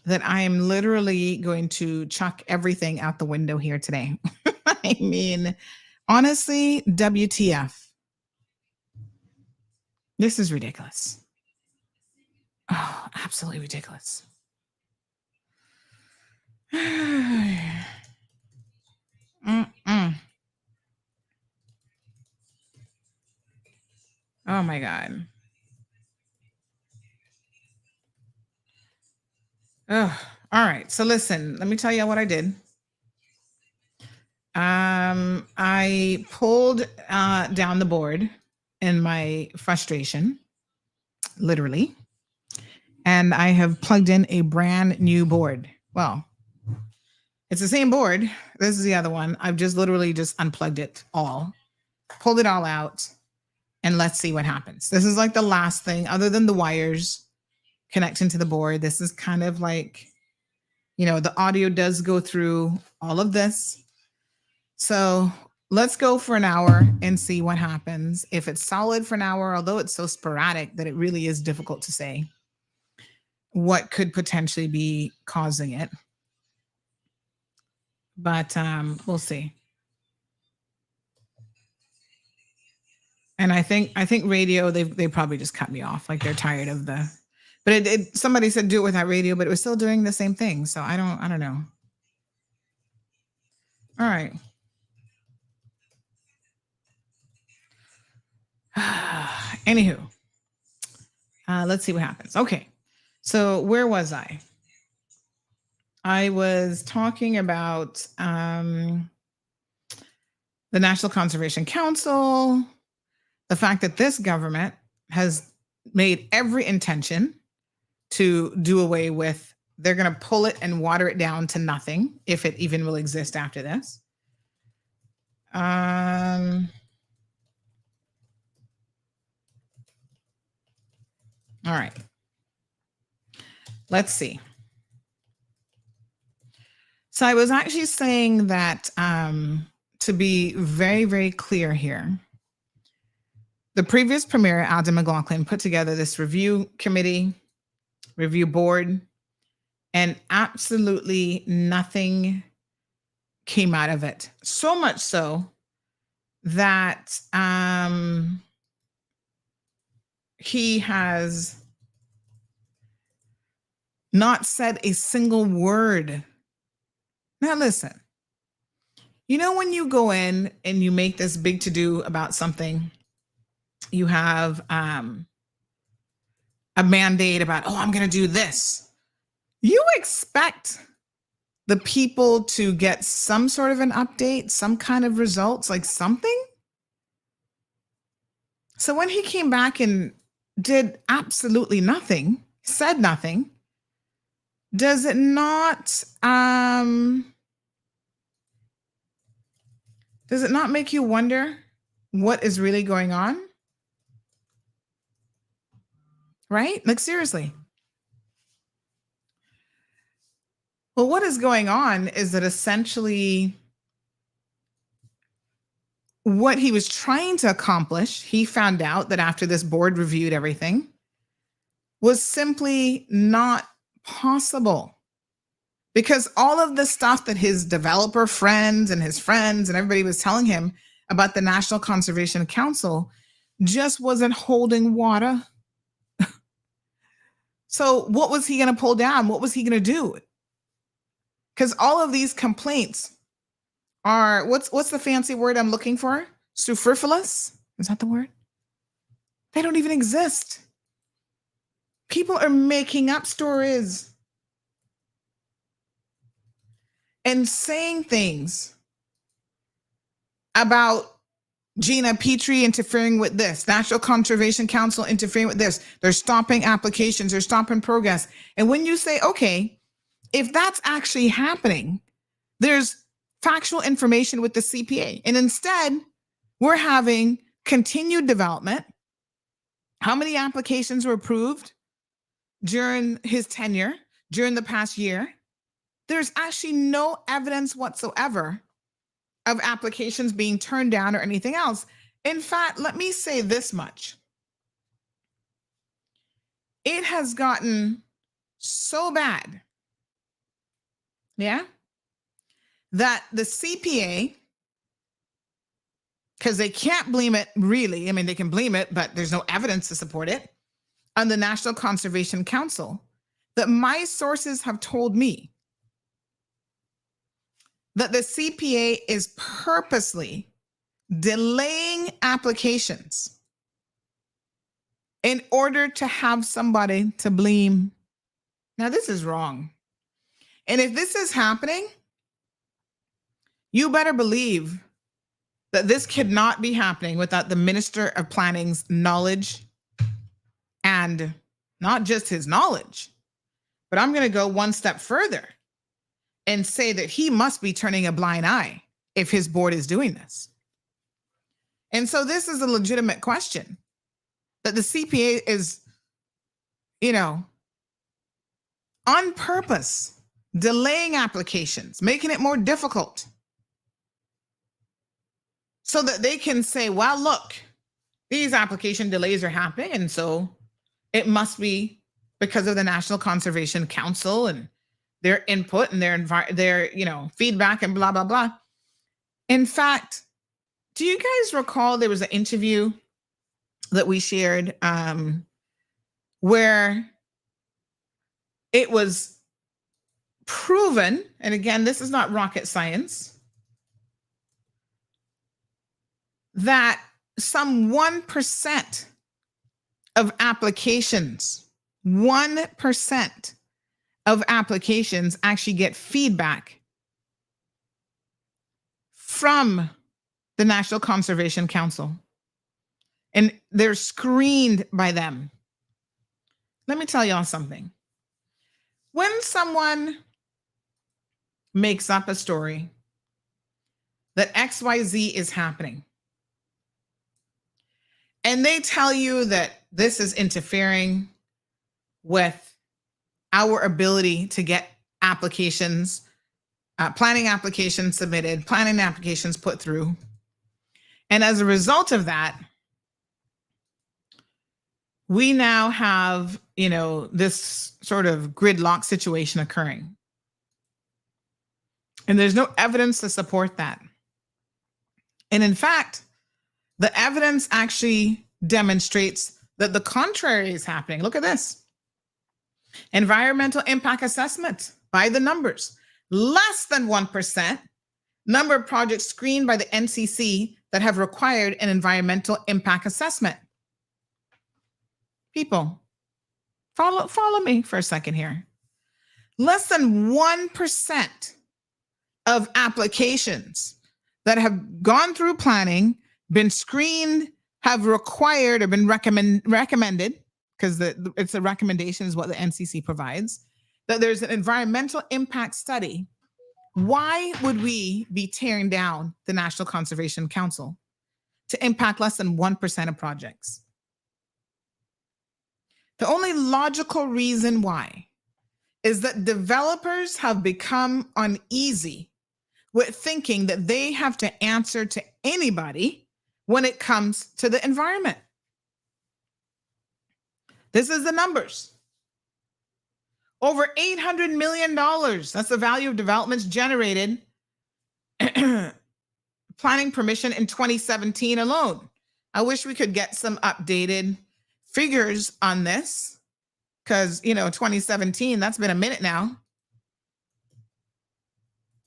that I am literally going to chuck everything out the window here today. I mean, honestly, WTF. This is ridiculous. Oh, absolutely ridiculous. Oh my God. Oh, all right. So listen, let me tell you what I did. I pulled down the board in my frustration, literally, and I have plugged in a brand new board. Well, it's the same board. This is the other one. I've just literally just unplugged it all, pulled it all out, and let's see what happens. This is like the last thing other than the wires connecting to the board. This is kind of like, you know, the audio does go through all of this. So let's go for an hour and see what happens. If it's solid for an hour, although it's so sporadic that it really is difficult to say what could potentially be causing it. But we'll see. And I think radio, they probably just cut me off. Like they're tired of the, but somebody said do it without radio, but it was still doing the same thing. So I don't know. All right. Anywho, let's see what happens. Okay. So where was I? I was talking about the National Conservation Council, the fact that this government has made every intention to do away with, they're going to pull it and water it down to nothing, if it even will exist after this. All right. Let's see. So I was actually saying that to be very, very clear here, the previous Premier, Adam McLaughlin, put together this review committee, review board, and absolutely nothing came out of it. So much so that he has not said a single word. Now listen, you know when you go in and you make this big to-do about something, you have a mandate about, oh, I'm going to do this. You expect the people to get some sort of an update, some kind of results, like something. So when he came back and did absolutely nothing, said nothing, does it not make you wonder what is really going on? Right? Like seriously. Well, what is going on is that essentially what he was trying to accomplish, he found out that after this board reviewed everything, was simply not possible. Because all of the stuff that his developer friends and his friends and everybody was telling him about the National Conservation Council just wasn't holding water. So what was he going to pull down? What was he going to do? Because all of these complaints are, what's the fancy word I'm looking for? Superfluous? Is that the word? They don't even exist. People are making up stories and saying things about Gina Petrie interfering with this, National Conservation Council interfering with this. They're stopping applications, they're stopping progress. And when you say, okay, if that's actually happening, there's factual information with the CPA. And instead, we're having continued development. How many applications were approved during his tenure, during the past year? There's actually no evidence whatsoever of applications being turned down or anything else. In fact, let me say this much. It has gotten so bad, that the CPA, because they can't blame it really, I mean, they can blame it, but there's no evidence to support it, on the National Conservation Council, that my sources have told me that the CPA is purposely delaying applications in order to have somebody to blame. Now, this is wrong. And if this is happening, you better believe that this could not be happening without the Minister of Planning's knowledge, and not just his knowledge, but I'm going to go one step further and say that he must be turning a blind eye if his board is doing this. And so this is a legitimate question that the CPA is, on purpose, delaying applications, making it more difficult. so that they can say, well, look, these application delays are happening. And so it must be because of the National Conservation Council and their input and their feedback and blah, blah, blah. In fact, do you guys recall there was an interview that we shared where it was proven, and again, this is not rocket science, that some 1% of applications, 1% of applications actually get feedback from the National Conservation Council. And they're screened by them. Let me tell y'all something. When someone makes up a story that XYZ is happening, and they tell you that this is interfering with our ability to get applications, planning applications submitted, planning applications put through. And as a result of that, we now have, this sort of gridlock situation occurring. And there's no evidence to support that. And in fact, the evidence actually demonstrates that the contrary is happening. Look at this. Environmental impact assessment by the numbers. Less than 1% number of projects screened by the NCC that have required an environmental impact assessment. People, follow me for a second here. Less than 1% of applications that have gone through planning, been screened, have required or been recommended, because it's a recommendation is what the NCC provides, that there's an environmental impact study. Why would we be tearing down the National Conservation Council to impact less than 1% of projects? The only logical reason why is that developers have become uneasy with thinking that they have to answer to anybody when it comes to the environment. This is the numbers. Over $800 million. That's the value of developments generated planning permission in 2017 alone. I wish we could get some updated figures on this because, 2017, that's been a minute now.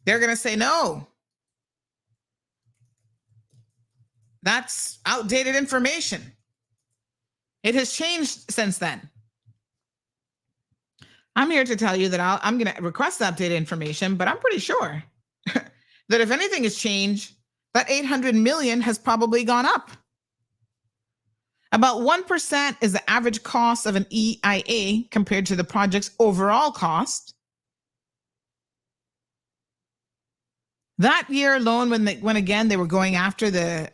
They're going to say, no, that's outdated information. It has changed since then. I'm here to tell you that I'm going to request updated information, but I'm pretty sure that if anything has changed, that 800 million has probably gone up. About 1% is the average cost of an EIA compared to the project's overall cost. That year alone, when again they were going after the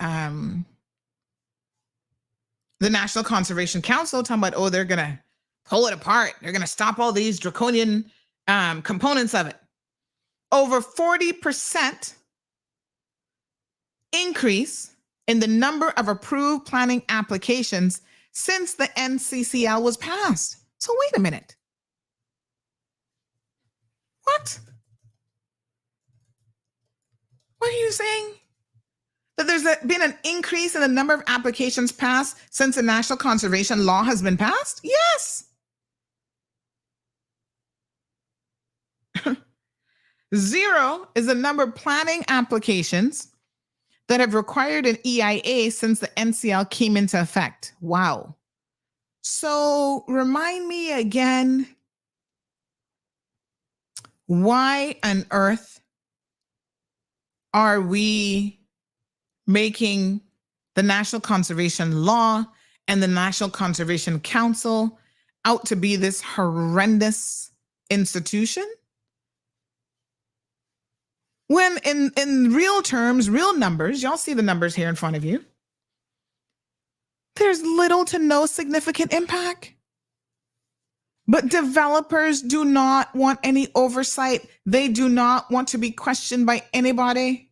National Conservation Council, talking about, they're going to pull it apart. They're going to stop all these draconian components of it. Over 40% increase in the number of approved planning applications since the NCCL was passed. So wait a minute. What? What are you saying? That there's been an increase in the number of applications passed since the National Conservation Law has been passed? Yes. Zero is the number of planning applications that have required an EIA since the NCL came into effect. Wow. So remind me again, why on earth are we making the National Conservation Law and the National Conservation Council out to be this horrendous institution? When in real terms, real numbers, y'all see the numbers here in front of you, there's little to no significant impact. But developers do not want any oversight. They do not want to be questioned by anybody.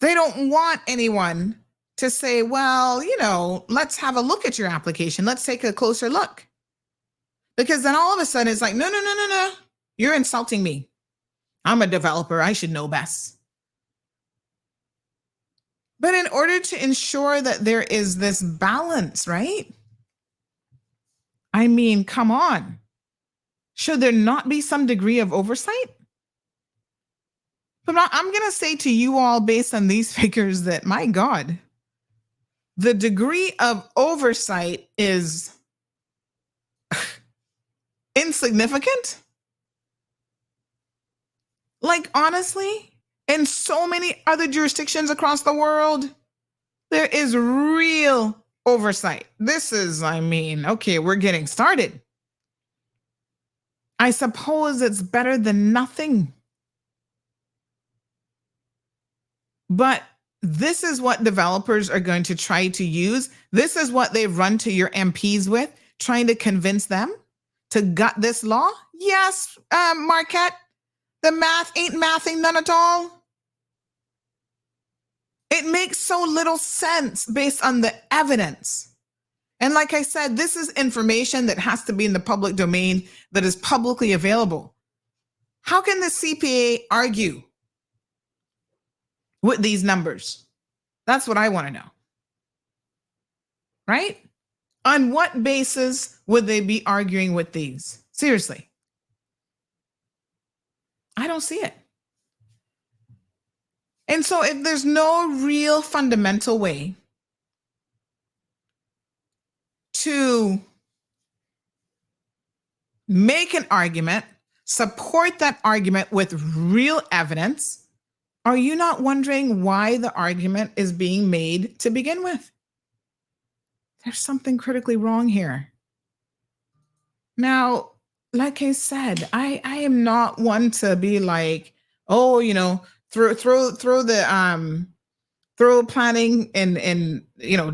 They don't want anyone to say, well, let's have a look at your application. Let's take a closer look. Because then all of a sudden it's like, no. You're insulting me. I'm a developer. I should know best. But in order to ensure that there is this balance, right? I mean, come on. Should there not be some degree of oversight? But I'm going to say to you all, based on these figures, that, my God, the degree of oversight is insignificant. Like, honestly, in so many other jurisdictions across the world, there is real oversight. This is, okay, we're getting started. I suppose it's better than nothing. But this is what developers are going to try to use. This is what they run to your MPs with, trying to convince them to gut this law. Yes, Marquette, the math ain't mathing none at all. It makes so little sense based on the evidence. And like I said, this is information that has to be in the public domain, that is publicly available. How can the CPA argue with these numbers? That's what I want to know. Right? On what basis would they be arguing with these? Seriously. I don't see it. And so if there's no real fundamental way to make an argument, support that argument with real evidence, are you not wondering why the argument is being made to begin with? There's something critically wrong here. Now, like I said, I am not one to be like, oh, throw planning and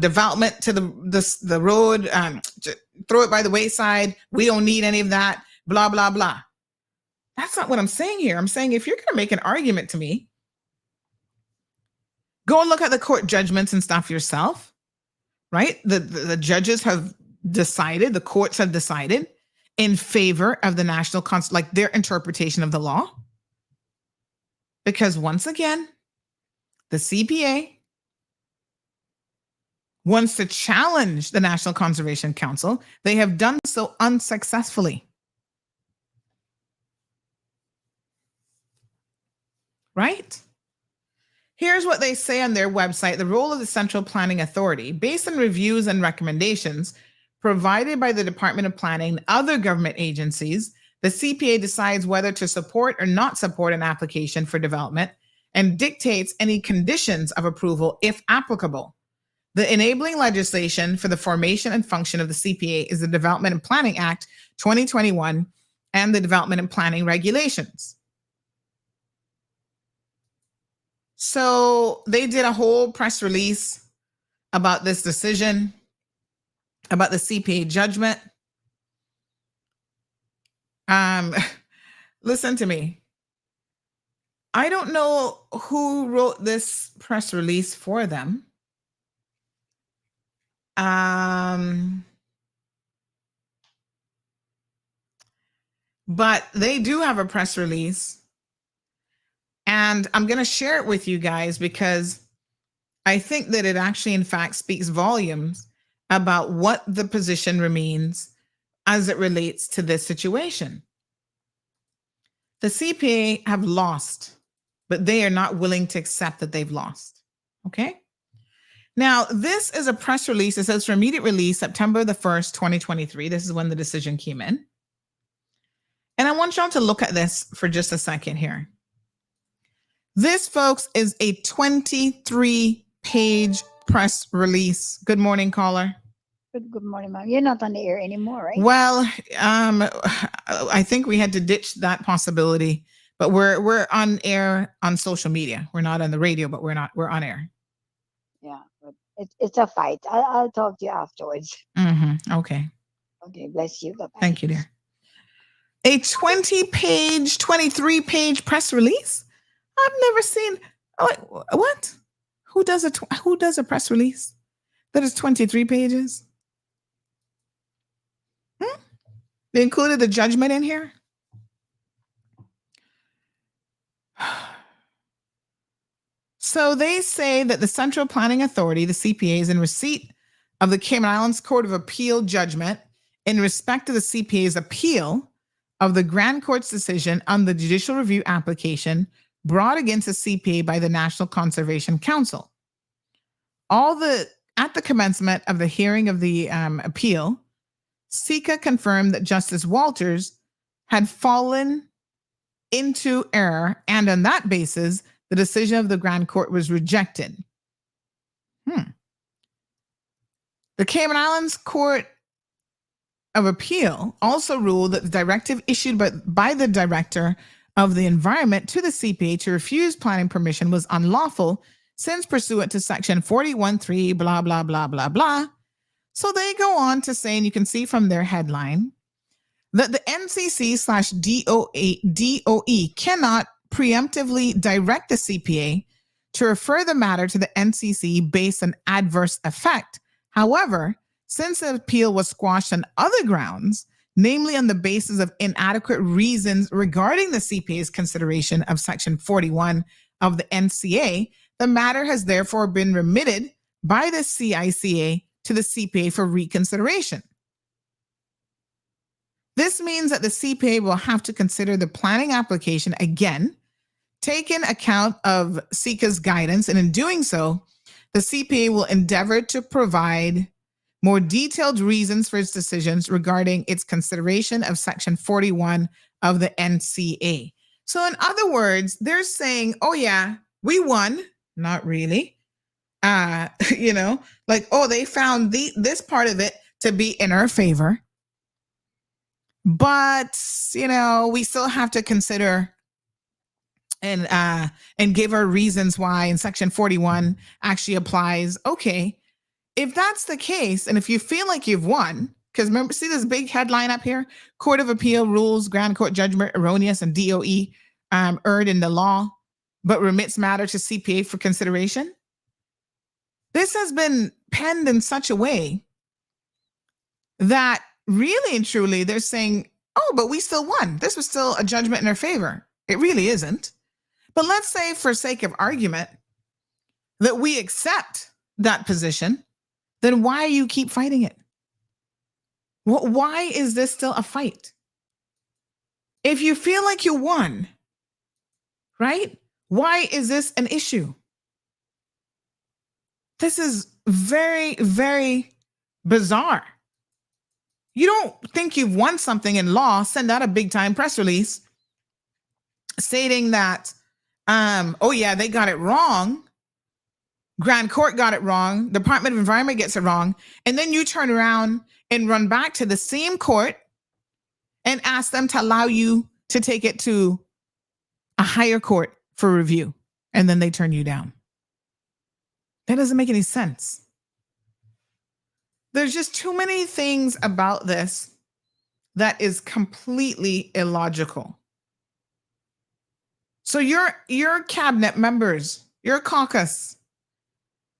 development to the road, throw it by the wayside. We don't need any of that, blah, blah, blah. That's not what I'm saying here. I'm saying if you're going to make an argument to me, go and look at the court judgments and stuff yourself, right? The judges have decided, the courts have decided in favor of the national like their interpretation of the law. Because once again, the CPA wants to challenge the National Conservation Council. They have done so unsuccessfully. Right? Here's what they say on their website: the role of the Central Planning Authority, based on reviews and recommendations provided by the Department of Planning and other government agencies, the CPA decides whether to support or not support an application for development and dictates any conditions of approval if applicable. The enabling legislation for the formation and function of the CPA is the Development and Planning Act 2021 and the Development and Planning Regulations. So they did a whole press release about this decision, about the CPA judgment. Listen to me. I don't know who wrote this press release for them. But they do have a press release. And I'm going to share it with you guys because I think that it actually, in fact, speaks volumes about what the position remains as it relates to this situation. The CPA have lost, but they are not willing to accept that they've lost. Okay? Now, this is a press release. It says for immediate release, September the 1st, 2023. This is when the decision came in. And I want y'all to look at this for just a second here. This, folks, is a 23-page press release. Good morning, caller. Good morning, ma'am. You're not on the air anymore, right? Well, I think we had to ditch that possibility, but we're on air on social media. We're not on the radio, but we're on air. Yeah, but it's a fight. I'll talk to you afterwards. Mm-hmm. Okay. Okay, bless you. Bye-bye. Thank you, dear. A 23-page press release? I've never seen. What? Who does a press release that is 23 pages? They included the judgment in here. So they say that the Central Planning Authority, the CPA, is in receipt of the Cayman Islands Court of Appeal judgment in respect to the CPA's appeal of the Grand Court's decision on the judicial review application brought against the CPA by the National Conservation Council. At the commencement of the hearing of the appeal, SICA confirmed that Justice Walters had fallen into error, and on that basis, the decision of the Grand Court was rejected. The Cayman Islands Court of Appeal also ruled that the directive issued by the Director of the Environment to the CPA to refuse planning permission was unlawful, since pursuant to Section 41.3, blah, blah, blah, blah, blah. So they go on to say, and you can see from their headline, that the NCC/DOE cannot preemptively direct the CPA to refer the matter to the NCC based on adverse effect. However, since the appeal was squashed on other grounds, namely on the basis of inadequate reasons regarding the CPA's consideration of Section 41 of the NCA, the matter has therefore been remitted by the CICA to the CPA for reconsideration. This means that the CPA will have to consider the planning application again, take in account of SICA's guidance, and in doing so, the CPA will endeavor to provide more detailed reasons for its decisions regarding its consideration of Section 41 of the NCA. So in other words, they're saying, oh yeah, we won. Not really. They found this part of it to be in our favor. But, we still have to consider and give our reasons why, and Section 41 actually applies. Okay, if that's the case, and if you feel like you've won, because remember, see this big headline up here? Court of Appeal rules Grand Court judgment erroneous and DOE erred in the law, but remits matter to CPA for consideration. This has been penned in such a way that really and truly they're saying, oh, but we still won. This was still a judgment in our favor. It really isn't. But let's say, for sake of argument, that we accept that position, then why you keep fighting it? Why is this still a fight? If you feel like you won, right? Why is this an issue? This is very, very bizarre. You don't think you've won something in law, send out a big time press release stating that, oh yeah, they got it wrong. Grand Court got it wrong. Department of Environment gets it wrong. And then you turn around and run back to the same court and ask them to allow you to take it to a higher court for review. And then they turn you down. That doesn't make any sense. There's just too many things about this that is completely illogical. So your cabinet members, your caucus,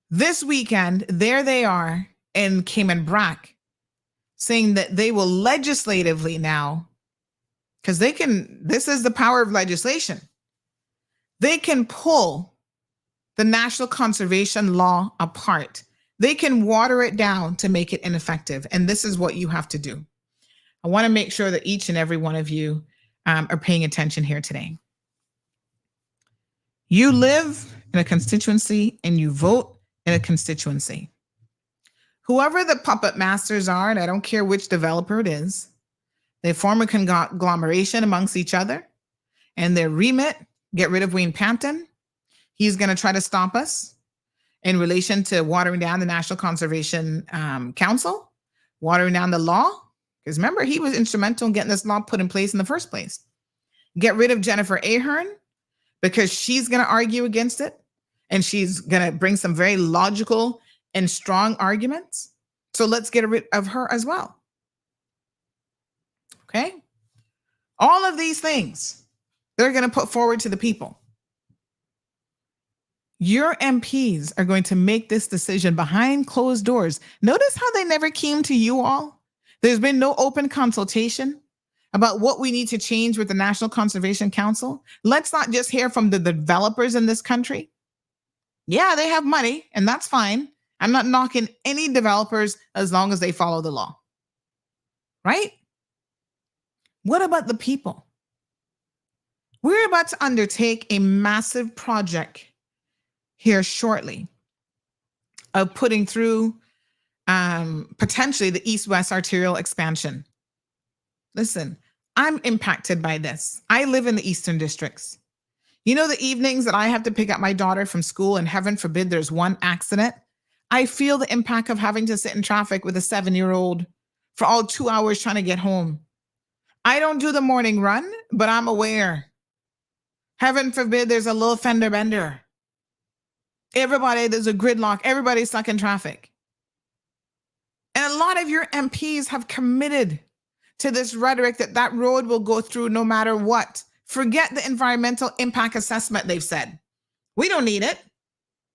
this weekend, there they are in Cayman Brac saying that they will legislatively now, because this is the power of legislation. They can pull the National Conservation Law apart. They can water it down to make it ineffective. And this is what you have to do. I want to make sure that each and every one of you are paying attention here today. You live in a constituency and you vote in a constituency. Whoever the puppet masters are, and I don't care which developer it is, they form a conglomeration amongst each other, and their remit, get rid of Wayne Pampton. He's going to try to stop us in relation to watering down the National Conservation Council, watering down the law. Because remember, he was instrumental in getting this law put in place in the first place. Get rid of Jennifer Ahear because she's going to argue against it. And she's going to bring some very logical and strong arguments. So let's get rid of her as well. Okay? All of these things they're going to put forward to the people. Your MPs are going to make this decision behind closed doors. Notice how they never came to you all. There's been no open consultation about what we need to change with the National Conservation Council. Let's not just hear from the developers in this country. Yeah, they have money, and that's fine. I'm not knocking any developers as long as they follow the law. Right? What about the people? We're about to undertake a massive project here shortly of putting through potentially the east-west arterial expansion. Listen, I'm impacted by this. I live in the eastern districts. You know, the evenings that I have to pick up my daughter from school, and heaven forbid there's one accident, I feel the impact of having to sit in traffic with a 7-year-old for all 2 hours trying to get home. I don't do the morning run, but I'm aware. Heaven forbid there's a little fender bender. There's a gridlock. Everybody's stuck in traffic. And a lot of your MPs have committed to this rhetoric that road will go through no matter what. Forget the environmental impact assessment, they've said. We don't need it.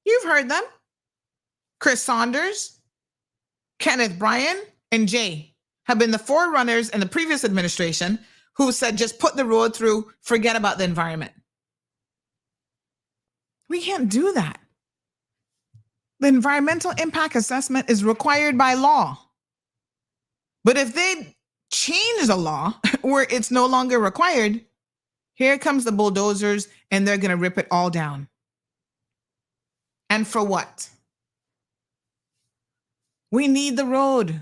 You've heard them. Chris Saunders, Kenneth Bryan, and Jay have been the forerunners in the previous administration who said just put the road through, forget about the environment. We can't do that. The environmental impact assessment is required by law. But if they change the law where it's no longer required, here comes the bulldozers and they're going to rip it all down. And for what? We need the road.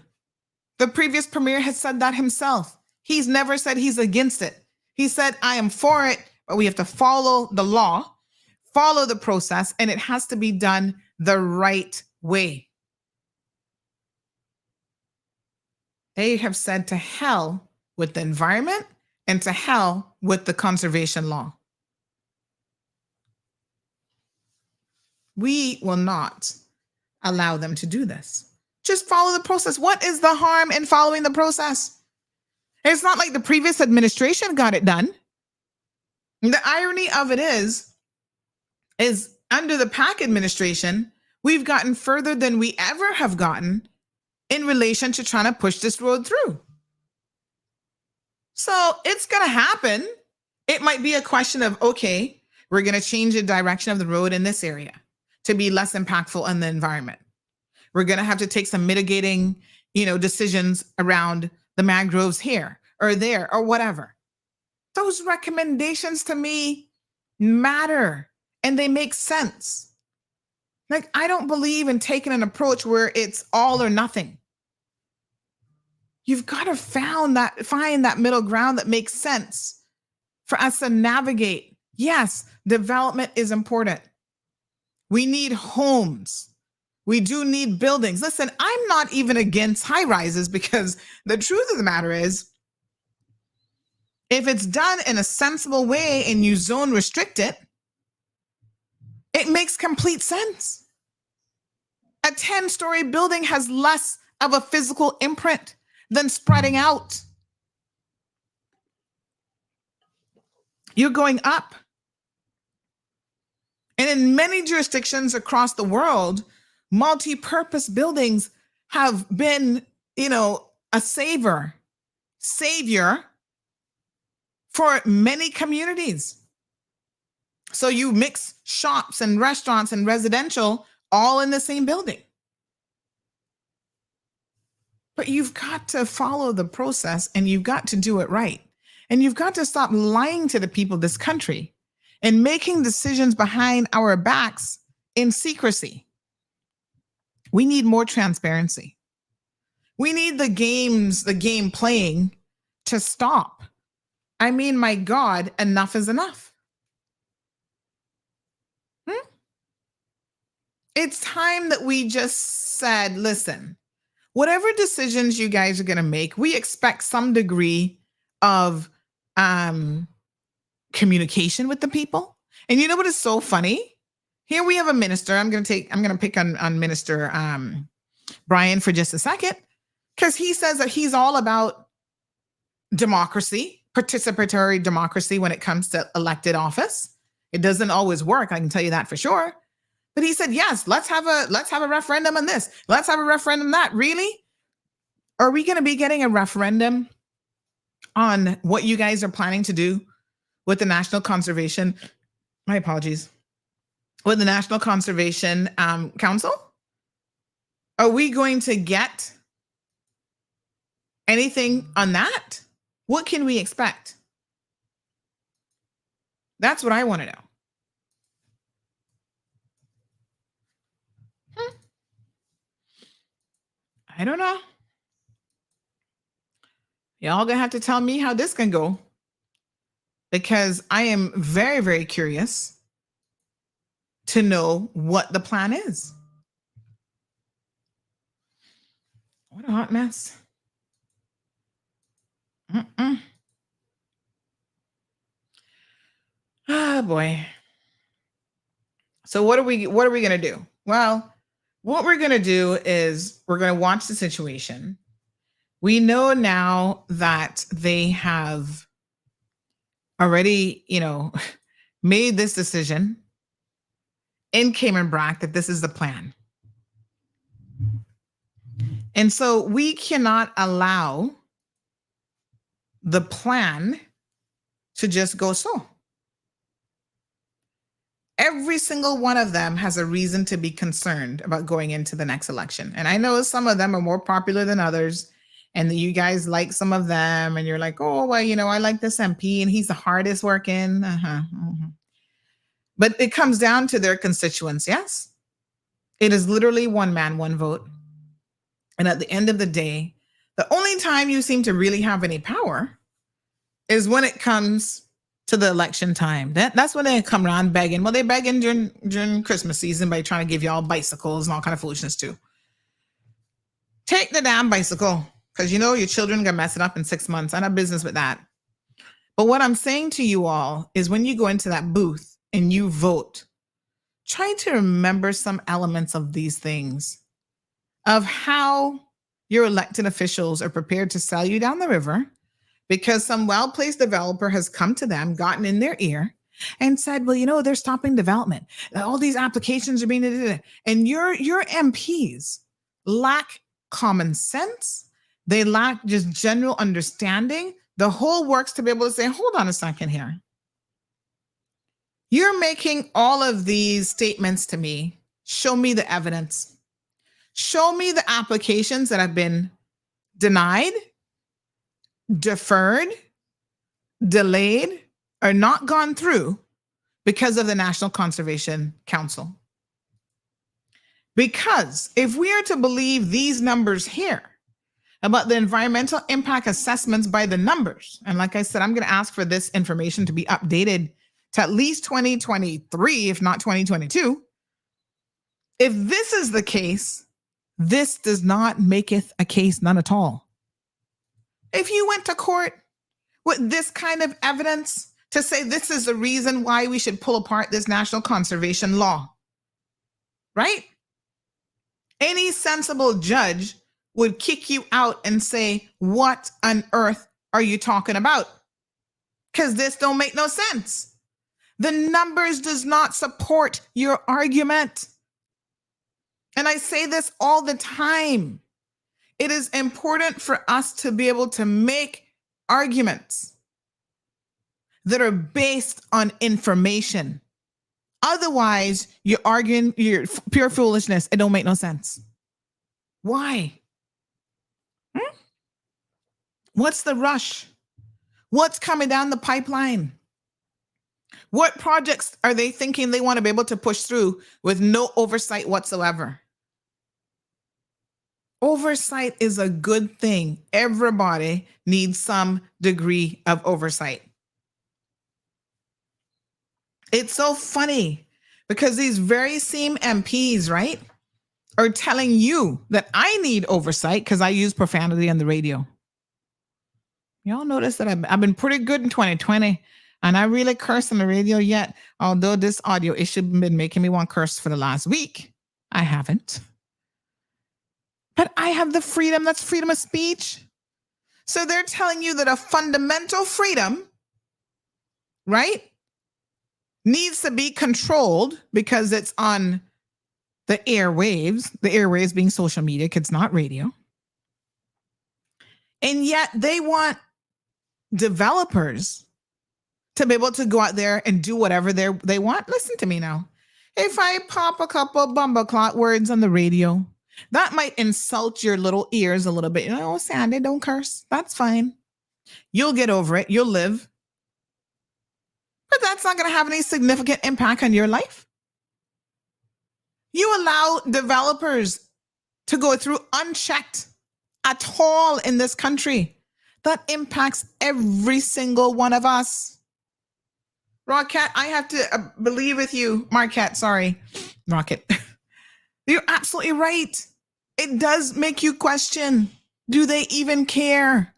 The previous premier has said that himself. He's never said he's against it. He said, I am for it, but we have to follow the law, follow the process, and it has to be done the right way. They have said to hell with the environment and to hell with the conservation law. We will not allow them to do this. Just follow the process. What is the harm in following the process? It's not like the previous administration got it done. The irony of it is under the PAC administration, we've gotten further than we ever have gotten in relation to trying to push this road through. So it's going to happen. It might be a question of, okay, we're going to change the direction of the road in this area to be less impactful on the environment. We're going to have to take some mitigating, decisions around the mangroves here or there or whatever. Those recommendations to me matter and they make sense. Like, I don't believe in taking an approach where it's all or nothing. You've got to find that middle ground that makes sense for us to navigate. Yes, development is important. We need homes. We do need buildings. Listen, I'm not even against high rises because the truth of the matter is, if it's done in a sensible way and you zone restrict it, it makes complete sense. A 10-story building has less of a physical imprint than spreading out. You're going up. And in many jurisdictions across the world, multi-purpose buildings have been, a savior for many communities. So you mix shops and restaurants and residential all in the same building. But you've got to follow the process and you've got to do it right. And you've got to stop lying to the people of this country and making decisions behind our backs in secrecy. We need more transparency. We need the game playing to stop. I mean, my God, enough is enough. It's time that we just said, listen, whatever decisions you guys are going to make, we expect some degree of communication with the people. And you know what is so funny? Here we have a minister. I'm going to pick on Minister Bryan for just a second, because he says that he's all about democracy, participatory democracy when it comes to elected office. It doesn't always work. I can tell you that for sure. But he said, yes, let's have a referendum on this. Let's have a referendum on that. Really? Are we going to be getting a referendum on what you guys are planning to do with the National Conservation? My apologies. With the National Conservation Council? Are we going to get anything on that? What can we expect? That's what I want to know. I don't know. Y'all gonna have to tell me how this can go, because I am very, very curious to know what the plan is. What a hot mess. Oh boy. So what are we gonna do? Well, what we're gonna do is we're gonna watch the situation. We know now that they have already, made this decision in Cayman Brac that this is the plan. And so we cannot allow the plan to just go so. Every single one of them has a reason to be concerned about going into the next election. And I know some of them are more popular than others, and you guys like some of them, and you're like, oh, well, I like this MP and he's the hardest working. But it comes down to their constituents, yes? It is literally one man, one vote. And at the end of the day, the only time you seem to really have any power is when it comes to the election time. That's when they come around begging. Well, they begging during Christmas season by trying to give y'all bicycles and all kind of foolishness too. Take the damn bicycle, because your children are gonna mess it up in 6 months. I have business with that. But what I'm saying to you all is when you go into that booth and you vote, try to remember some elements of these things, of how your elected officials are prepared to sell you down the river because some well-placed developer has come to them, gotten in their ear, and said, well, they're stopping development. All these applications are being... And your MPs lack common sense. They lack just general understanding. The whole works to be able to say, hold on a second here. You're making all of these statements to me. Show me the evidence. Show me the applications that have been denied, deferred, delayed, or not gone through because of the National Conservation Council. Because if we are to believe these numbers here about the environmental impact assessments by the numbers, and like I said, I'm going to ask for this information to be updated to at least 2023, if not 2022. If this is the case, this does not maketh a case none at all. If you went to court with this kind of evidence to say this is the reason why we should pull apart this national conservation law, right? Any sensible judge would kick you out and say, what on earth are you talking about? Because this don't make no sense. The numbers does not support your argument. And I say this all the time. It is important for us to be able to make arguments that are based on information. Otherwise, you're arguing, you're pure foolishness. It don't make no sense. Why? What's the rush? What's coming down the pipeline? What projects are they thinking they want to be able to push through with no oversight whatsoever? Oversight is a good thing. Everybody needs some degree of oversight. It's so funny because these very same MPs, right, are telling you that I need oversight because I use profanity on the radio. Y'all notice that I've been pretty good in 2020, and I really curse on the radio yet, although this audio issue has been making me want to curse for the last week. I haven't. But I have the freedom. That's freedom of speech. So they're telling you that a fundamental freedom, right, needs to be controlled because it's on the airwaves being social media, it's not radio. And yet they want developers to be able to go out there and do whatever they want. Listen to me now. If I pop a couple bumbleclot words on the radio, that might insult your little ears a little bit. Oh, Sandy, don't curse. That's fine. You'll get over it. You'll live. But that's not going to have any significant impact on your life. You allow developers to go through unchecked at all in this country. That impacts every single one of us. Rocket, I have to believe with you. Marquette, sorry. Rocket. You're absolutely right. It does make you question, do they even care?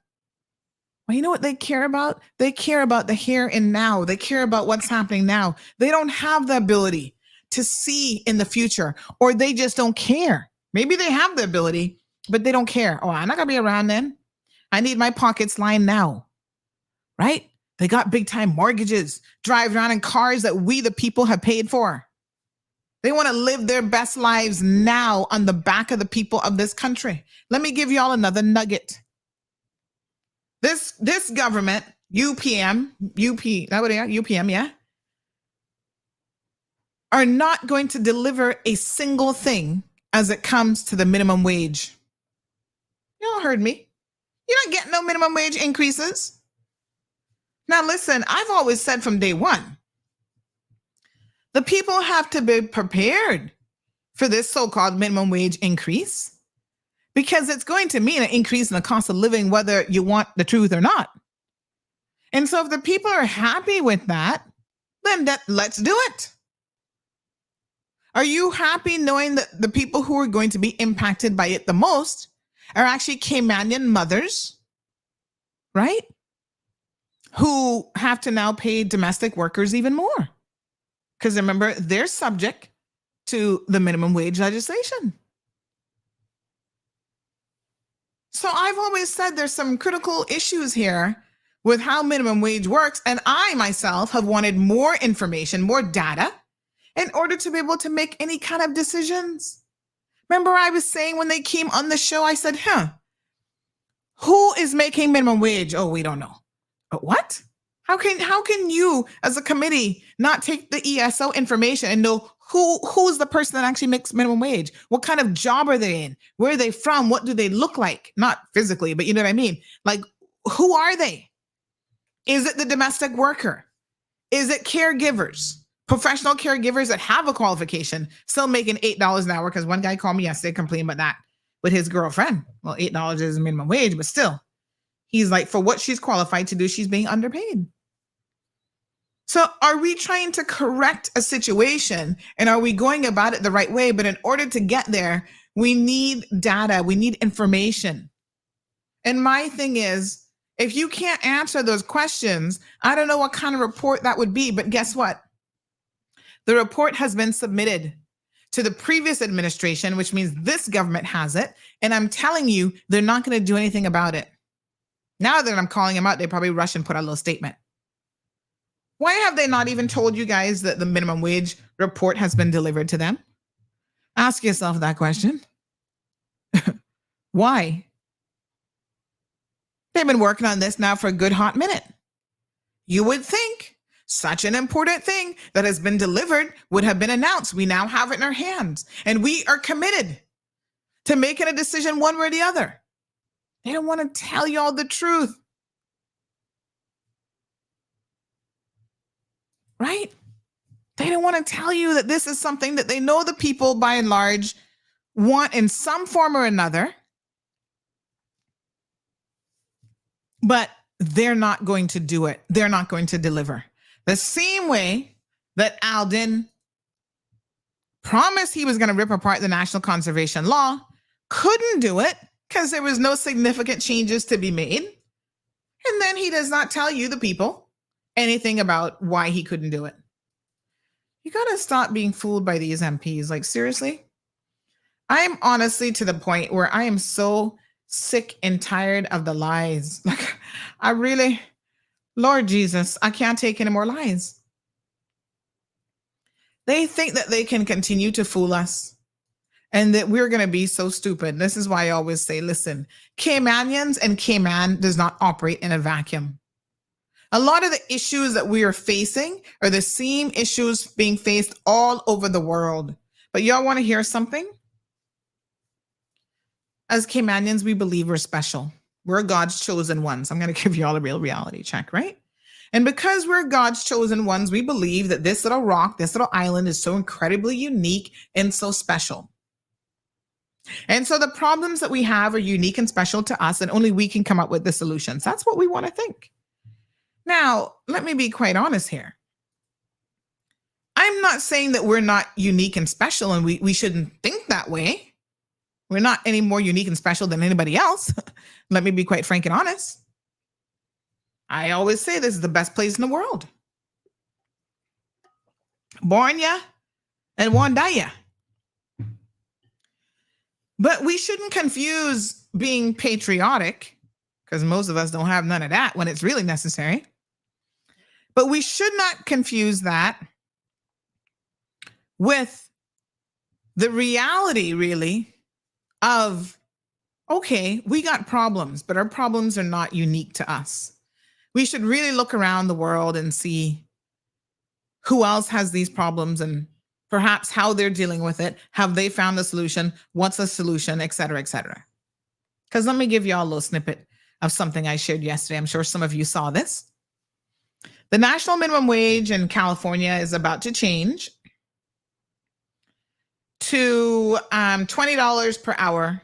Well, you know what they care about? They care about the here and now. They care about what's happening now. They don't have the ability to see in the future, or they just don't care. Maybe they have the ability, but they don't care. Oh, I'm not going to be around then. I need my pockets lined now, right? They got big time mortgages, drive around in cars that we, the people, have paid for. They want to live their best lives now on the back of the people of this country. Let me give you all another nugget. This government, UPM, yeah, are not going to deliver a single thing as it comes to the minimum wage. You all heard me. You're not getting no minimum wage increases. Now, listen, I've always said from day one, the people have to be prepared for this so-called minimum wage increase because it's going to mean an increase in the cost of living, whether you want the truth or not. And so if the people are happy with that, then let's do it. Are you happy knowing that the people who are going to be impacted by it the most are actually Caymanian mothers, right? Who have to now pay domestic workers even more. Because remember, they're subject to the minimum wage legislation. So I've always said there's some critical issues here with how minimum wage works. And I myself have wanted more information, more data in order to be able to make any kind of decisions. Remember I was saying when they came on the show, I said, who is making minimum wage? Oh, we don't know. But what? How can you as a committee not take the ESO information and know who's the person that actually makes minimum wage? What kind of job are they in? Where are they from? What do they look like? Not physically, but you know what I mean? Like, who are they? Is it the domestic worker? Is it caregivers? Professional caregivers that have a qualification still making $8 an hour? Because one guy called me yesterday complaining about that with his girlfriend. Well, $8 is minimum wage, but still. He's like, for what she's qualified to do, she's being underpaid. So are we trying to correct a situation and are we going about it the right way? But in order to get there, we need data, we need information. And my thing is, if you can't answer those questions, I don't know what kind of report that would be, but guess what? The report has been submitted to the previous administration, which means this government has it. And I'm telling you, they're not going to do anything about it. Now that I'm calling them out, they probably rush and put out a little statement. Why have they not even told you guys that the minimum wage report has been delivered to them? Ask yourself that question. Why? They've been working on this now for a good hot minute. You would think such an important thing that has been delivered would have been announced. We now have it in our hands, and we are committed to making a decision one way or the other. They don't want to tell you all the truth. Right? They don't want to tell you that this is something that they know the people by and large want in some form or another, but they're not going to do it. They're not going to deliver. The same way that Alden promised he was going to rip apart the National Conservation Law, couldn't do it because there was no significant changes to be made. And then he does not tell you, the people, anything about why he couldn't do it. You got to stop being fooled by these MPs. Like, seriously? I'm honestly to the point where I am so sick and tired of the lies. Like, I really, Lord Jesus, I can't take any more lies. They think that they can continue to fool us. and that we're going to be so stupid. This is why I always say, listen, Caymanians and Cayman does not operate in a vacuum. A lot of the issues that we are facing are the same issues being faced all over the world. But y'all want to hear something? As Caymanians, we believe we're special. We're God's chosen ones. I'm going to give you all a real reality check, right? And because we're God's chosen ones, we believe that this little rock, this little island is so incredibly unique and so special. And so the problems that we have are unique and special to us, and only we can come up with the solutions. That's what we want to think. Now, let me be quite honest here. I'm not saying that we're not unique and special and we shouldn't think that way. We're not any more unique and special than anybody else. Let me be quite frank and honest. I always say this is the best place in the world. Born ya and won't die ya. But we shouldn't confuse being patriotic, because most of us don't have none of that when it's really necessary. But we should not confuse that with the reality, really, of, okay, we got problems, but our problems are not unique to us. We should really look around the world and see who else has these problems and perhaps how they're dealing with it. Have they found the solution? What's the solution, et cetera, et cetera. Because let me give you all a little snippet of something I shared yesterday. I'm sure some of you saw this. The national minimum wage in California is about to change to $20 per hour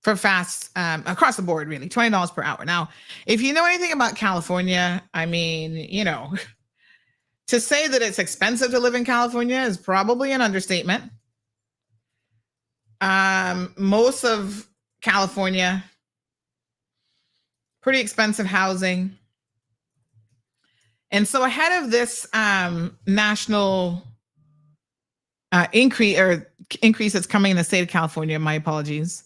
for fast, across the board, really, $20 per hour. Now, if you know anything about California, I mean, you know, to say that it's expensive to live in California is probably an understatement. Most of California, pretty expensive housing. And so ahead of this national increase that's coming in the state of California, my apologies,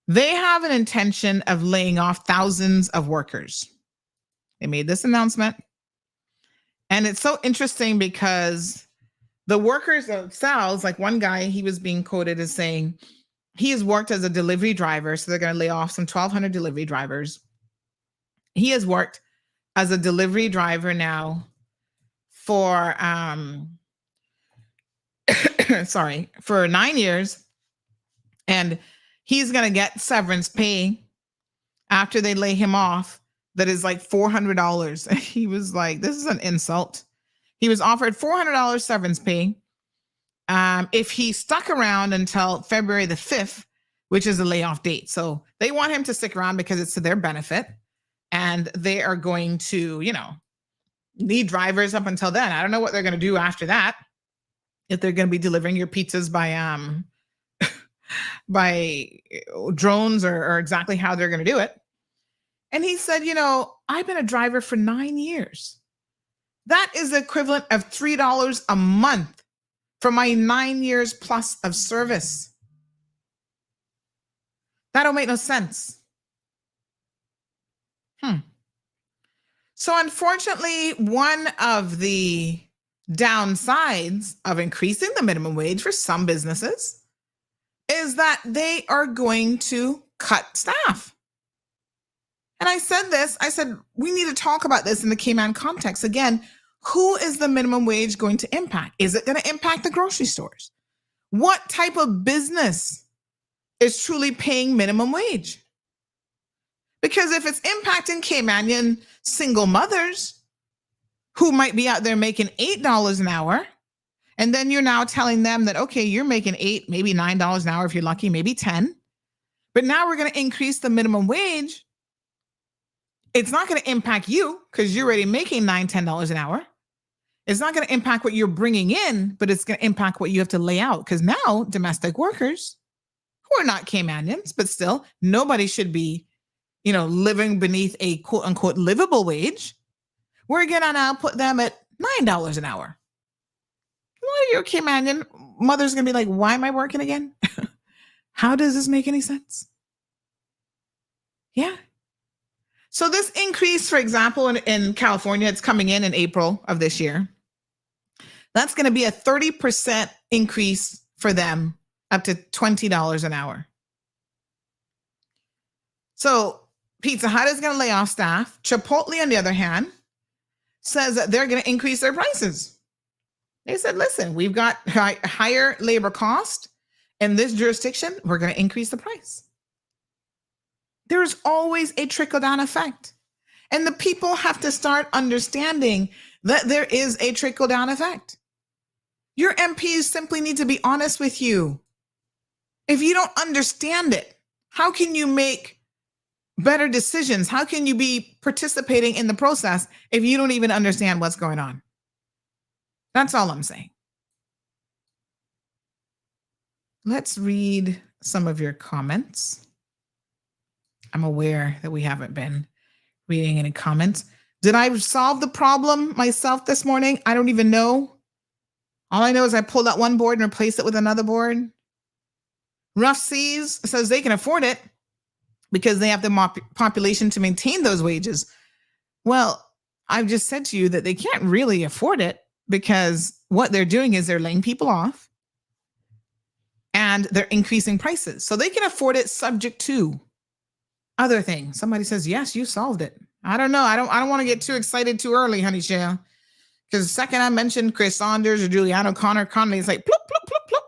they have an intention of laying off thousands of workers. They made this announcement. And it's so interesting because the workers themselves, like one guy, he was being quoted as saying he has worked as a delivery driver. So they're going to lay off some 1,200 delivery drivers. He has worked as a delivery driver now for, for 9 years. And he's going to get severance pay after they lay him off. That is like $400. He was like, this is an insult. He was offered $400 severance pay if he stuck around until February the 5th, which is the layoff date. So they want him to stick around because it's to their benefit. And they are going to, you know, need drivers up until then. I don't know what they're going to do after that. If they're going to be delivering your pizzas by drones or exactly how they're going to do it. And he said, you know, I've been a driver for 9 years. That is the equivalent of $3 a month for my 9 years plus of service. That don't make no sense. So unfortunately, one of the downsides of increasing the minimum wage for some businesses is that they are going to cut staff. And I said, we need to talk about this in the Cayman context. Again, who is the minimum wage going to impact? Is it going to impact the grocery stores? What type of business is truly paying minimum wage? Because if it's impacting Caymanian single mothers who might be out there making $8 an hour, and then you're now telling them that, okay, you're making $8, maybe $9 an hour if you're lucky, maybe 10. But now we're going to increase the minimum wage. It's not going to impact you because you're already making $9, $10 an hour. It's not going to impact what you're bringing in, but it's going to impact what you have to lay out. Because now domestic workers who are not Caymanians, but still nobody should be, you know, living beneath a quote unquote livable wage. We're going to now put them at $9 an hour. Well, your Caymanian mother's going to be like, why am I working again? How does this make any sense? Yeah. So this increase, for example, in California, it's coming in April of this year. That's going to be a 30% increase for them up to $20 an hour. So Pizza Hut is going to lay off staff. Chipotle, on the other hand, says that they're going to increase their prices. They said, listen, we've got higher labor cost in this jurisdiction. We're going to increase the price. There's always a trickle-down effect. And the people have to start understanding that there is a trickle-down effect. Your MPs simply need to be honest with you. If you don't understand it, how can you make better decisions? How can you be participating in the process if you don't even understand what's going on? That's all I'm saying. Let's read some of your comments. I'm aware that we haven't been reading any comments. Did I solve the problem myself this morning? I don't even know. All I know is I pulled out one board and replaced it with another board. Rough Seas says they can afford it because they have the population to maintain those wages. Well, I've just said to you that they can't really afford it because what they're doing is they're laying people off and they're increasing prices. So they can afford it subject to other things. Somebody says, yes, you solved it. I don't know. I don't want to get too excited too early, honey shell. Because the second I mentioned Chris Saunders or Juliana O'Connor, Connolly is like, plop, plop, plop, plop.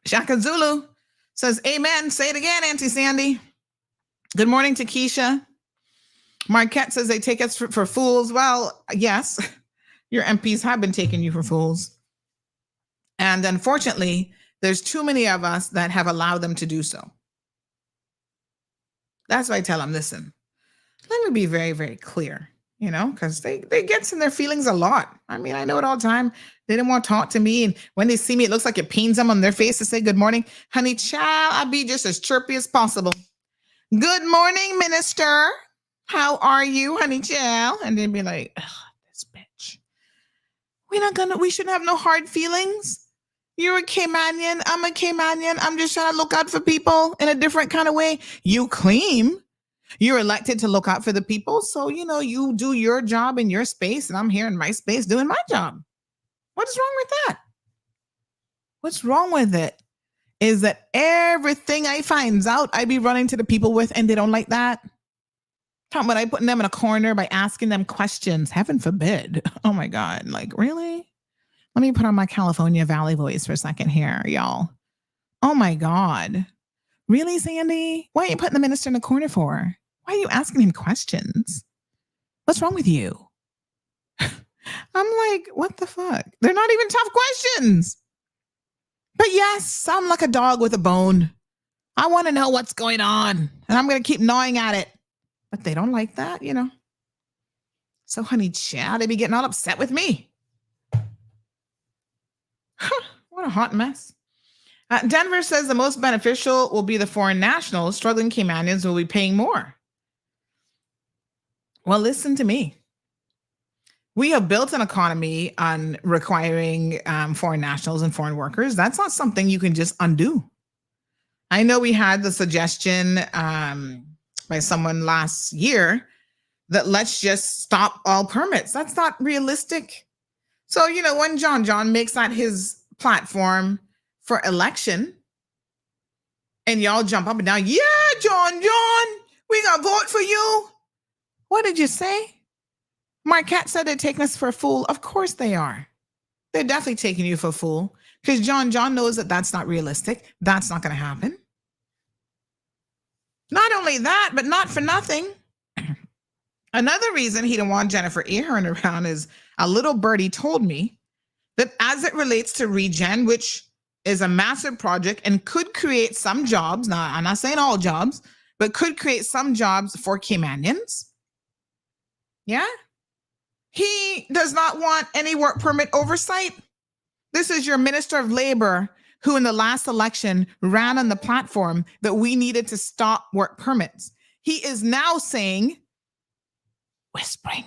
Shaka Zulu says, amen. Say it again, Auntie Sandy. Good morning to Keisha. Marquette says they take us for fools. Well, yes, your MPs have been taking you for fools. And unfortunately, there's too many of us that have allowed them to do so. That's why I tell them, listen, let me be very, very clear, because they get in their feelings a lot. I mean, I know it all the time. They didn't want to talk to me. And when they see me, it looks like it pains them on their face to say good morning. Honey, child, I'll be just as chirpy as possible. Good morning, minister. How are you, honey, child? And they'd be like, this bitch. We shouldn't have no hard feelings. You're a Caymanian. I'm a Caymanian. I'm just trying to look out for people in a different kind of way. You claim you're elected to look out for the people. So, you do your job in your space, and I'm here in my space doing my job. What is wrong with that? What's wrong with it is that everything I finds out, I be running to the people with, and they don't like that. Talking about I putting them in a corner by asking them questions. Heaven forbid. Oh my God. Like, really? Let me put on my California Valley voice for a second here, y'all. Oh my God. Really, Sandy? Why are you putting the minister in the corner for? Why are you asking him questions? What's wrong with you? I'm like, what the fuck? They're not even tough questions. But yes, I'm like a dog with a bone. I want to know what's going on, and I'm going to keep gnawing at it. But they don't like that, So, honey, child, they be getting all upset with me. What a hot mess. Denver says the most beneficial will be the foreign nationals. Struggling Caymanians will be paying more. Well, listen to me. We have built an economy on requiring foreign nationals and foreign workers. That's not something you can just undo. I know we had the suggestion by someone last year that let's just stop all permits. That's not realistic. So, when John makes that his platform for election and y'all jump up and down, yeah, John, we got to vote for you. What did you say? Marquette said they're taking us for a fool. Of course they are. They're definitely taking you for a fool because John knows that that's not realistic. That's not going to happen. Not only that, but not for nothing. Another reason he didn't want Jennifer Ahear around is a little birdie told me that as it relates to REGEN, which is a massive project and could create some jobs, now I'm not saying all jobs, but could create some jobs for Caymanians. Yeah? He does not want any work permit oversight. This is your Minister of Labor who in the last election ran on the platform that we needed to stop work permits. He is now saying, whispering,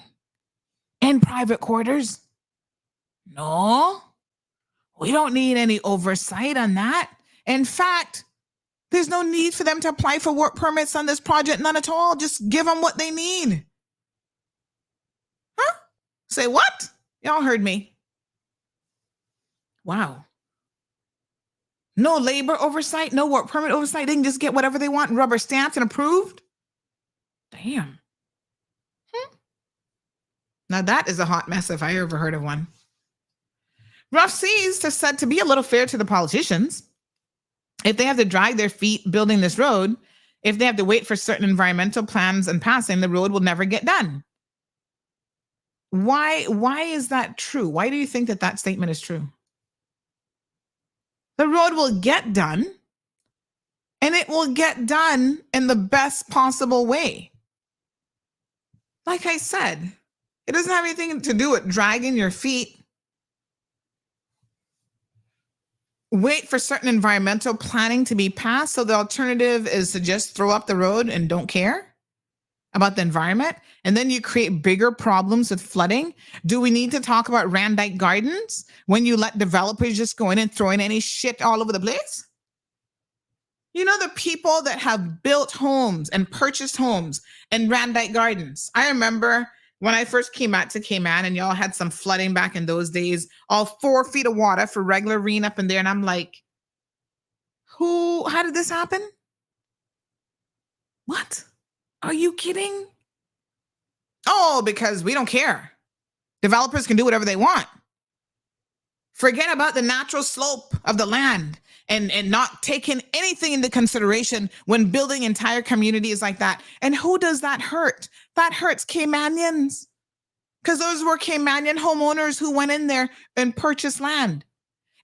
in private quarters, no, we don't need any oversight on that. In fact, there's no need for them to apply for work permits on this project, none at all. Just give them what they need. Huh? Say what? Y'all heard me. Wow. No labor oversight, no work permit oversight. They can just get whatever they want, rubber stamped and approved. Damn. Now that is a hot mess if I ever heard of one. Rough seas are said to be a little fair to the politicians. If they have to drag their feet building this road, if they have to wait for certain environmental plans and passing, the road will never get done. Why is that true? Why do you think that that statement is true? The road will get done, and it will get done in the best possible way. Like I said, it doesn't have anything to do with dragging your feet. Wait for certain environmental planning to be passed. So the alternative is to just throw up the road and don't care about the environment. And then you create bigger problems with flooding. Do we need to talk about Randite Gardens when you let developers just go in and throw in any shit all over the place? You know, the people that have built homes and purchased homes in Randite Gardens. I remember when I first came out to Cayman and y'all had some flooding back in those days, all 4 feet of water for regular rain up in there. And I'm like, how did this happen? What? Are you kidding? Oh, because we don't care. Developers can do whatever they want. Forget about the natural slope of the land and not taking anything into consideration when building entire communities like that. And who does that hurt? That hurts Caymanians, because those were Caymanian homeowners who went in there and purchased land.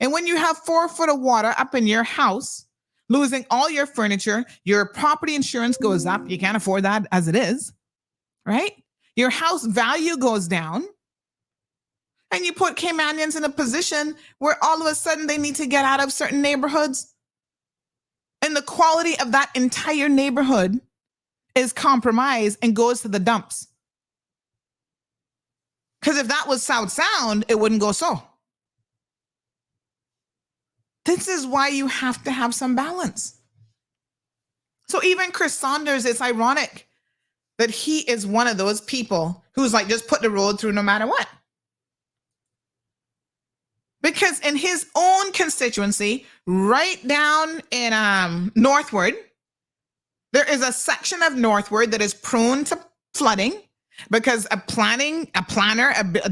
And when you have 4 foot of water up in your house, losing all your furniture, your property insurance goes up. You can't afford that as it is, right? Your house value goes down. And you put Caymanians in a position where all of a sudden they need to get out of certain neighborhoods. And the quality of that entire neighborhood is compromised and goes to the dumps. Because if that was South Sound, it wouldn't go so. This is why you have to have some balance. So even Chris Saunders, it's ironic that he is one of those people who's like, just put the road through no matter what. Because in his own constituency, right down in Northward, there is a section of Northward that is prone to flooding because a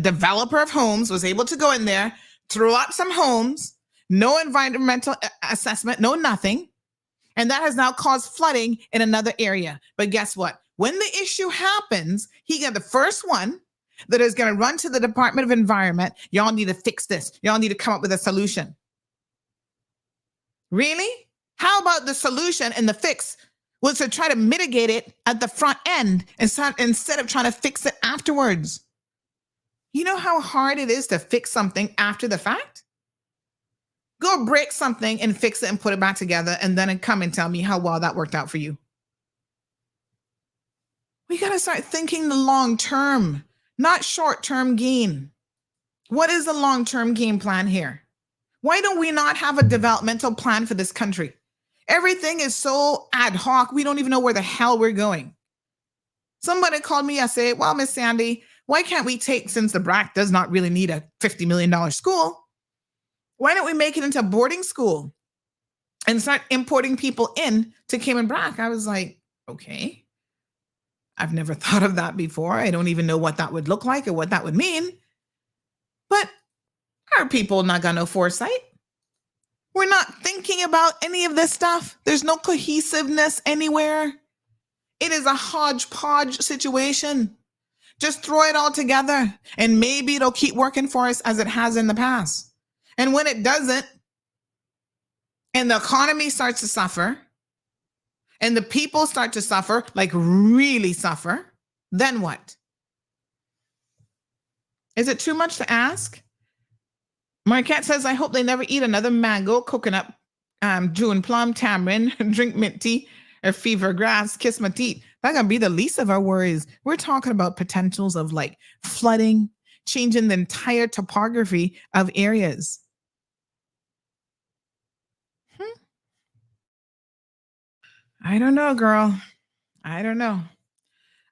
developer of homes was able to go in there, throw up some homes, no environmental assessment, no nothing. And that has now caused flooding in another area. But guess what? When the issue happens, he got the first one that is going to run to the Department of Environment. Y'all need to fix this. Y'all need to come up with a solution. Really? How about the solution and the fix was to try to mitigate it at the front end instead of trying to fix it afterwards? You know how hard it is to fix something after the fact? Go break something and fix it and put it back together, and then come and tell me how well that worked out for you. We got to start thinking the long term. Not short-term gain. What is the long-term game plan here? Why don't we not have a developmental plan for this country? Everything is so ad hoc, we don't even know where the hell we're going. Somebody called me yesterday, well, Miss Sandy, why can't we take, since the BRAC does not really need a $50 million school, why don't we make it into a boarding school and start importing people in to Cayman BRAC? I was like, okay. I've never thought of that before. I don't even know what that would look like or what that would mean. But our people not got no foresight. We're not thinking about any of this stuff. There's no cohesiveness anywhere. It is a hodgepodge situation. Just throw it all together and maybe it'll keep working for us as it has in the past. And when it doesn't, and the economy starts to suffer, and the people start to suffer, like really suffer, then what? Is it too much to ask? Marquette says, I hope they never eat another mango, coconut, June plum, tamarind, drink mint tea, or fever grass, kiss my teeth. That's going to be the least of our worries. We're talking about potentials of like flooding, changing the entire topography of areas. I don't know, girl. I don't know.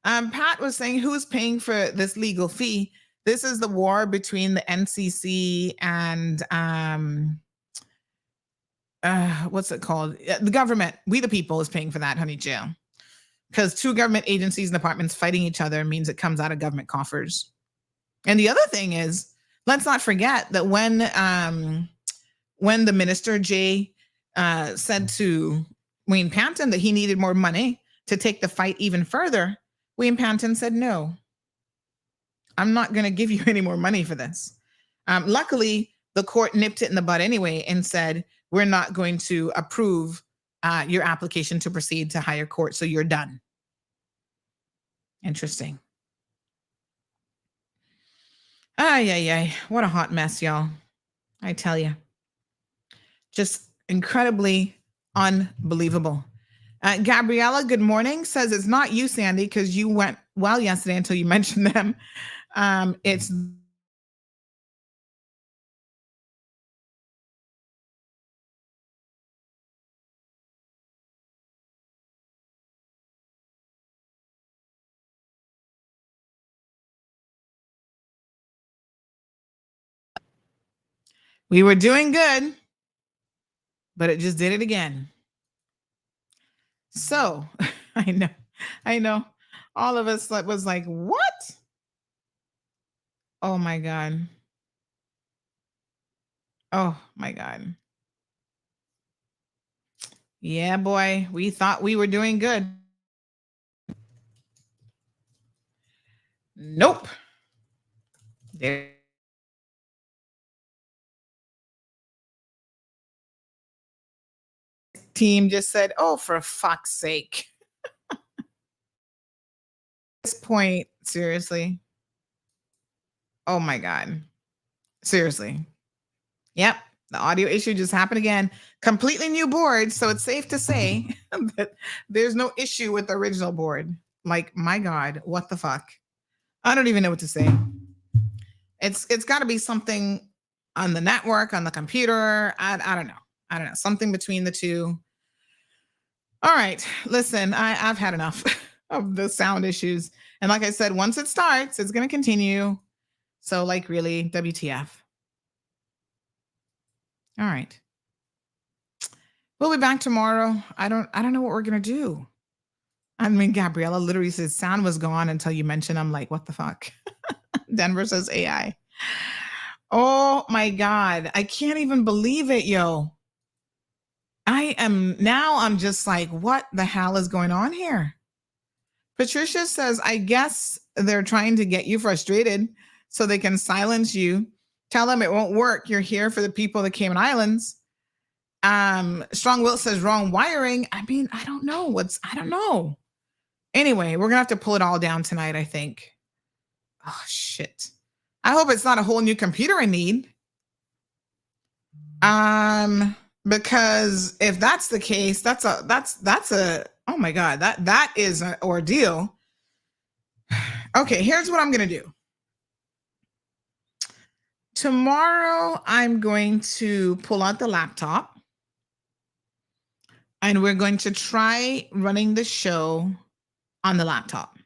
Pat was saying, who's paying for this legal fee? This is the war between the NCC and what's it called? The government, we the people, is paying for that, honey jail. Because two government agencies and departments fighting each other means it comes out of government coffers. And the other thing is, let's not forget that when the minister Jay said to Wayne Panton that he needed more money to take the fight even further, Wayne Panton said, no, I'm not going to give you any more money for this. Luckily, the court nipped it in the bud anyway and said, we're not going to approve your application to proceed to higher court, so you're done. Interesting. Ay. What a hot mess, y'all. I tell you. Just incredibly unbelievable. Gabriella, good morning, says it's not you, Sandy, because you went well yesterday until you mentioned them. It's we were doing good, but it just did it again. So I know. All of us was like, what? Oh my God. Oh my God. Yeah, boy, we thought we were doing good. Nope. There. Team just said, oh, for fuck's sake. At this point, seriously. Oh my God. Seriously. Yep. The audio issue just happened again. Completely new board. So it's safe to say that there's no issue with the original board. Like, my God, what the fuck? I don't even know what to say. It's got to be something on the network, on the computer. I don't know. Something between the two. All right. Listen, I've had enough of the sound issues. And like I said, once it starts, it's going to continue. So like, really, WTF. All right. We'll be back tomorrow. I don't know what we're going to do. I mean, Gabriella literally says sound was gone until you mentioned. I'm like, what the fuck? Denver says AI. Oh my God. I can't even believe it, yo. I'm just like, what the hell is going on here? Patricia says, I guess they're trying to get you frustrated so they can silence you. Tell them it won't work. You're here for the people of the Cayman Islands. Strong Will says wrong wiring. I mean, I don't know. Anyway, we're gonna have to pull it all down tonight, I think. Oh shit. I hope it's not a whole new computer I need. Because if that's the case, that's a oh my God, that is an ordeal. Okay, here's what I'm gonna do. Tomorrow, I'm going to pull out the laptop and we're going to try running the show on the laptop.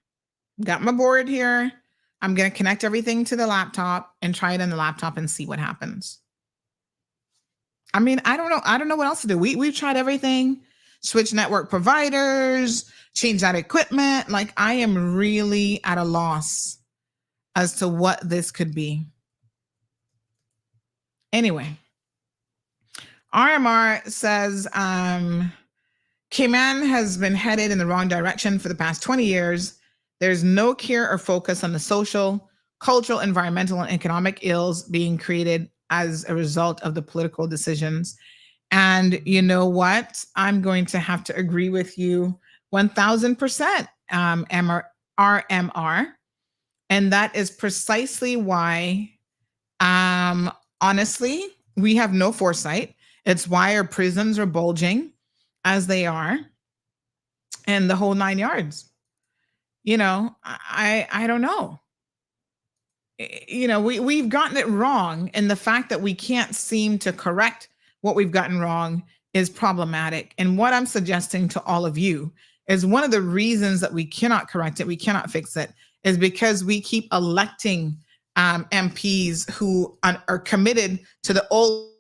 Got my board here. I'm going to connect everything to the laptop and try it on the laptop and see what happens. I mean, I don't know what else to do. We've tried everything, switch network providers, change that equipment. Like, I am really at a loss as to what this could be. Anyway, RMR says, Cayman has been headed in the wrong direction for the past 20 years. There's no care or focus on the social, cultural, environmental, and economic ills being created as a result of the political decisions. And you know what? I'm going to have to agree with you 1000%, RMR. And that is precisely why, honestly, we have no foresight. It's why our prisons are bulging as they are and the whole 9 yards. You know, I don't know. You know, we've gotten it wrong. And the fact that we can't seem to correct what we've gotten wrong is problematic. And what I'm suggesting to all of you is one of the reasons that we cannot correct it, we cannot fix it, is because we keep electing MPs who are committed to the old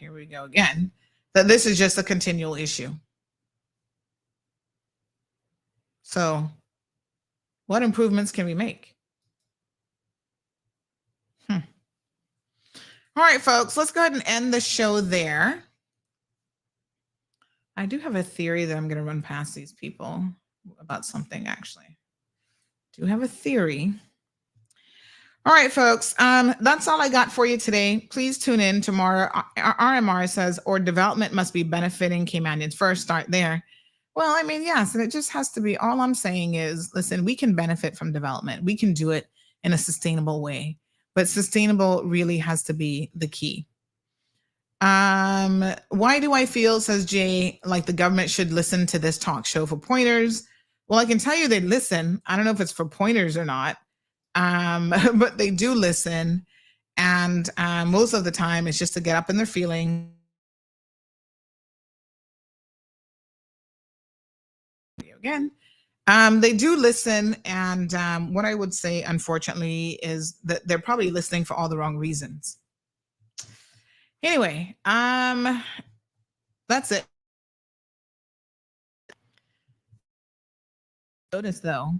here we go again, that this is just a continual issue. So what improvements can we make? All right, folks, let's go ahead and end the show there. I do have a theory that I'm going to run past these people about something, actually. Do have a theory. All right, folks, that's all I got for you today. Please tune in tomorrow. RMR says, or development must be benefiting Caymanians. First, start there. Well, I mean, yes, and it just has to be, all I'm saying is, listen, we can benefit from development. We can do it in a sustainable way. But sustainable really has to be the key. Why do I feel, says Jay, like the government should listen to this talk show for pointers? Well, I can tell you they listen. I don't know if it's for pointers or not, but they do listen. And most of the time, it's just to get up in their feeling. Again. They do listen, and what I would say, unfortunately, is that they're probably listening for all the wrong reasons. Anyway, that's it. Notice, though,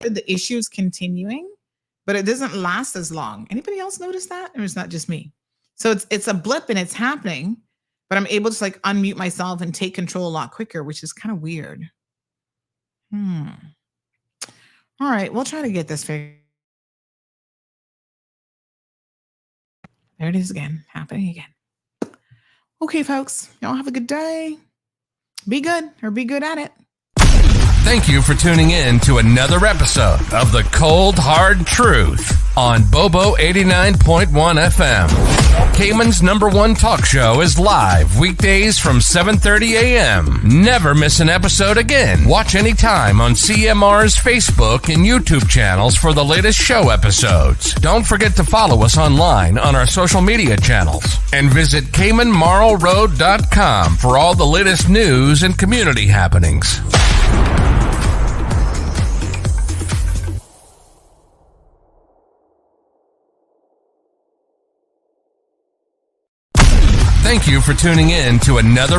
the issue's continuing, but it doesn't last as long. Anybody else notice that, or is that just me? So it's a blip and it's happening, but I'm able to like unmute myself and take control a lot quicker, which is kind of weird. All right, we'll try to get this figured. There it is again, happening again. Okay, folks, y'all have a good day. Be good, or be good at it. Thank you for tuning in to another episode of The Cold Hard Truth on Bobo 89.1 FM. Cayman's #1 talk show is live weekdays from 7:30 a.m. Never miss an episode again. Watch anytime on CMR's Facebook and YouTube channels for the latest show episodes. Don't forget to follow us online on our social media channels. And visit CaymanMarlRoad.com for all the latest news and community happenings. Thank you for tuning in to another